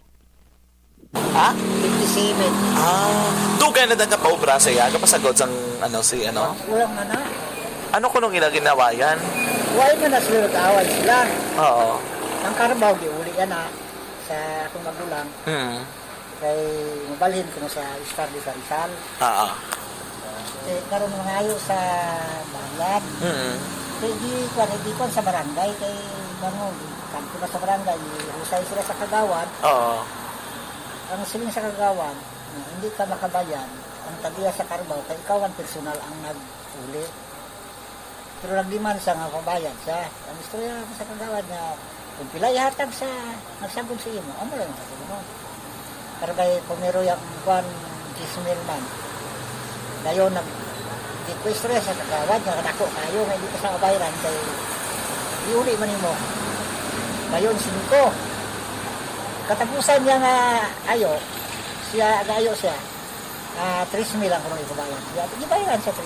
Speaker 7: 57.
Speaker 20: Dugay na daga paubra sa iya, kapasagod sang si
Speaker 7: Walang na na.
Speaker 20: Ano kunong ginawayan?
Speaker 7: Why man na sila nag-away sila?
Speaker 20: Oo.
Speaker 7: Ang Carabao, di uli yan sa akong magulang. Kay mabalhin ko na sa Istardi sa Rizal. Karoon mga ayo sa bayan. Kaya di ko sa barangay. Kay kanto na sa barangay, husay sila sa kagawan. Ang siling sa kagawan, hindi ka makabayan, ang tagiya sa Carabao, kay ikaw ang personal ang nag-uli. Pero nagdiman siya nga kabayan siya. Ang istorya sa kagawan niya, kung pila ihatag sa nagsagod sa imo, ano lang sa mo. Pero kay pumiro yung kuhan, 10,000 man. Ngayon, di ko istorya sa kagawan niya, kanako kayo, nga hindi ka sa kabayaran, kay iuli man mo. Ngayon, 5. Katapusan niya nga siya, 3,000 lang kung ipabayan. Ibayaran sa 3,000,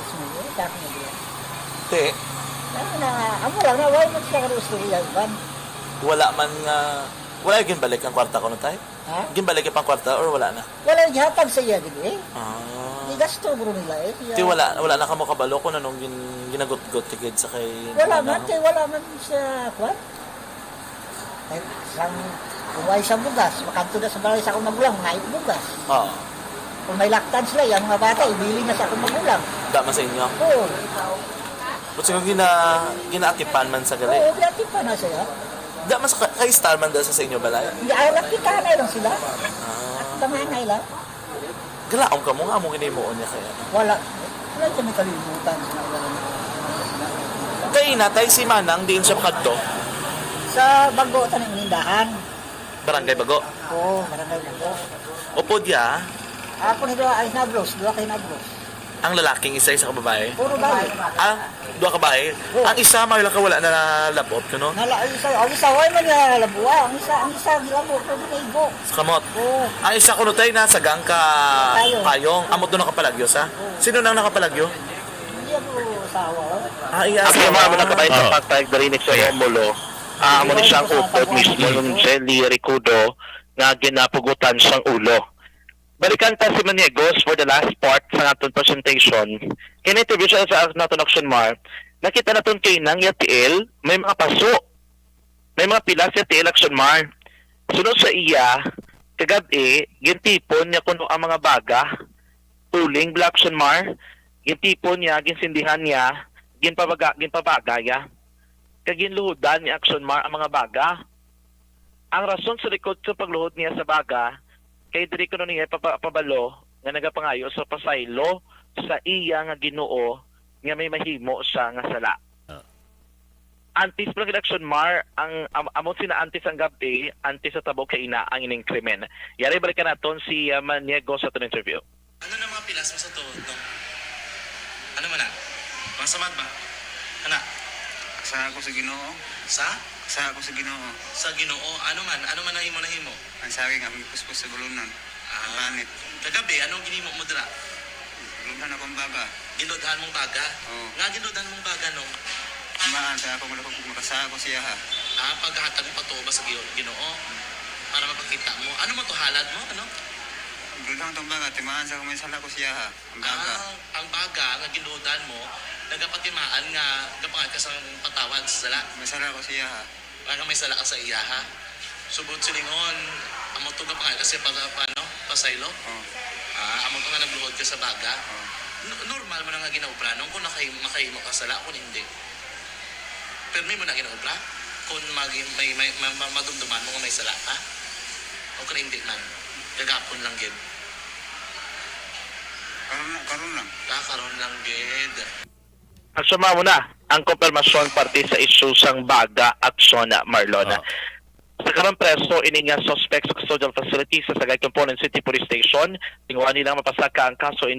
Speaker 7: sa akin na diyan. Amo lang na, wala mo siya karusturya, Ivan.
Speaker 20: Wala man nga Wala yung ginbalik ang kwarta ko na tayo?
Speaker 7: Ha?
Speaker 20: Ginbalik yung pang kwarta or wala na?
Speaker 7: Wala yung hatag sa iya, gini eh.
Speaker 20: Ah.
Speaker 7: Di gasto bro nila eh.
Speaker 20: Ti wala na kamo kabalo ko na nung ginagot-got tikid sa kay
Speaker 7: Wala man, kay wala man sa kwan. Ay, sang kuway sa bugas, makanto na sa balay sa akong magulang, ngayon bugas.
Speaker 20: Oo.
Speaker 7: Kung may laktan sila, yung mga bata, ibili na sa akong magulang.
Speaker 20: Da man sa inyo.
Speaker 7: Oo.
Speaker 20: But siguro ginaatipan man sa gali.
Speaker 7: Oo, ginatipan na siya.
Speaker 20: Da man sa kay Starman da sa inyo balay.
Speaker 7: Hindi, ay, nakikanay lang sila. At tamanay lang.
Speaker 20: Galaom ka mo nga mo ginimuon niya kaya.
Speaker 7: Wala. Wala siya may kalimutan.
Speaker 20: Kay natay si Manang din siya kadto.
Speaker 7: Sa Bago, tanong nindahan.
Speaker 20: Barangay Bago.
Speaker 7: Oo, barangay Bago.
Speaker 20: Opo dia,
Speaker 7: Ako ni Dua ay nablos, Dua kay nablos.
Speaker 20: ang lalaking isa ka babae.
Speaker 7: Puro babae.
Speaker 20: Dua ka babae. Ang isa may lang ka wala na labot kuno.
Speaker 7: Ang isa, way man niya labuwa. Ang isa, gilabo, pero naigo.
Speaker 20: Sa kamot. Ang isa kuno tay nasa gang ka payong. Amot do nakapalagyo sa. Sino nang nakapalagyo?
Speaker 7: Hindi ako sawa.
Speaker 20: Iya.
Speaker 15: Ang mga mo nakabait sa pagtayag darinig sa Romulo. Amo ni siyang upod mismo yung Jelly Ricudo nga ginapugutan siyang ulo. Balikan ta si Maniegos for the last part sa naton presentation. In-interview siya sa naton Action Mar. Nakita naton kay nang YTL, may mga paso. May mga pila sa YTL Action Mar. Sunod sa iya, kagabi, gintipon niya kuno ang mga baga, tuling Black Action Mar, gintipon niya, ginsindihan niya, ginpabagaya. Kaginluhudan ni Action Mar ang mga baga. Ang rason sa likod sa pagluhod niya sa baga, kay diri kuno niya pabalo nga nagapangayo sa pasaylo sa iya nga Ginoo nga may mahimo siya nga sala. Antis pala Action Mar ang amot sina antis ang gabi, antis sa tabo kay ina ang ining krimen. Yari balikan naton si Maniego sa ton interview.
Speaker 17: Ano na mga pilas mo sa tuod no? Ano man na? Masamad ba? Ana?
Speaker 18: Sa ako sa Ginoo.
Speaker 17: Sa?
Speaker 18: Sa ako sa Ginoo.
Speaker 17: Sa Ginoo, ano man nahimo nahimo?
Speaker 18: Ang saging ang puspos sa bulunan. Ang banit.
Speaker 17: Kagabi anong ginimo mo dira?
Speaker 18: Bulunan akong baga.
Speaker 17: Ginlodhan mong baga?
Speaker 18: Oo.
Speaker 17: Nga ginlodhan mong baga no?
Speaker 18: Maan sa ako malapag makasa ako siya ha.
Speaker 17: Paghatag mo patuo ba sa Ginoo? Para mapakita mo. Ano mo to halad mo? Ano?
Speaker 18: Bulunan itong baga. Timaan sa ako may sala ko siya ha. Ang baga.
Speaker 17: Ang baga nga ginlodhan mo, nagapatimaan nga gapangat ka sa patawad sa sala.
Speaker 18: May sala ko siya ha.
Speaker 17: Parang may sala ka sa iya ha. Subod silingon, amo to gapangat kasi pasaylo?
Speaker 18: Oo.
Speaker 17: Amo to nga nagluhod ka sa baga. Normal mo na nga ginaubra nung kung makahimo ka sala, kung hindi. Pero may mo na ginaubra? Kung may madumduman mo nga may sala ka? O kung hindi man, gagapon lang gid.
Speaker 18: Karon lang.
Speaker 17: Karon lang gid.
Speaker 15: Ang suma mo na, ang konfirmasyon parte sa issue sang baga aksyon Marlon. Sa karang preso, ini nga suspect sa custodial facility sa Sagay Component City Police Station. Tinguhan nilang mapasaka ang kaso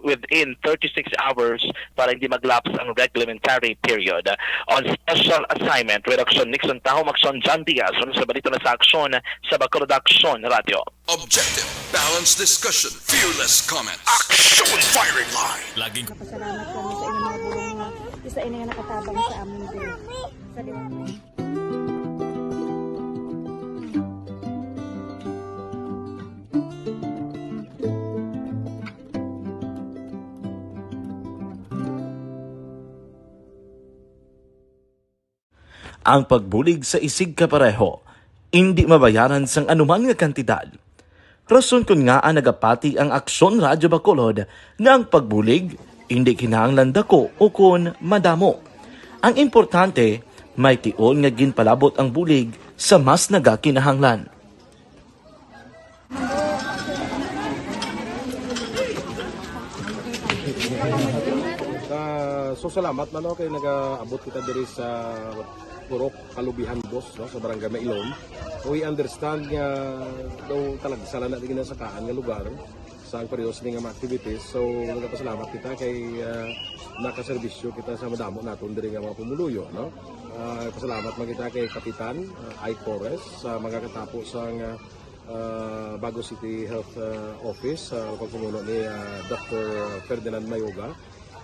Speaker 15: within 36 hours para hindi maglapse ang reglementary period. On special assignment with Action Nixon Tahom, Action John Diaz, sa balito na sa Action sa Bacolod Action Radio.
Speaker 2: Objective, balanced discussion, fearless comment. Action firing line.
Speaker 1: Laging
Speaker 21: Pasalamat kami sa inyong mga bulong na isa ini nga nakatabang sa amin din. Sa
Speaker 22: ang pagbulig sa isig kapareho, hindi mabayaran sang anuman nga kantidad. Rason kun nga nagapati ang Aksyon Radyo Bacolod nga ang pagbulig, hindi kinahanglan dako o kun madamo. Ang importante, may tion nga ginpalabot ang bulig sa mas nagakinahanglan.
Speaker 23: So salamat man kay nagaabot kita diri sa Purok Kalubihan Boss no sa Barangay Mailom. We understand nga daw talaga sala na digina sa kaan nga lugar sa periyos ni nga activities. So nagapasalamat kita kay nakaserbisyo kita sa madamo naton diri nga mga pumuluyo no. Pasalamat man kita kay Kapitan Ike Torres sa magkakatapo sa Bago City Health Office sa pagpumuno ni Dr. Ferdinand Mayoga.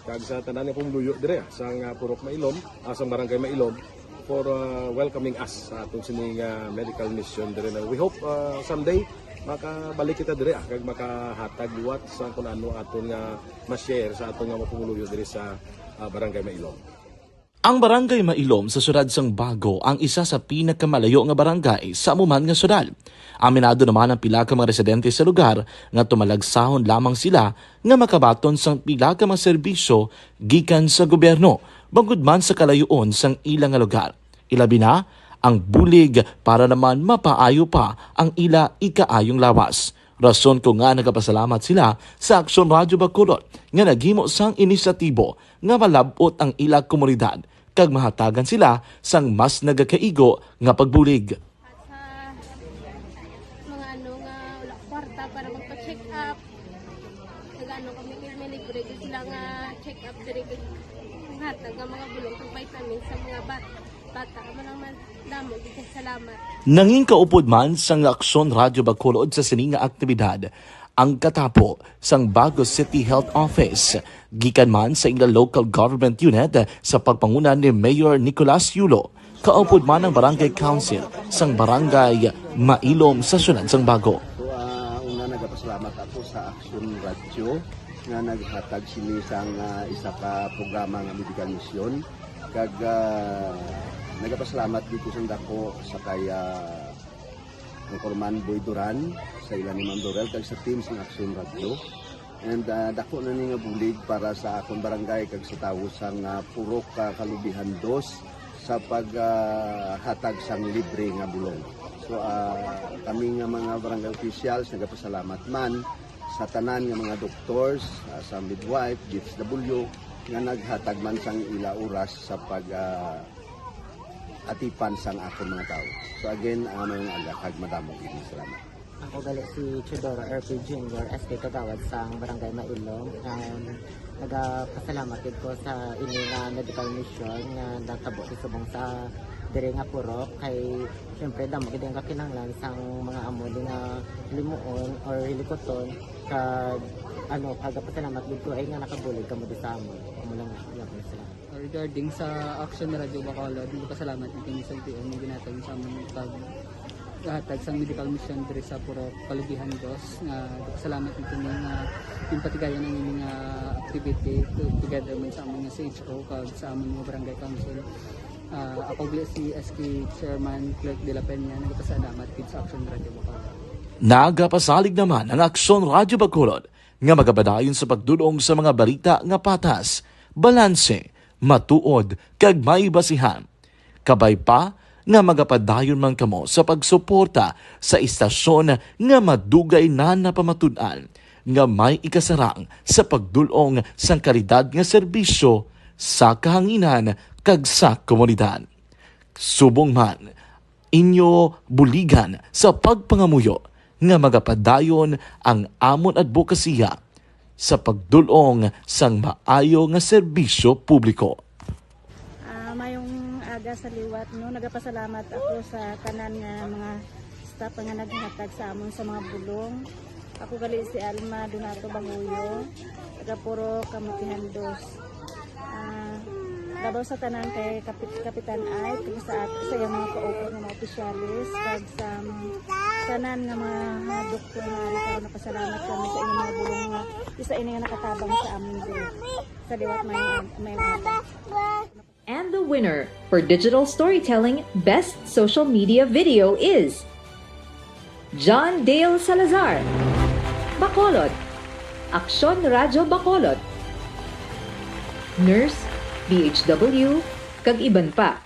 Speaker 23: Kag sa tanan nga pumuluyo dire sa Purok Mailom, sa Barangay Mailom, for welcoming us sa atong sining medical mission dire. We hope someday makabalik kita dire kag makahatag liwat sa kung ano aton nga ma-share sa aton nga mapumuluyo dire sa Barangay Mailom.
Speaker 22: Ang Barangay Mailom sa syudad sang Bago ang isa sa pinakamalayo nga barangay sa amuman nga syudad. Aminado naman ang pila ka mga residente sa lugar nga tumalagsahon lamang sila nga makabaton sang pila ka mga serbisyo gikan sa gobyerno bangod man sa kalayuon sang ilang nga lugar. Ilabi na ang bulig para naman mapaayo pa ang ila ikaayong lawas. Rason ko nga nagapasalamat sila sa Aksyon Radyo Bacolod nga naghimo sang inisyatibo nga malabot ang ila komunidad kag mahatagan sila sang mas nagakaigo nga pagbulig.
Speaker 21: Mga ano nga wala kwarta para magpa-check up. Nagano kami libre sila nga check up diri kag hatag nga mga bulong kag vitamins sa mga bata. Amo naman damo kita salamat.
Speaker 22: Nanging kaupod man sang Aksyon Radyo Bacolod sa sining nga aktibidad ang katapo sang Bago City Health Office gikan man sa ilang local government unit sa pagpanguna ni Mayor Nicolas Yulo. Kaupod man ang Barangay Council sang Barangay Mailom sa syudad sang Bago.
Speaker 3: So una nagapasalamat ako sa Aksyon Radyo nga naghatag sini sang isa ka programa nga medical mission kag nagapasalamat dito sa dako sa kaya ang Corman Boy Duran sa ilan ni Ma'am Dorel kag sa team sa Aksyon Radyo. And dako na ni nga bulig para sa akong barangay kag sa tawo sang Purok Kalubihan 2 sa paghatag sang libre nga bulong. So kami nga mga barangay officials nagapasalamat man sa tanan nga mga doctors, sa midwife, DSW nga naghatag man sang ila oras sa atipan sang akong mga tao. So again, mayong agakag madamong ini. Salamat.
Speaker 6: Ako gali si Chidoro RP Jr. SK Kagawad sa Barangay Mailom. Nagapasalamat din ko sa ini nga medical mission nga natabo si subong sa diri nga Purok kay syempre damo gid ang kakinahanglan sang mga amo nga limuon or hilikoton kag pagapasalamat dito ay nga nakabulig kamo sa amo. Amo lang sila.
Speaker 9: Regarding sa Aksyon Radyo Bacolod, pasalamat din sa LTO ng ginatag sa aming paghatag sa medical mission diri sa Purok Kalubihan 2. Pasalamat din kami nga yung patigayan ng aming activity together with sa aming CHO kag sa aming mga barangay council. Ako si SK Chairman Clerk de la Peña, nagpasalamat din sa Aksyon Radyo Bacolod.
Speaker 22: Nagapasalig naman ang Aksyon Radyo Bacolod nga magabadayon sa pagdulong sa mga balita nga patas, balanse, matuod, kag may basihan. Kabay pa nga magapadayon man kamo sa pagsuporta sa istasyon nga madugay na napamatud-an nga may ikasarang sa pagdulong sang kalidad nga serbisyo sa kahanginan kag sa komunidad. Subong man, inyo buligan sa pagpangamuyo nga magapadayon ang amon advokasya sa pagdulong sang maayo nga serbisyo publiko.
Speaker 21: Mayong aga sa liwat, nagapasalamat ako sa tanan nga mga staff nga naghatag sa amon sa mga bulong. Ako gali si Alma Donato Banguyo, taga Purok Kalubihan 2. Labaw sa tanan kay Kapitan Ay, sa iyang mga kaupod ng mga opisyalis, kag sa tanan nga mga doktor nga rin napasalamat kami sa inyong mga bulong nga isa ini nga nakatabang sa amin din. Sa liwat may mga.
Speaker 24: And the winner for Digital Storytelling Best Social Media Video is John Dale Salazar, Bacolod, Aksyon Radyo Bacolod, Nurse, BHW, kag iban pa.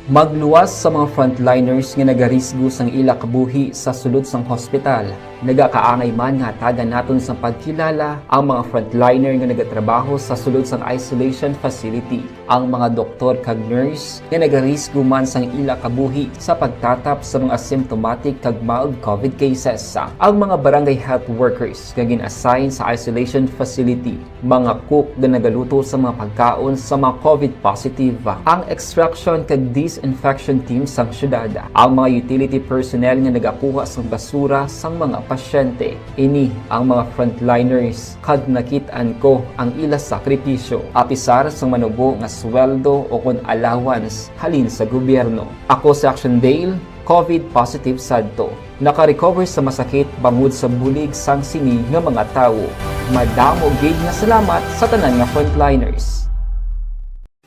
Speaker 25: Magluwas sa mga frontliners nga nagarisgo sang ila kabuhi sa sulod sang hospital. Nagakaangay man nga hatagan naton sa pagkilala ang mga frontliner nga nagatrabaho sa sulod sang isolation facility. Ang mga doktor kag nurse nga nagarisgo man sang ila kabuhi sa pagtatap sa mga asymptomatic kag mild COVID cases. Ang mga barangay health workers nga gin-assign sa isolation facility, mga cook nga nagaluto sa mga pagkaon sa mga COVID positive. Ang extraction kag disinfection team sang syudad, ang mga utility personnel nga nagakuha sang basura sang mga pasyente. Ini ang mga frontliners kag nakitaan ko ang ila sakripisyo apisar sa manubo nga sweldo o kun allowance halin sa gobyerno. Ako si Action Dale, COVID positive sadto. Naka-recover sa masakit bangod sa bulig sang sini nga mga tawo. Madamo gid nga salamat sa tanan nga frontliners.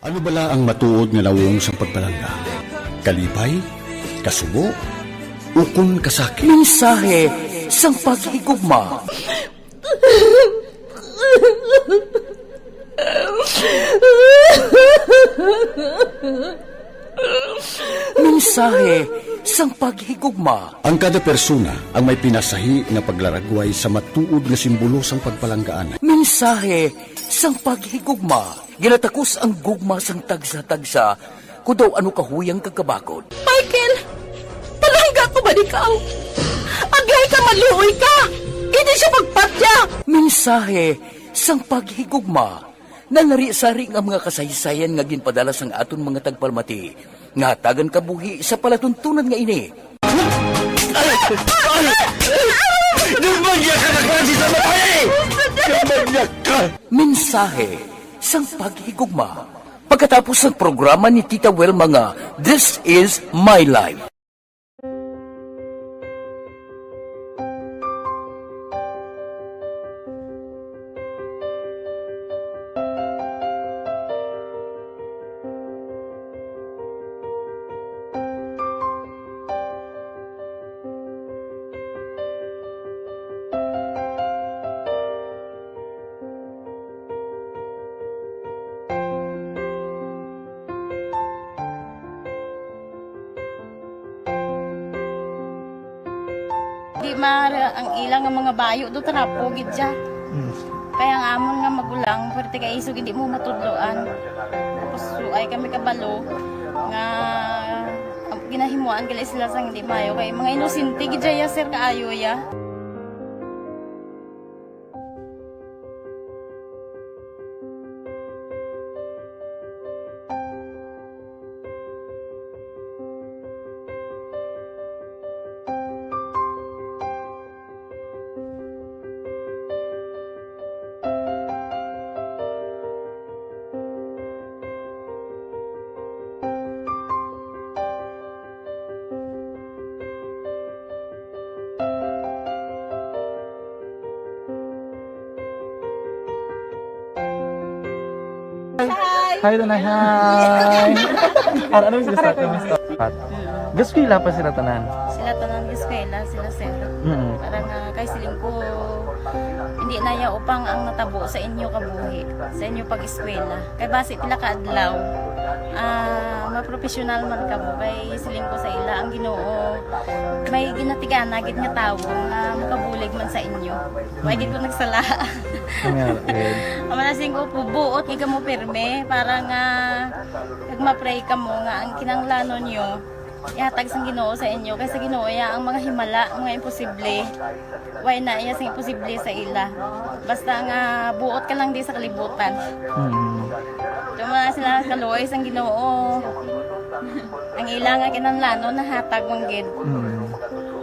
Speaker 10: Ano bala ang matuod nga lawong sa pagpalangga? Kalipay? Kasubo? Ukon kasakit?
Speaker 4: Mensahe sang paghigugma. Mensahe sang paghigugma.
Speaker 10: Ang kada persona ang may pinasahi nga paglaragway sa matuod nga simbolo sang pagpalanggaan.
Speaker 4: Mensahe sang paghigugma. Ginatakos ang gugma sang tagsa-tagsa kung daw ano kahuyang kagkabakod.
Speaker 7: Michael, palangga ko ba ikaw? Agay ka, maluoy ka! Hindi siya magpatya!
Speaker 4: Mensahe sang paghigugma. Nalari-sari ang mga kasaysayan nga ginpadala sang aton mga tagpalmati. Nga tagan kabuhi sa palatuntunan nga ini.
Speaker 10: Gumagya ka na klase sa matay! Gumagya ka!
Speaker 4: Mensahe sang paghigugma. Pagkatapos ng programa ni Tita Welma nga, This is My Life.
Speaker 21: Di mara ang ilang nga mga bayo do tanapo gid siya. Kaya ang amon nga magulang perti kay isog hindi mo matudloan. Tapos ay kami kabalo nga ginahimuan gali sila sang hindi mayo kay mga inosente gid ya sir kaayo ya.
Speaker 20: Hi, Tanay. Hi. Ano yung sila sa Gusto ko pa sila tanan.
Speaker 21: Sila tanan nga eskwela, sila sir. Parang kay siling ko hindi na ya upang ang natabo sa inyo kabuhi, sa inyo pag-eskwela. Kay base pila ka adlaw. Maprofessional man ka mo kay siling ko sa ila ang Ginoo. May ginatigan gid nga tawo nga makabulig man sa inyo. Way gid ko nagsala. Amanasing ko pubuot kay mo pirme para nga kag ma-pray ka mo nga ang kinanglanon nyo ihatag sang Ginoo sa inyo kay sa Ginoo ya ang mga himala, mga imposible. Way na iya sing imposible sa ila. Basta nga buot ka lang di sa kalibutan. Tuma sila kaluoy sang Ginoo. Ang ila nga kinanglanon nahatag mong gid.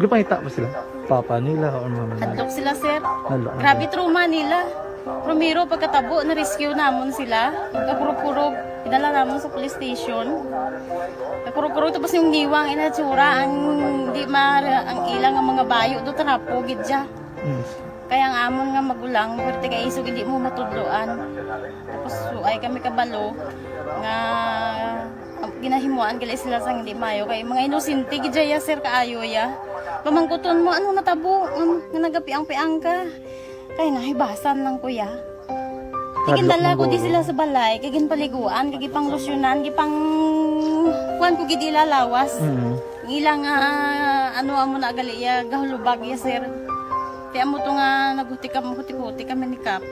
Speaker 20: Lupahita ba sila? Papa nila o mama nila?
Speaker 21: Hadlok sila sir.
Speaker 20: Hadlok.
Speaker 21: Grabe trauma nila. Primero pagkatabo na rescue namon sila. Kakurog-kurog idala namon sa police station. Kakurog-kurog tapos yung giwang inatsura ang di ang ilang nga mga bayo do tanapo gid siya. Kaya ang amon nga magulang perti kay isog hindi mo matudloan. Tapos ay kami kabalo nga ginahimuan gali sila sang hindi mayo kay mga inosente gid ya sir kaayo ya. Pamangkuton mo ano natabo nga nagapiang-piang ka. Kay nahibasan lang kuya. Kigindala ko di sila sa balay, kagin paliguan, kagi pang losyonan, kagi pang kuan ko gid ilalawas. Ilang ano amo na gali ya gahulubag ya sir. Kaya mo to nga naghuti kami ni Kap.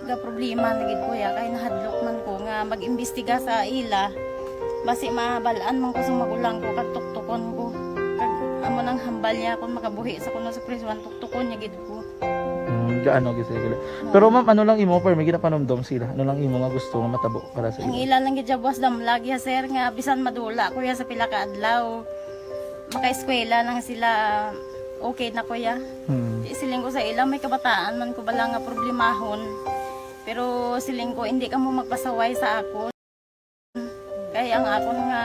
Speaker 21: Ga problema na gid kuya kay nahadlok man ko nga mag-imbestiga sa ila. Basi mabalaan man ko sa magulang ko kag tuktukon ko. Kag amo nang hambal niya kung makabuhi sa kuno sa prison tuktukon niya gid ko.
Speaker 20: Gaano gid sila. Pero ma'am, ano lang imo per may ginapanomdom sila? Ano lang imo nga gusto nga matabo para sa
Speaker 21: Ang
Speaker 20: ila?
Speaker 21: ilan lang gid jabwas damlag ya sir nga bisan madula kuya sa pila ka adlaw. Maka-eskwela lang sila okay na kuya. Siling ko sa ilang may kabataan man ko bala nga problemahon. Pero siling ko hindi ka mo magpasaway sa ako. Kaya ang akon nga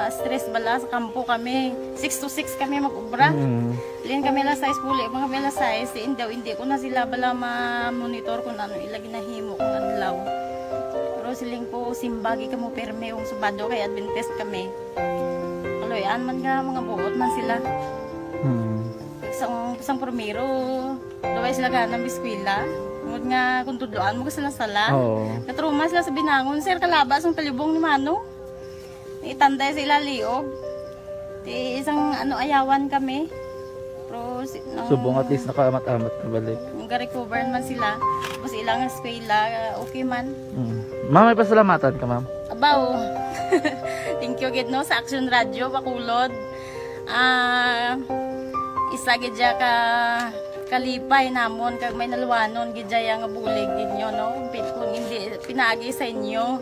Speaker 21: stress bala sa kampo kami. 6 to 6 kami mag-ubra. Lin kami la size puli, mga kami la size. Hindi ko na sila bala ma-monitor kung ano ilagi na himo kung adlaw. Pero siling ko simbagi ka mo perme yung subado kay Adventist kami. Kaloyan man nga mga buot man sila. Isang primero, daway sila ka ng biskwila. Ngod nga kung tudloan mo sila sala. Katruma sila sa binangon, sir kalabas ang talibong ni Mano. Itanday sila liog. Isang ayawan kami. Pero
Speaker 5: subong at least nakaamat-amat na balik.
Speaker 21: Nag-recover man sila. Tapos ilang eskwela, okay man.
Speaker 5: Ma'am, may pasalamatan ka, ma'am?
Speaker 21: Abaw. Thank you gid no sa Action Radio Bacolod. Isa gid ka kalipay namon kag may naluwanon gid nga bulig ninyo no. Kung hindi pinaagi sa inyo.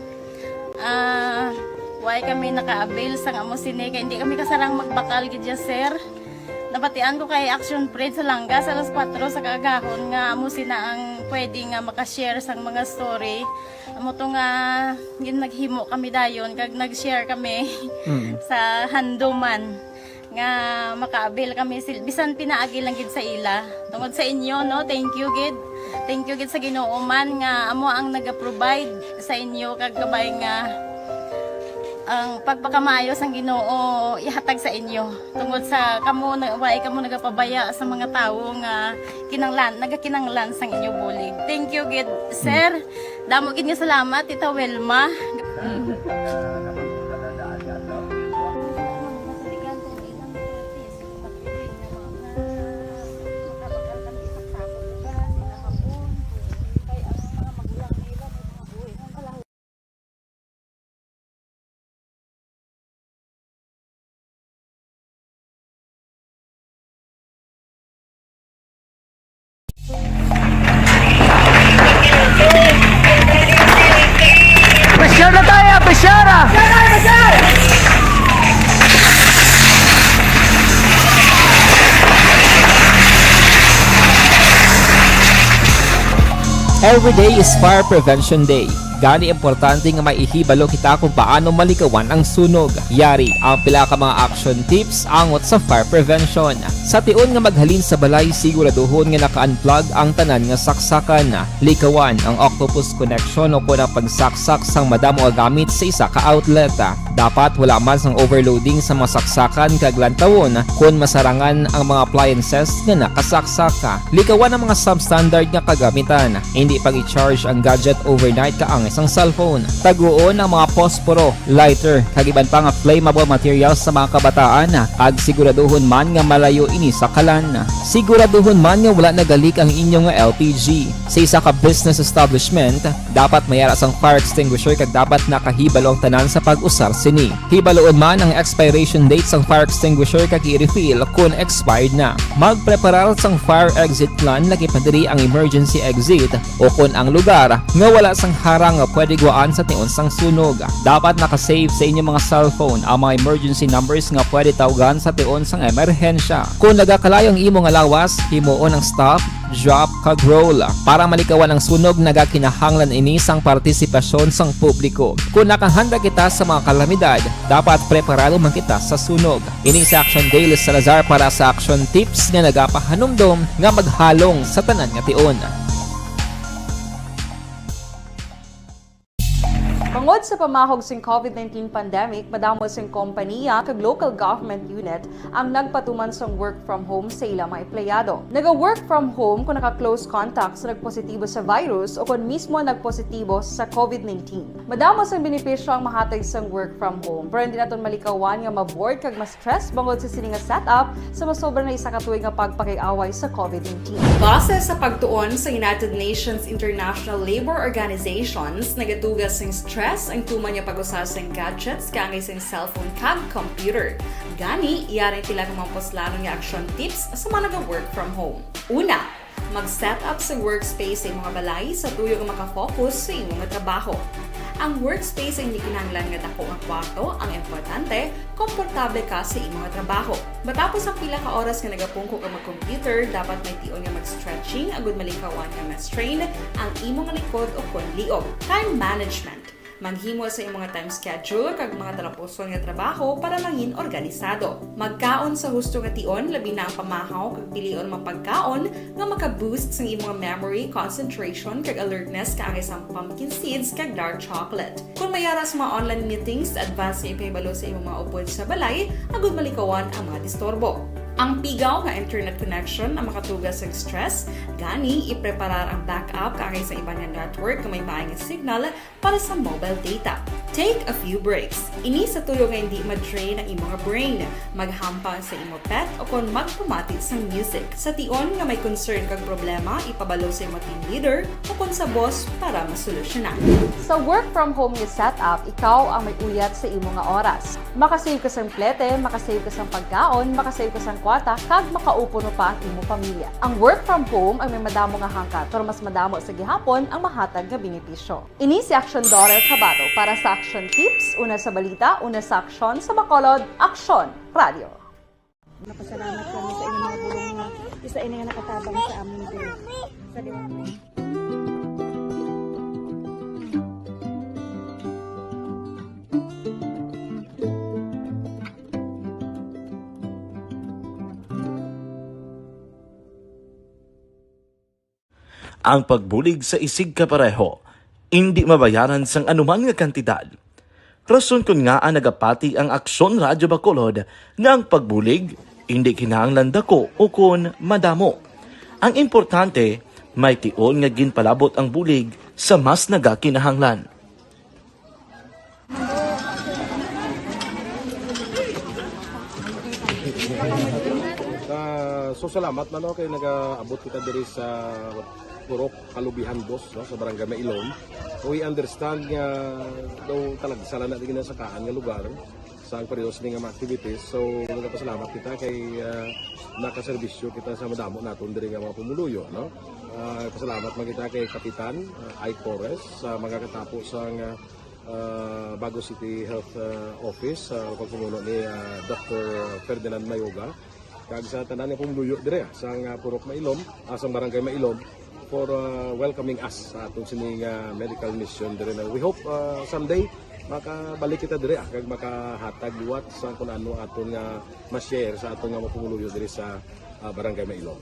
Speaker 21: Why kami naka-avail sa amo sine kay hindi kami kasarang magbakal gid sir. Nabatian ko kay Action Fred sa Langga sa alas 4 sa kaagahon nga amo sina ang pwede nga maka-share sang mga story. Amo to nga gin naghimo kami dayon kag nag-share kami sa handuman nga maka-avail kami bisan pinaagi lang gid sa ila. Tungod sa inyo no, thank you gid. Thank you gid sa Ginoo man nga amo ang naga-provide sa inyo kag kabay nga ang pagpakamayos ang Ginoo ihatag sa inyo tungod sa kamo nagapabaya sa mga tawo nga nagakinanglan sang inyo bulig. Thank you gid sir. Damo gid nga salamat Tita Welma.
Speaker 5: Pressure na tayo! Pressure!
Speaker 11: Every day is Fire Prevention Day. Gani importante nga maihibalo kita kung paano malikawan ang sunog. Yari ang pila ka mga action tips angot sa fire prevention. Sa tion nga maghalin sa balay, siguraduhon nga naka-unplug ang tanan nga saksakan. Likawan ang octopus connection o kung ang pagsaksak sang madamo nga gamit sa isa ka outlet. Dapat wala man sang overloading sa mga saksakan kag lantawon kung masarangan ang mga appliances nga nakasaksaka. Likawan ang mga substandard nga kagamitan. Hindi pag i-charge ang gadget overnight kaang isang cellphone. Taguon ang mga posporo, lighter, kag iban pa nga flammable materials sa mga kabataan. Kag siguraduhon man nga malayo ini sa kalan. Siguraduhon man nga wala nagalik ang inyong LPG. Sa isa ka business establishment, dapat mayara sang fire extinguisher kag dapat nakahibalo ang tanan sa pag-usar sini. Hibaloon man ang expiration date sang fire extinguisher kag i-refill kung expired na. Magpreparar sang fire exit plan lagi pa diri ang emergency exit o kung ang lugar nga wala sang harang nga pwede guaan sa tion sang sunog. Dapat nakasave sa inyong mga cellphone ang mga emergency numbers nga pwede tawagan sa tion sang emerhensya. Kung nagakalayo ang imong lawas, himuon ang stop, drop, kag roll. Para malikawan ang sunog, nagakinahanglan ini sang partisipasyon sang publiko. Kung nakahanda kita sa mga kalamidad, dapat preparado man kita sa sunog. Ini sa Action Daily Salazar para sa action tips nga nagapahanumdom nga maghalong sa tanan nga tion.
Speaker 12: Bangod sa pamahog sing COVID-19 pandemic, madamo sing kompanya kag local government unit ang nagpatuman sang work from home sa ilang mga empleyado. Naga-work from home kung naka-close contact sa nagpositibo sa virus o kung mismo nagpositibo sa COVID-19. Madamo sang benepisyo ang mahatag sang work from home, pero hindi naton malikawan nga ma-bored kag ma-stress bangod sa sini nga setup sa masobra na isa ka tuig nga pagpakiaway sa COVID-19. Base sa pagtuon sa United Nations International Labor Organizations, nagatugas sing stress ang tuman niya pag-usar sa gadgets kangay sa cellphone kag computer. Gani, iyarin tila ng mga poslano nga action tips sa mga nag-work from home. Una, mag-set up sa workspace sa imong balay sa tuyo nga makafocus sa imong trabaho. Ang workspace ay hindi kinahanglan nga dako nga kwarto, ang importante, komportable ka sa imong trabaho. Matapos ang pila ka oras nga nagapungko ka mag-computer, dapat may tion nga mag-stretching agud malikawan nga ma-strain ang imong likod o kon liog. Time management. Maghimo sa imong time schedule kag mga talapuson nga trabaho para mangin organisado. Magkaon sa husto nga tion, labi na ang pamahaw kag pilion mga pagkaon nga maka-boost sa imong memory, concentration kag alertness kaangay sa pumpkin seeds kag dark chocolate. Kung mayara sa mga online meetings, advance sa ipahibalo sa imong mga upod sa balay, agud malikawan ang mga disturbo. Ang pigaw nga internet connection ang makatugas sa stress, gani ipreparar ang backup kaangay sa ibang nga network nga may maayong signal para sa mobile data. Take a few breaks. Ini sa tuyo nga hindi ma-drain ang imong brain, maghampang sa imong pet o kon magpumati sa music. Sa tion nga may concern kag problema, ipabalo sa imong team leader o kon sa boss para masolusyonan. Sa work from home nga setup, ikaw ang may uyat sa imong nga oras. Makasave ka sa plete, makasave ka sa pagkaon, makasave ka sa kwata, kag makaupo no pa ang imong pamilya. Ang work from home ay may madamo nga hangkat, pero mas madamo sa gihapon ang mahatag nga benepisyo. Ini si Action Dorel Cabato para sa Action Tips, una sa balita, una sa aksyon sa Bacolod, Action Radio.
Speaker 21: Napasalamat kami sa inyong mga bulong nga isa ini nga nakatabang sa amin din. Sa liwanag.
Speaker 22: Ang pagbulig sa isig kapareho, hindi mabayaran sang anuman nga kantidad. Rason kun nga nagapati ang Aksyon Radyo Bacolod nga ang pagbulig, hindi kinahanglan dako o kun madamo. Ang importante, may tion nga ginpalabot ang bulig sa mas nagakinahanglan.
Speaker 23: So salamat man kay nagaabot kita diri sa Purok Kalubihan Boss, no, sa Barangay Mailom. We understand nga daw talaga sala na digina sa kaan nga lugar sa ang periods ni nga mga activities. So nagapasalamat kita kay nakaserbisyo kita sa madamo naton diri nga mga pumuluyo, no. Pasalamat man kita kay Kapitan Ike Torres sa magkakatapos ang Bago City Health Office sa pagpumuno ni Dr. Ferdinand Mayoga kag sa tanan nga pumuluyo dire sa Purok Mailom, sa Barangay Mailom for welcoming us sa atong sining medical mission dire. We hope someday makabalik kita dire kag makahatag liwat sa kun ano aton nga ma-share sa atong nga mapumuluyo dire sa Barangay Mailom.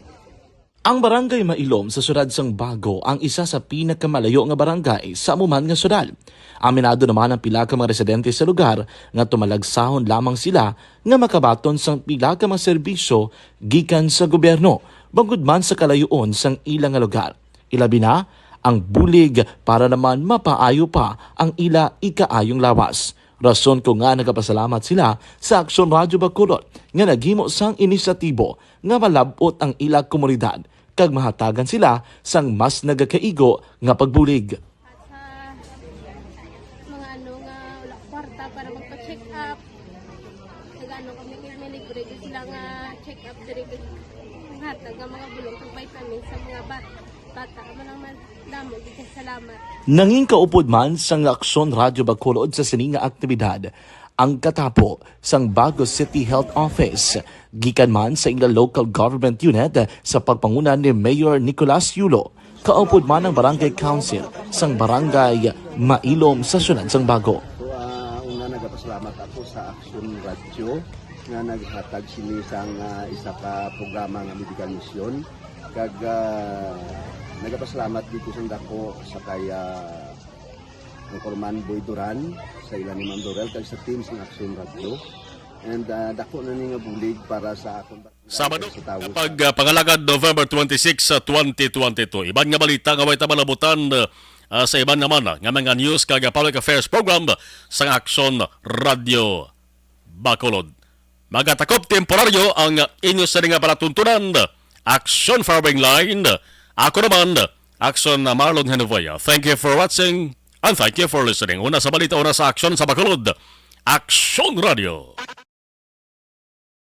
Speaker 22: Ang Barangay Mailom sa syudad sang Bago ang isa sa pinakamalayo nga barangay sa amuman nga syudad. Aminado naman ang pila ka mga residente sa lugar nga tumalagsahon lamang sila nga makabaton sang pila ka mga serbisyo gikan sa gobyerno bangod man sa kalayuon sang ilang nga lugar. Ilabi na ang bulig para naman mapaayo pa ang ila ikaayong lawas. Rason ko nga nagapasalamat sila sa Aksyon Radyo Bacolod nga naghimo sang inisyatibo nga malabot ang ila komunidad kag mahatagan sila sang mas nagakaigo nga pagbulig.
Speaker 21: Mga ano nga wala kwarta para magpa-check up. Nagano kami libre sila nga check up diri hatag nga mga bulong kag vitamins sa mga bata man naman damo di salamat.
Speaker 22: Nanging kaupod man sang Aksyon Radyo Bacolod sa sining nga aktibidad ang katapo sang Bago City Health Office gikan man sa ila local government unit sa pagpanguna ni Mayor Nicolas Yulo. Kaupod man ang Barangay Council sang Barangay Mailom sa syudad sang Bago.
Speaker 3: So una nagapasalamat ako sa Aksyon Radio nga naghatag sini sang isa ka programa nga medical mission kag nagapasalamat dito sa dako sa kaya ang Corman Boy Duran sa ilan ni Ma'am Dorel kag sa team sa Aksyon Radio and dako na ni nga bulig para sa akon
Speaker 1: Sabado pag pangalagad November 26 2022 iban nga balita nga way tabalabutan sa iban naman nga mga news kag public affairs program sa Aksyon Radio Bacolod. Magatakop temporaryo ang inyo sa nga palatuntunan Aksyon Farming Line. Ako naman, Aksyon Marlon Henovaya. Thank you for watching and thank you for listening. Una sa balita, una sa Aksyon sa Bacolod, Aksyon Radio.